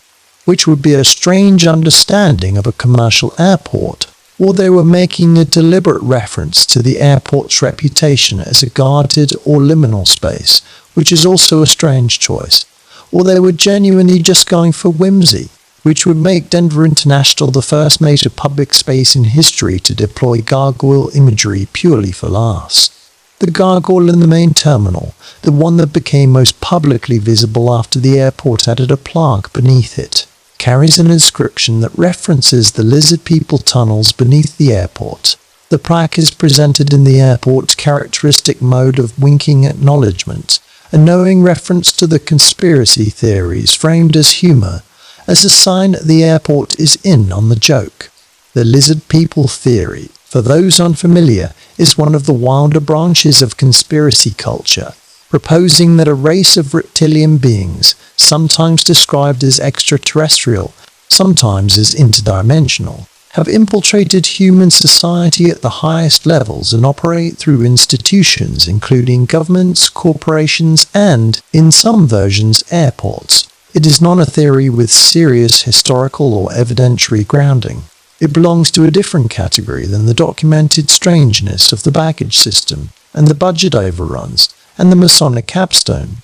S1: which would be a strange understanding of a commercial airport, or they were making a deliberate reference to the airport's reputation as a guarded or liminal space, which is also a strange choice, or they were genuinely just going for whimsy, which would make Denver International the first major public space in history to deploy gargoyle imagery purely for laughs. The gargoyle in the main terminal, the one that became most publicly visible after the airport added a plaque beneath it, carries an inscription that references the lizard people tunnels beneath the airport. The plaque is presented in the airport's characteristic mode of winking acknowledgement, a knowing reference to the conspiracy theories framed as humor, as a sign that the airport is in on the joke. The lizard people theory, for those unfamiliar, is one of the wilder branches of conspiracy culture, proposing that a race of reptilian beings, sometimes described as extraterrestrial, sometimes as interdimensional, have infiltrated human society at the highest levels and operate through institutions including governments, corporations, and, in some versions, airports. It is not a theory with serious historical or evidentiary grounding. It belongs to a different category than the documented strangeness of the baggage system and the budget overruns and the Masonic capstone.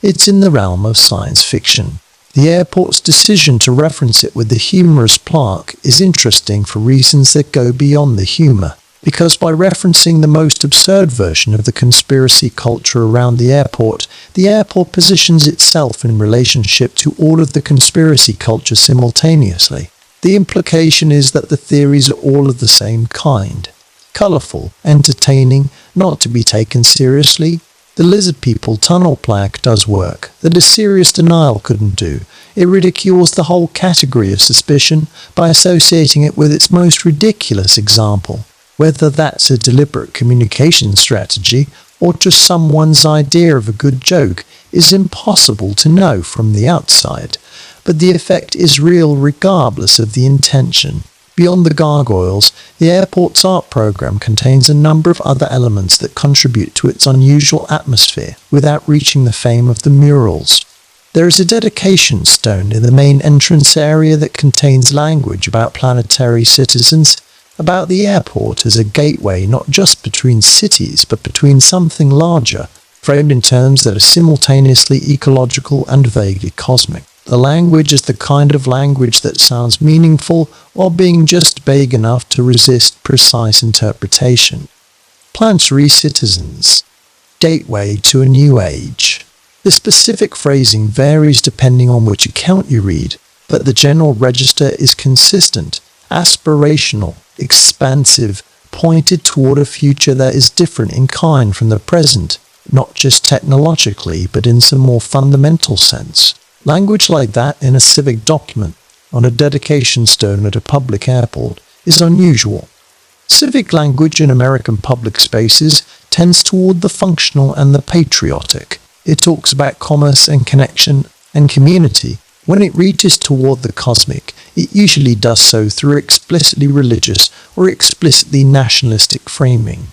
S1: It's in the realm of science fiction. The airport's decision to reference it with the humorous plaque is interesting for reasons that go beyond the humor, because by referencing the most absurd version of the conspiracy culture around the airport positions itself in relationship to all of the conspiracy culture simultaneously. The implication is that the theories are all of the same kind. Colorful, entertaining, not to be taken seriously. The lizard people tunnel plaque does work that a serious denial couldn't do. It ridicules the whole category of suspicion by associating it with its most ridiculous example. Whether that's a deliberate communication strategy or just someone's idea of a good joke is impossible to know from the outside. But the effect is real regardless of the intention. Beyond the gargoyles, the airport's art program contains a number of other elements that contribute to its unusual atmosphere without reaching the fame of the murals. There is a dedication stone in the main entrance area that contains language about planetary citizens, about the airport as a gateway not just between cities but between something larger, framed in terms that are simultaneously ecological and vaguely cosmic. The language is the kind of language that sounds meaningful while being just vague enough to resist precise interpretation. Planetary citizens. Gateway to a new age. The specific phrasing varies depending on which account you read, but the general register is consistent, aspirational, expansive, pointed toward a future that is different in kind from the present, not just technologically but in some more fundamental sense. Language like that in a civic document, on a dedication stone at a public airport is unusual. Civic language in American public spaces tends toward the functional and the patriotic. It talks about commerce and connection and community. When it reaches toward the cosmic, it usually does so through explicitly religious or explicitly nationalistic framing,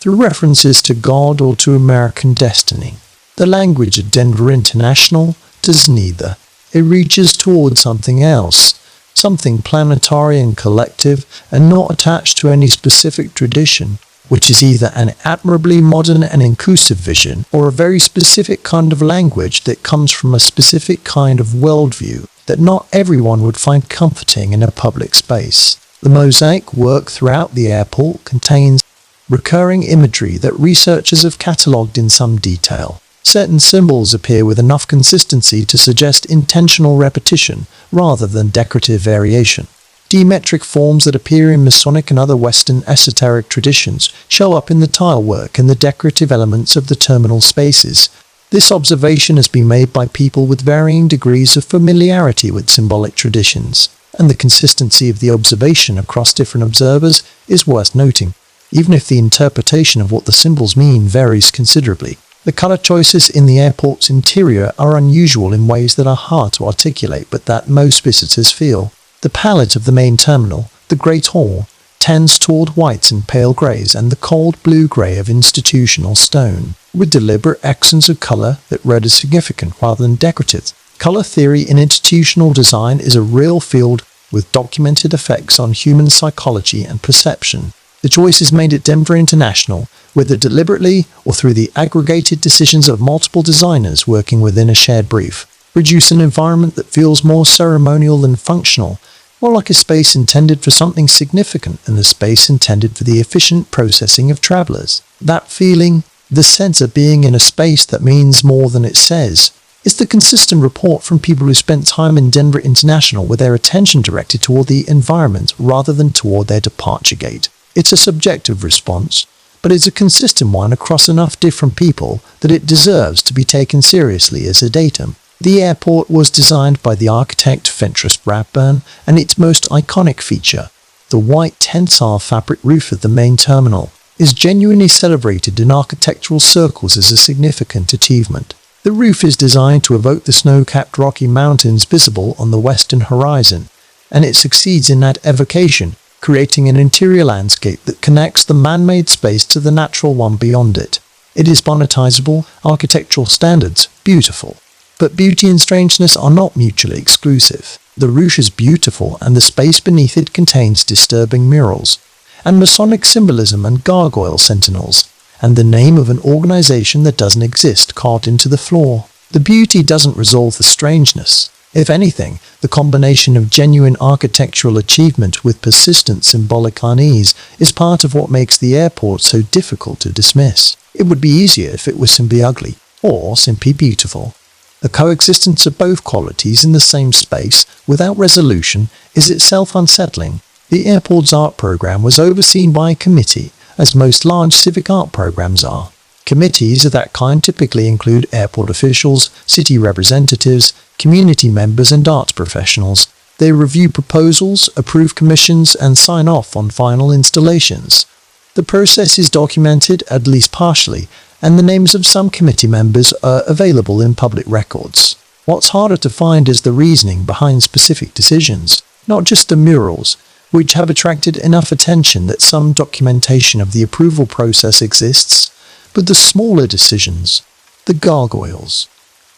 S1: through references to God or to American destiny. The language at Denver International does neither. It reaches toward something else, something planetary and collective and not attached to any specific tradition, which is either an admirably modern and inclusive vision or a very specific kind of language that comes from a specific kind of worldview that not everyone would find comforting in a public space. The mosaic work throughout the airport contains recurring imagery that researchers have catalogued in some detail. Certain symbols appear with enough consistency to suggest intentional repetition rather than decorative variation. Geometric forms that appear in Masonic and other Western esoteric traditions show up in the tile work and the decorative elements of the terminal spaces. This observation has been made by people with varying degrees of familiarity with symbolic traditions, and the consistency of the observation across different observers is worth noting, even if the interpretation of what the symbols mean varies considerably. The color choices in the airport's interior are unusual in ways that are hard to articulate but that most visitors feel. The palette of the main terminal, the Great Hall, tends toward whites and pale greys and the cold blue-gray of institutional stone, with deliberate accents of color that red is significant rather than decorative. Color theory in institutional design is a real field with documented effects on human psychology and perception. The choices made at Denver International, whether deliberately or through the aggregated decisions of multiple designers working within a shared brief, produce an environment that feels more ceremonial than functional, more like a space intended for something significant than a space intended for the efficient processing of travelers. That feeling, the sense of being in a space that means more than it says, is the consistent report from people who spent time in Denver International with their attention directed toward the environment rather than toward their departure gate. It's a subjective response, but it's a consistent one across enough different people that it deserves to be taken seriously as a datum. The airport was designed by the architect Fentress Bradburn, and its most iconic feature, the white tensile fabric roof of the main terminal, is genuinely celebrated in architectural circles as a significant achievement. The roof is designed to evoke the snow-capped Rocky Mountains visible on the western horizon, and it succeeds in that evocation, creating an interior landscape that connects the man-made space to the natural one beyond it. It is monetizable, architectural standards, beautiful. But beauty and strangeness are not mutually exclusive. The roof is beautiful and the space beneath it contains disturbing murals, and Masonic symbolism and gargoyle sentinels, and the name of an organization that doesn't exist carved into the floor. The beauty doesn't resolve the strangeness. If anything, the combination of genuine architectural achievement with persistent symbolic unease is part of what makes the airport so difficult to dismiss. It would be easier if it was simply ugly, or simply beautiful. The coexistence of both qualities in the same space, without resolution, is itself unsettling. The airport's art program was overseen by a committee, as most large civic art programs are. Committees of that kind typically include airport officials, city representatives, community members and arts professionals. They review proposals, approve commissions and sign off on final installations. The process is documented, at least partially, and the names of some committee members are available in public records. What's harder to find is the reasoning behind specific decisions, not just the murals, which have attracted enough attention that some documentation of the approval process exists, but the smaller decisions, the gargoyles,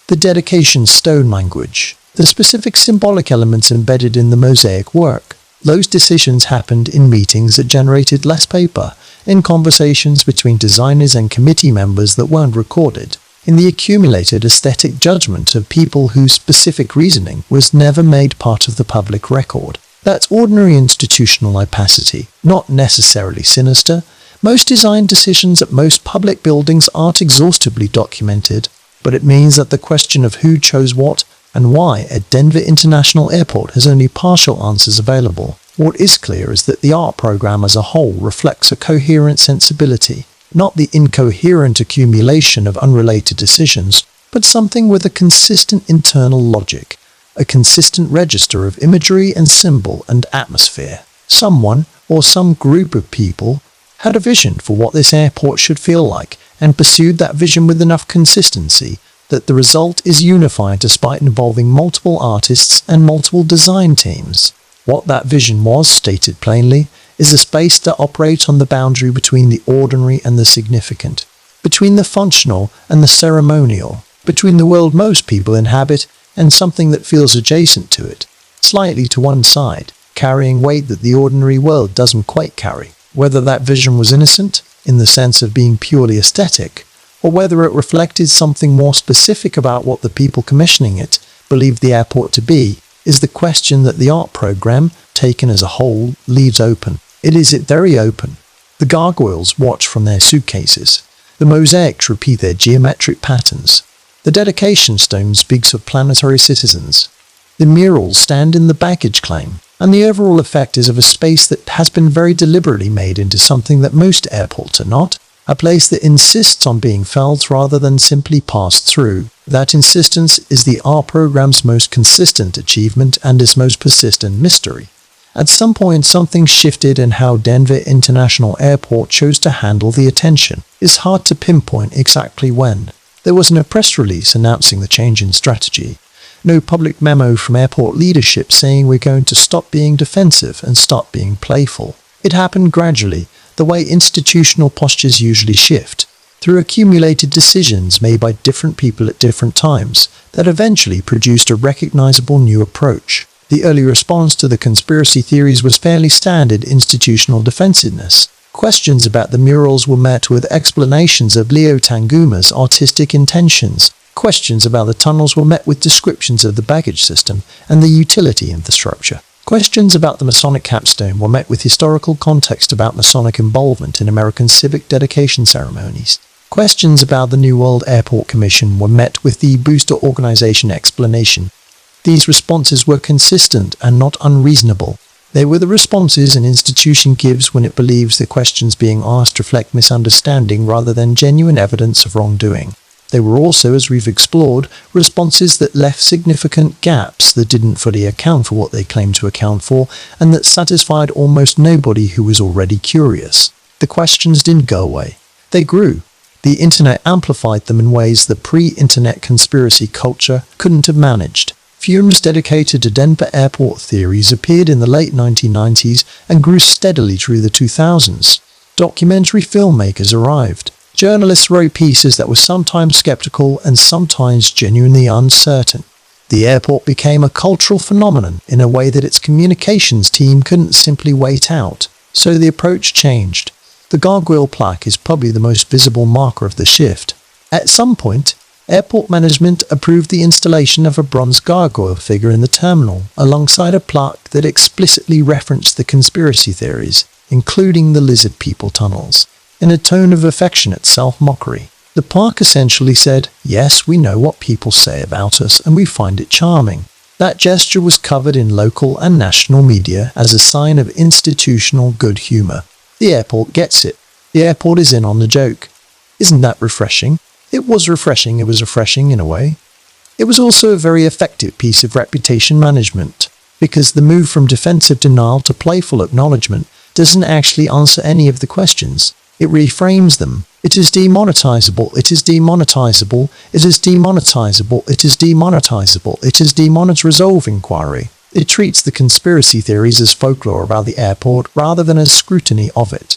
S1: the dedication stone language, the specific symbolic elements embedded in the mosaic work. Those decisions happened in meetings that generated less paper, in conversations between designers and committee members that weren't recorded, in the accumulated aesthetic judgment of people whose specific reasoning was never made part of the public record. That's ordinary institutional opacity, not necessarily sinister. Most design decisions at most public buildings aren't exhaustively documented, but it means that the question of who chose what and why at Denver International Airport has only partial answers available. What is clear is that the art program as a whole reflects a coherent sensibility, not the incoherent accumulation of unrelated decisions, but something with a consistent internal logic, a consistent register of imagery and symbol and atmosphere. Someone, or some group of people, had a vision for what this airport should feel like and pursued that vision with enough consistency that the result is unified despite involving multiple artists and multiple design teams. What that vision was, stated plainly, is a space that operates on the boundary between the ordinary and the significant, between the functional and the ceremonial, between the world most people inhabit and something that feels adjacent to it, slightly to one side, carrying weight that the ordinary world doesn't quite carry. Whether that vision was innocent, in the sense of being purely aesthetic, or whether it reflected something more specific about what the people commissioning it believed the airport to be, is the question that the art program, taken as a whole, leaves open. It is very open. The gargoyles watch from their suitcases. The mosaics repeat their geometric patterns. The dedication stone speaks of planetary citizens. The murals stand in the baggage claim. And the overall effect is of a space that has been very deliberately made into something that most airports are not, a place that insists on being felt rather than simply passed through. That insistence is the art program's most consistent achievement and its most persistent mystery. At some point, something shifted in how Denver International Airport chose to handle the attention. It's hard to pinpoint exactly when. There was no press release announcing the change in strategy. No public memo from airport leadership saying we're going to stop being defensive and start being playful. It happened gradually, the way institutional postures usually shift, through accumulated decisions made by different people at different times that eventually produced a recognizable new approach. The early response to the conspiracy theories was fairly standard institutional defensiveness. Questions about the murals were met with explanations of Leo Tanguma's artistic intentions. Questions about the tunnels were met with descriptions of the baggage system and the utility infrastructure. Questions about the Masonic capstone were met with historical context about Masonic involvement in American civic dedication ceremonies. Questions about the New World Airport Commission were met with the booster organization explanation. These responses were consistent and not unreasonable. They were the responses an institution gives when it believes the questions being asked reflect misunderstanding rather than genuine evidence of wrongdoing. They were also, as we've explored, responses that left significant gaps that didn't fully account for what they claimed to account for and that satisfied almost nobody who was already curious. The questions didn't go away. They grew. The internet amplified them in ways the pre-internet conspiracy culture couldn't have managed. Forums dedicated to Denver airport theories appeared in the late 1990s and grew steadily through the 2000s. Documentary filmmakers arrived. Journalists wrote pieces that were sometimes skeptical and sometimes genuinely uncertain. The airport became a cultural phenomenon in a way that its communications team couldn't simply wait out. So the approach changed. The gargoyle plaque is probably the most visible marker of the shift. At some point, airport management approved the installation of a bronze gargoyle figure in the terminal, alongside a plaque that explicitly referenced the conspiracy theories, including the lizard people tunnels. In a tone of affectionate self-mockery, the plaque essentially said, "Yes, we know what people say about us and we find it charming." That gesture was covered in local and national media as a sign of institutional good humor. The airport gets it. The airport is in on the joke. Isn't that refreshing? It was refreshing. It was refreshing in a way. It was also a very effective piece of reputation management, because the move from defensive denial to playful acknowledgement doesn't actually answer any of the questions. It reframes them. It is demonetizable. It is demonetizable. It is demonetizable. It is demonetizable. It is resolve inquiry. It treats the conspiracy theories as folklore about the airport rather than as scrutiny of it.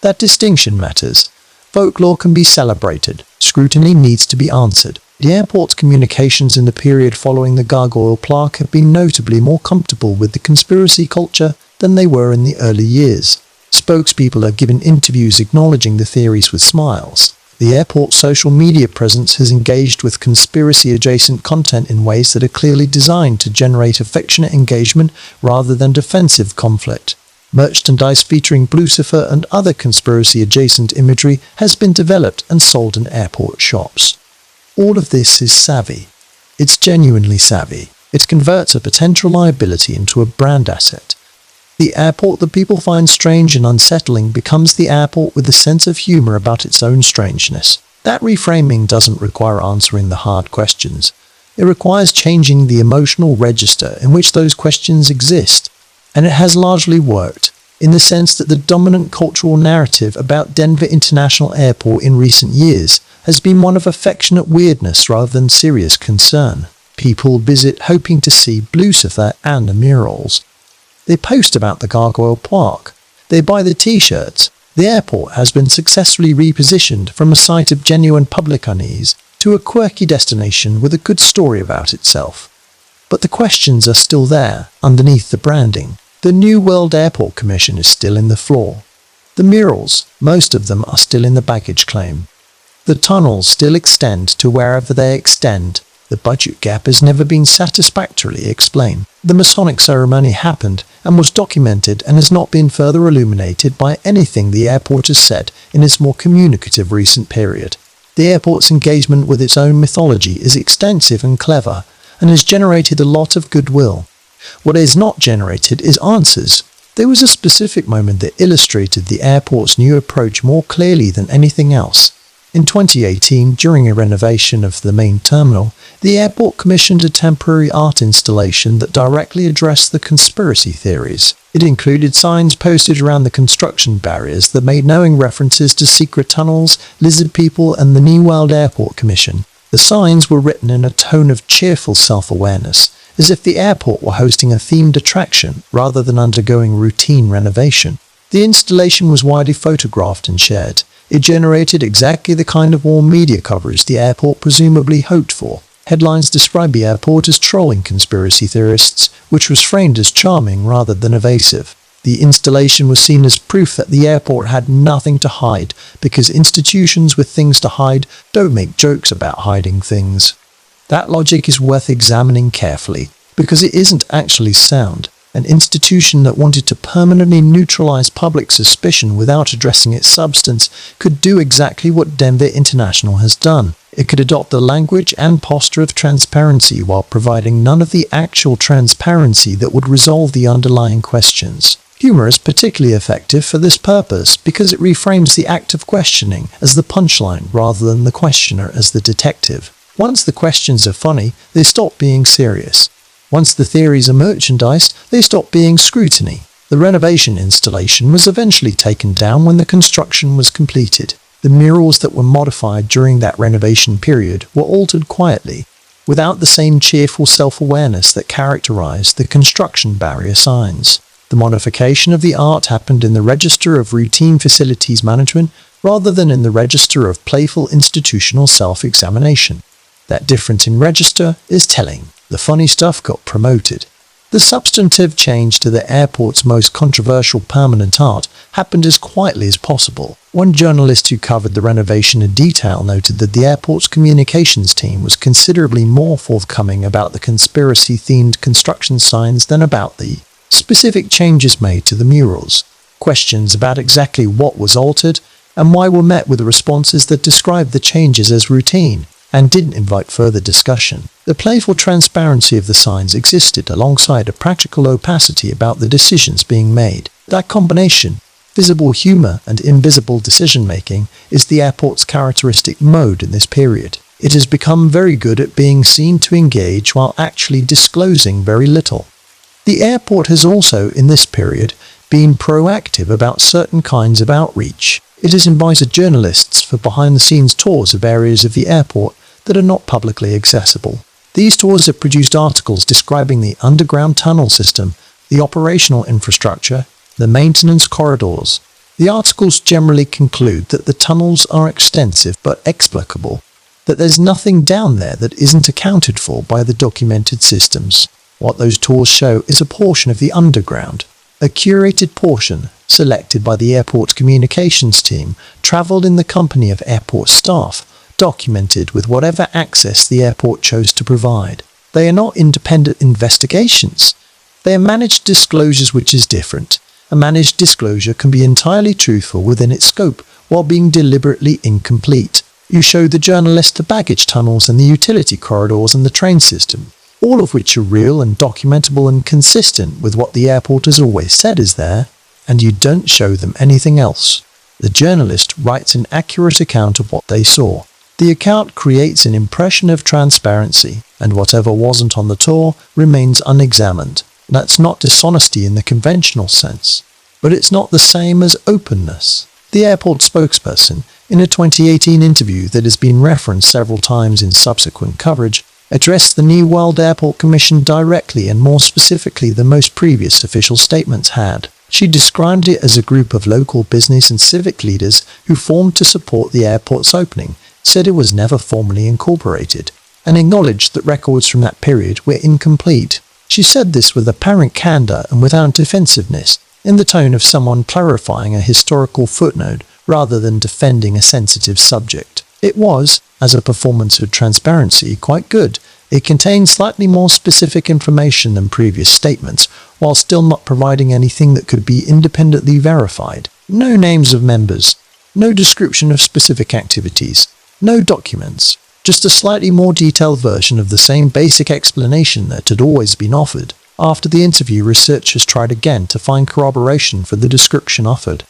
S1: That distinction matters. Folklore can be celebrated. Scrutiny needs to be answered. The airport's communications in the period following the gargoyle plaque have been notably more comfortable with the conspiracy culture than they were in the early years. Spokespeople have given interviews acknowledging the theories with smiles. The airport's social media presence has engaged with conspiracy-adjacent content in ways that are clearly designed to generate affectionate engagement rather than defensive conflict. Merchandise featuring Lucifer and other conspiracy-adjacent imagery has been developed and sold in airport shops. All of this is savvy. It's genuinely savvy. It converts a potential liability into a brand asset. The airport that people find strange and unsettling becomes the airport with a sense of humor about its own strangeness. That reframing doesn't require answering the hard questions. It requires changing the emotional register in which those questions exist, and it has largely worked, in the sense that the dominant cultural narrative about Denver International Airport in recent years has been one of affectionate weirdness rather than serious concern. People visit hoping to see Lucifer and the murals. They post about the Gargoyle Park. They buy the t-shirts. The airport has been successfully repositioned from a site of genuine public unease to a quirky destination with a good story about itself. But the questions are still there, underneath the branding. The New World Airport Commission is still in the floor. The murals, most of them are still in the baggage claim. The tunnels still extend to wherever they extend. The budget gap has never been satisfactorily explained. The Masonic ceremony happened and was documented and has not been further illuminated by anything the airport has said in its more communicative recent period. The airport's engagement with its own mythology is extensive and clever and has generated a lot of goodwill. What it has not generated is answers. There was a specific moment that illustrated the airport's new approach more clearly than anything else. In 2018, during a renovation of the main terminal, the airport commissioned a temporary art installation that directly addressed the conspiracy theories. It included signs posted around the construction barriers that made knowing references to secret tunnels, lizard people, and the New World Airport Commission. The signs were written in a tone of cheerful self-awareness, as if the airport were hosting a themed attraction rather than undergoing routine renovation. The installation was widely photographed and shared. It generated exactly the kind of warm media coverage the airport presumably hoped for. Headlines described the airport as trolling conspiracy theorists, which was framed as charming rather than evasive. The installation was seen as proof that the airport had nothing to hide, because institutions with things to hide don't make jokes about hiding things. That logic is worth examining carefully, because it isn't actually sound. An institution that wanted to permanently neutralize public suspicion without addressing its substance could do exactly what Denver International has done. It could adopt the language and posture of transparency while providing none of the actual transparency that would resolve the underlying questions. Humor is particularly effective for this purpose because it reframes the act of questioning as the punchline rather than the questioner as the detective. Once the questions are funny, they stop being serious. Once the theories are merchandised, they stop being scrutiny. The renovation installation was eventually taken down when the construction was completed. The murals that were modified during that renovation period were altered quietly, without the same cheerful self-awareness that characterized the construction barrier signs. The modification of the art happened in the register of routine facilities management rather than in the register of playful institutional self-examination. That difference in register is telling. The funny stuff got promoted. The substantive change to the airport's most controversial permanent art happened as quietly as possible. One journalist who covered the renovation in detail noted that the airport's communications team was considerably more forthcoming about the conspiracy-themed construction signs than about the specific changes made to the murals. Questions about exactly what was altered and why were met with responses that described the changes as routine and didn't invite further discussion. The playful transparency of the signs existed alongside a practical opacity about the decisions being made. That combination, visible humor and invisible decision-making, is the airport's characteristic mode in this period. It has become very good at being seen to engage while actually disclosing very little. The airport has also, in this period, been proactive about certain kinds of outreach. It has invited journalists for behind-the-scenes tours of areas of the airport that are not publicly accessible. These tours have produced articles describing the underground tunnel system, the operational infrastructure, the maintenance corridors. The articles generally conclude that the tunnels are extensive but explicable, that there's nothing down there that isn't accounted for by the documented systems. What those tours show is a portion of the underground, a curated portion selected by the airport's communications team, travelled in the company of airport staff, documented with whatever access the airport chose to provide. They are not independent investigations. They are managed disclosures, which is different. A managed disclosure can be entirely truthful within its scope while being deliberately incomplete. You show the journalist the baggage tunnels and the utility corridors and the train system, all of which are real and documentable and consistent with what the airport has always said is there, and you don't show them anything else. The journalist writes an accurate account of what they saw. The account creates an impression of transparency, and whatever wasn't on the tour remains unexamined. That's not dishonesty in the conventional sense, but it's not the same as openness. The airport spokesperson, in a 2018 interview that has been referenced several times in subsequent coverage, addressed the New World Airport Commission directly and more specifically than most previous official statements had. She described it as a group of local business and civic leaders who formed to support the airport's opening, said it was never formally incorporated, and acknowledged that records from that period were incomplete. She said this with apparent candor and without defensiveness, in the tone of someone clarifying a historical footnote rather than defending a sensitive subject. It was, as a performance of transparency, quite good. It contained slightly more specific information than previous statements, while still not providing anything that could be independently verified. No names of members, no description of specific activities, no documents, just a slightly more detailed version of the same basic explanation that had always been offered. After the interview, researchers tried again to find corroboration for the description offered.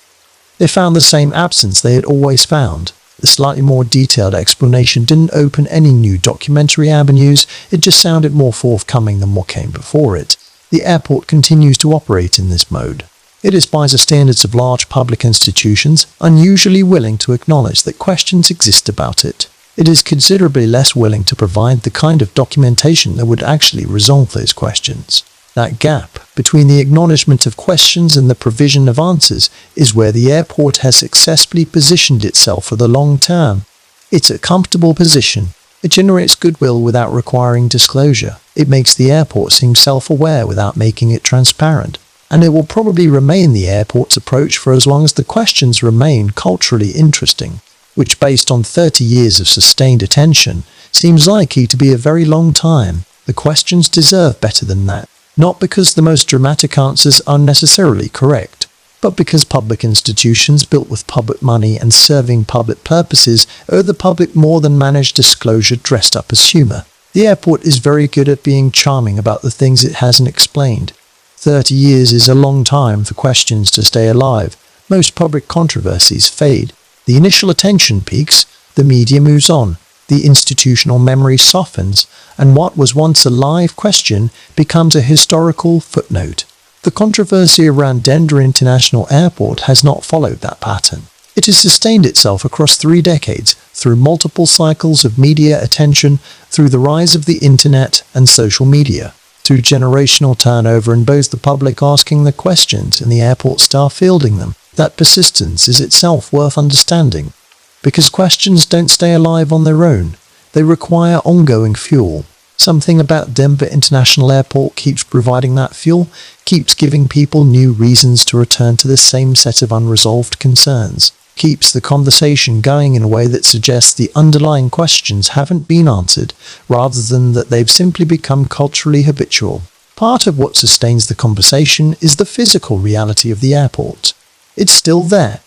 S1: They found the same absence they had always found. The slightly more detailed explanation didn't open any new documentary avenues, it just sounded more forthcoming than what came before it. The airport continues to operate in this mode. It is, by the standards of large public institutions, unusually willing to acknowledge that questions exist about it. It is considerably less willing to provide the kind of documentation that would actually resolve those questions. That gap between the acknowledgement of questions and the provision of answers is where the airport has successfully positioned itself for the long term. It's a comfortable position. It generates goodwill without requiring disclosure. It makes the airport seem self-aware without making it transparent. And it will probably remain the airport's approach for as long as the questions remain culturally interesting, which, based on 30 years of sustained attention, seems likely to be a very long time. The questions deserve better than that. Not because the most dramatic answers are necessarily correct, but because public institutions built with public money and serving public purposes owe the public more than managed disclosure dressed up as humour. The airport is very good at being charming about the things it hasn't explained. 30 years is a long time for questions to stay alive. Most public controversies fade. The initial attention peaks, the media moves on, the institutional memory softens, and what was once a live question becomes a historical footnote. The controversy around Denver International Airport has not followed that pattern. It has sustained itself across 3 decades, through multiple cycles of media attention, through the rise of the internet and social media, through generational turnover and both the public asking the questions and the airport staff fielding them. That persistence is itself worth understanding. Because questions don't stay alive on their own. They require ongoing fuel. Something about Denver International Airport keeps providing that fuel, keeps giving people new reasons to return to the same set of unresolved concerns, keeps the conversation going in a way that suggests the underlying questions haven't been answered, rather than that they've simply become culturally habitual. Part of what sustains the conversation is the physical reality of the airport. It's still there.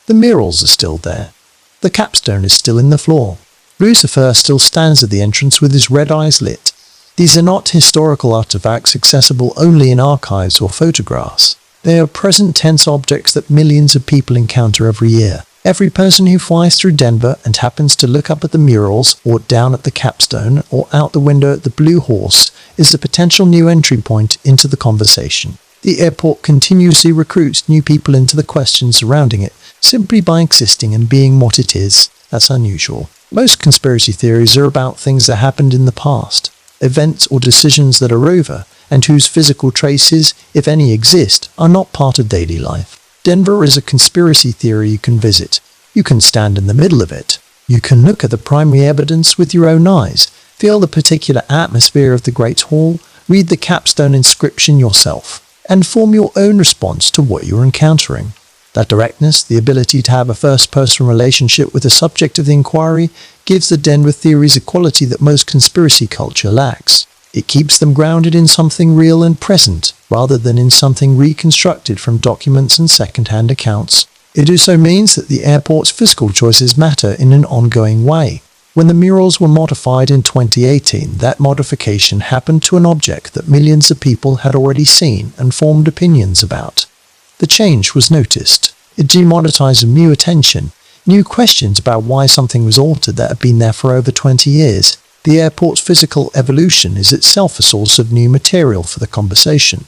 S1: The murals are still there. The capstone is still in the floor. Lucifer still stands at the entrance with his red eyes lit. These are not historical artifacts accessible only in archives or photographs. They are present tense objects that millions of people encounter every year. Every person who flies through Denver and happens to look up at the murals, or down at the capstone, or out the window at the Blue Horse is a potential new entry point into the conversation. The airport continuously recruits new people into the questions surrounding it, simply by existing and being what it is. That's unusual. Most conspiracy theories are about things that happened in the past, events or decisions that are over, and whose physical traces, if any exist, are not part of daily life. Denver is a conspiracy theory you can visit. You can stand in the middle of it. You can look at the primary evidence with your own eyes, feel the particular atmosphere of the Great Hall, read the capstone inscription yourself, and form your own response to what you're encountering. That directness, the ability to have a first-person relationship with the subject of the inquiry, gives the Denver theories a quality that most conspiracy culture lacks. It keeps them grounded in something real and present, rather than in something reconstructed from documents and second-hand accounts. It also means that the airport's physical choices matter in an ongoing way. When the murals were modified in 2018, that modification happened to an object that millions of people had already seen and formed opinions about. The change was noticed. It demonetized new attention, New questions about why something was altered that had been there for over 20 years. The airport's physical evolution is itself a source of new material for the conversation.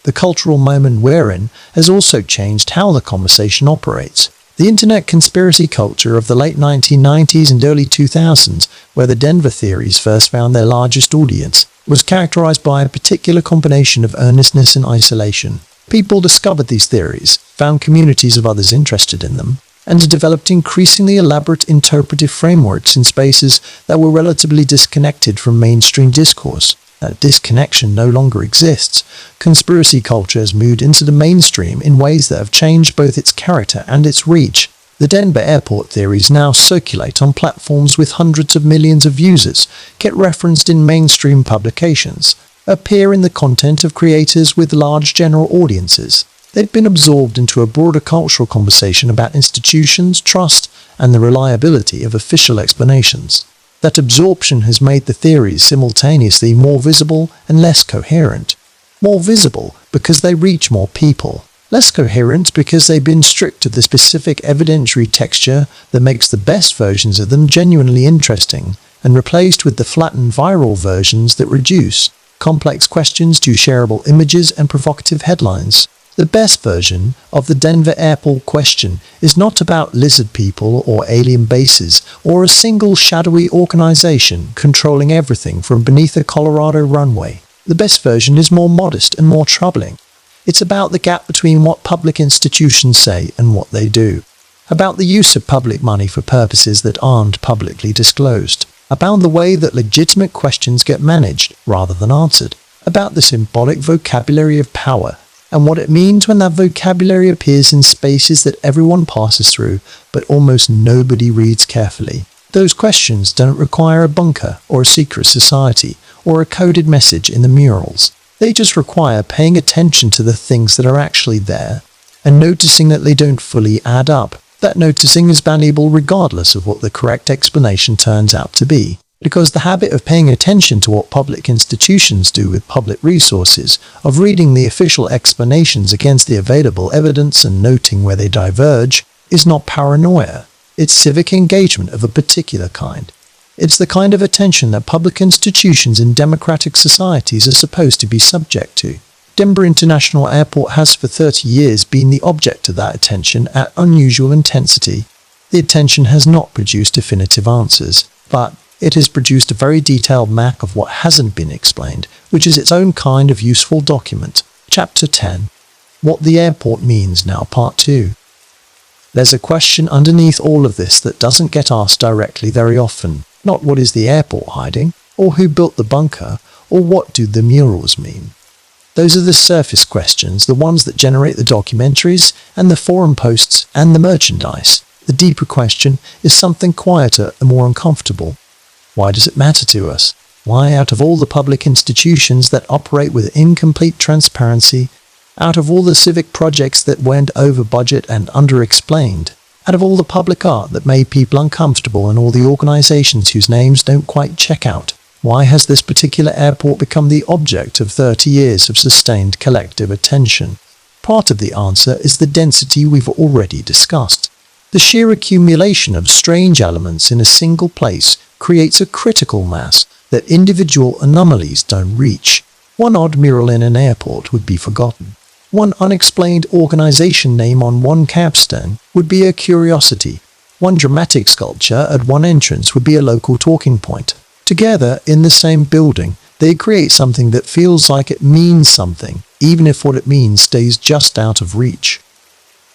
S1: The cultural moment we're in has also changed how the conversation operates. The internet conspiracy culture of the late 1990s and early 2000s, where the Denver theories first found their largest audience, was characterized by a particular combination of earnestness and isolation. People discovered these theories, found communities of others interested in them, and developed increasingly elaborate interpretive frameworks in spaces that were relatively disconnected from mainstream discourse. That disconnection no longer exists. Conspiracy culture has moved into the mainstream in ways that have changed both its character and its reach. The Denver airport theories now circulate on platforms with hundreds of millions of users, get referenced in mainstream publications, appear in the content of creators with large general audiences. They've been absorbed into a broader cultural conversation about institutions, trust, and the reliability of official explanations. That absorption has made the theories simultaneously more visible and less coherent. More visible because they reach more people. Less coherent because they've been stripped of the specific evidentiary texture that makes the best versions of them genuinely interesting, and replaced with the flattened viral versions that reduce complex questions to shareable images and provocative headlines. The best version of the Denver airport question is not about lizard people or alien bases or a single shadowy organization controlling everything from beneath a Colorado runway. The best version is more modest and more troubling. It's about the gap between what public institutions say and what they do. About the use of public money for purposes that aren't publicly disclosed. About the way that legitimate questions get managed rather than answered. About the symbolic vocabulary of power and what it means when that vocabulary appears in spaces that everyone passes through but almost nobody reads carefully. Those questions don't require a bunker or a secret society or a coded message in the murals. They just require paying attention to the things that are actually there and noticing that they don't fully add up. That noticing is valuable regardless of what the correct explanation turns out to be. Because the habit of paying attention to what public institutions do with public resources, of reading the official explanations against the available evidence and noting where they diverge, is not paranoia. It's civic engagement of a particular kind. It's the kind of attention that public institutions in democratic societies are supposed to be subject to. Denver International Airport has for 30 years been the object of that attention at unusual intensity. The attention has not produced definitive answers, but it has produced a very detailed map of what hasn't been explained, which is its own kind of useful document. Chapter 10. What the airport means now, Part 2. There's a question underneath all of this that doesn't get asked directly very often. Not what is the airport hiding, or who built the bunker, or what do the murals mean. Those are the surface questions, the ones that generate the documentaries, and the forum posts, and the merchandise. The deeper question is something quieter and more uncomfortable. Why does it matter to us? Why, out of all the public institutions that operate with incomplete transparency, out of all the civic projects that went over budget and under-explained, out of all the public art that made people uncomfortable and all the organizations whose names don't quite check out, why has this particular airport become the object of 30 years of sustained collective attention? Part of the answer is the density we've already discussed. The sheer accumulation of strange elements in a single place creates a critical mass that individual anomalies don't reach. One odd mural in an airport would be forgotten. One unexplained organization name on one capstone would be a curiosity. One dramatic sculpture at one entrance would be a local talking point. Together, in the same building, they create something that feels like it means something, even if what it means stays just out of reach.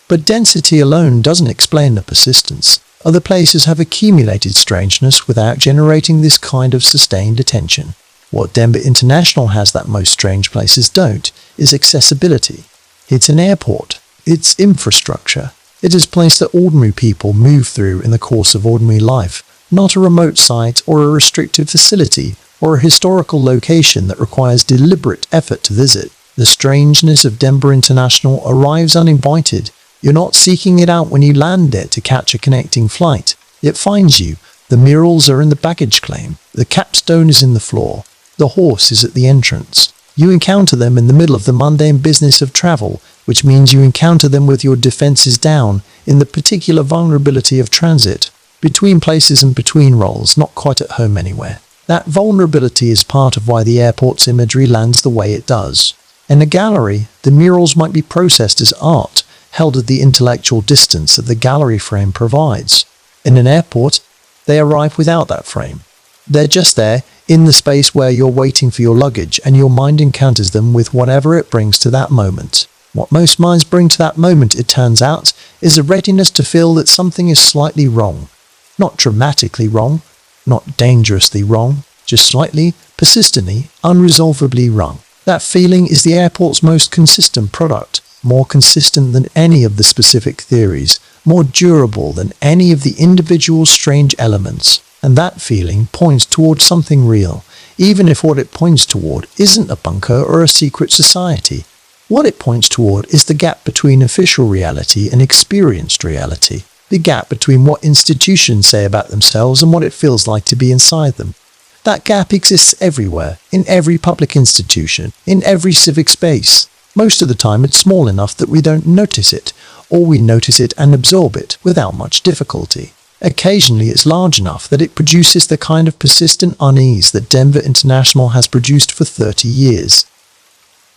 S1: But density alone doesn't explain the persistence. Other places have accumulated strangeness without generating this kind of sustained attention. What Denver International has that most strange places don't is accessibility. It's an airport. It's infrastructure. It is a place that ordinary people move through in the course of ordinary life, not a remote site or a restricted facility or a historical location that requires deliberate effort to visit. The strangeness of Denver International arrives uninvited. You're not seeking it out when you land there to catch a connecting flight. It finds you. The murals are in the baggage claim. The capstone is in the floor. The horse is at the entrance. You encounter them in the middle of the mundane business of travel, which means you encounter them with your defenses down in the particular vulnerability of transit, between places and between roles, not quite at home anywhere. That vulnerability is part of why the airport's imagery lands the way it does. In a gallery, the murals might be processed as art, held at the intellectual distance that the gallery frame provides. In an airport, they arrive without that frame. They're just there, in the space where you're waiting for your luggage, and your mind encounters them with whatever it brings to that moment. What most minds bring to that moment, it turns out, is a readiness to feel that something is slightly wrong. Not dramatically wrong, not dangerously wrong, just slightly, persistently, unresolvably wrong. That feeling is the airport's most consistent product, more consistent than any of the specific theories, more durable than any of the individual strange elements. And that feeling points toward something real, even if what it points toward isn't a bunker or a secret society. What it points toward is the gap between official reality and experienced reality, the gap between what institutions say about themselves and what it feels like to be inside them. That gap exists everywhere, in every public institution, in every civic space. Most of the time it's small enough that we don't notice it, or we notice it and absorb it without much difficulty. Occasionally it's large enough that it produces the kind of persistent unease that Denver International has produced for 30 years.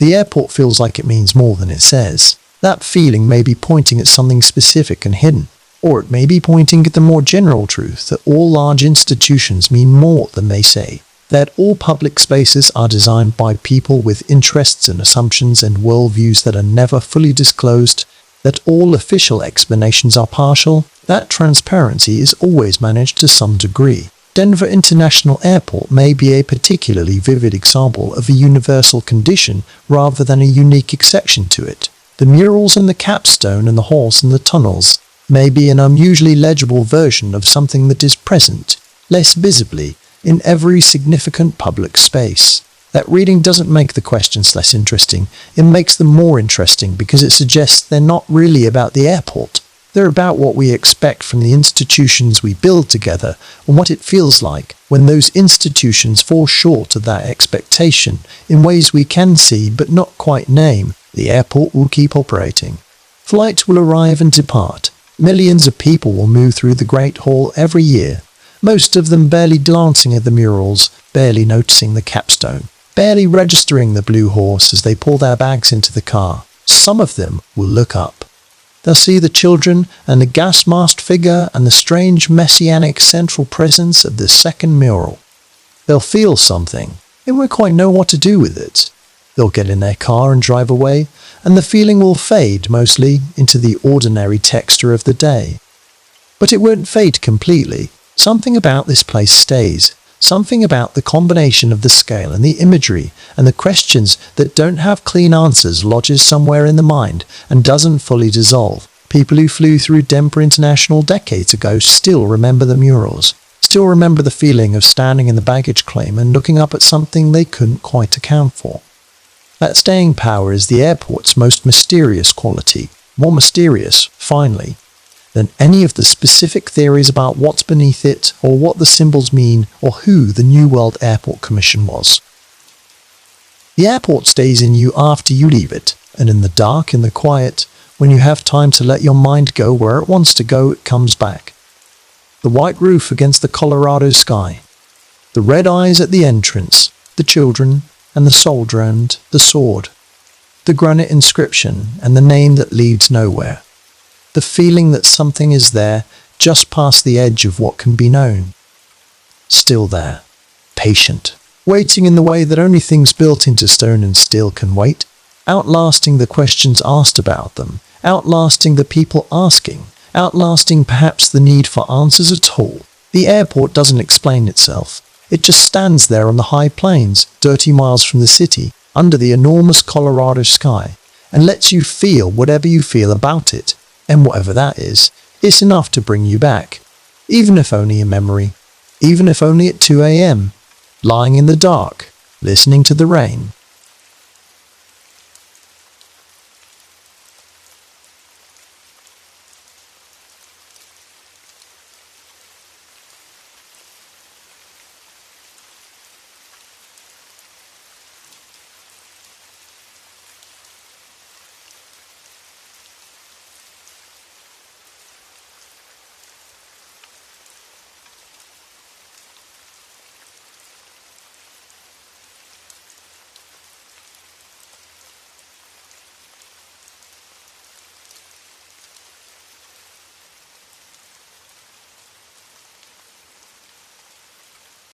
S1: The airport feels like it means more than it says. That feeling may be pointing at something specific and hidden, or it may be pointing at the more general truth that all large institutions mean more than they say, that all public spaces are designed by people with interests and assumptions and worldviews that are never fully disclosed, that all official explanations are partial, that transparency is always managed to some degree. Denver International Airport may be a particularly vivid example of a universal condition rather than a unique exception to it. The murals and the capstone and the horse and the tunnels may be an unusually legible version of something that is present, less visibly, in every significant public space. That reading doesn't make the questions less interesting, it makes them more interesting because it suggests they're not really about the airport. They're about what we expect from the institutions we build together and what it feels like when those institutions fall short of that expectation in ways we can see but not quite name. The airport will keep operating. Flights will arrive and depart. Millions of people will move through the Great Hall every year, most of them barely glancing at the murals, barely noticing the capstone, barely registering the blue horse as they pull their bags into the car. Some of them will look up. They'll see the children and the gas-masked figure and the strange messianic central presence of the second mural. They'll feel something. They won't quite know what to do with it. They'll get in their car and drive away, and the feeling will fade mostly into the ordinary texture of the day. But it won't fade completely. Something about this place stays. Something about the combination of the scale and the imagery and the questions that don't have clean answers lodges somewhere in the mind and doesn't fully dissolve. People who flew through Denver International decades ago still remember the murals, still remember the feeling of standing in the baggage claim and looking up at something they couldn't quite account for. That staying power is the airport's most mysterious quality, more mysterious, finally, than any of the specific theories about what's beneath it or what the symbols mean or who the New World Airport Commission was. The airport stays in you after you leave it, and in the dark, in the quiet, when you have time to let your mind go where it wants to go, it comes back. The white roof against the Colorado sky, the red eyes at the entrance, the children, and the soldier and the sword, the granite inscription and the name that leads nowhere. The feeling that something is there, just past the edge of what can be known. Still there, patient, waiting in the way that only things built into stone and steel can wait, outlasting the questions asked about them, outlasting the people asking, outlasting perhaps the need for answers at all. The airport doesn't explain itself. It just stands there on the high plains, 30 miles from the city, under the enormous Colorado sky, and lets you feel whatever you feel about it. And whatever that is, it's enough to bring you back, even if only in memory, even if only at 2 a.m., lying in the dark, listening to the rain.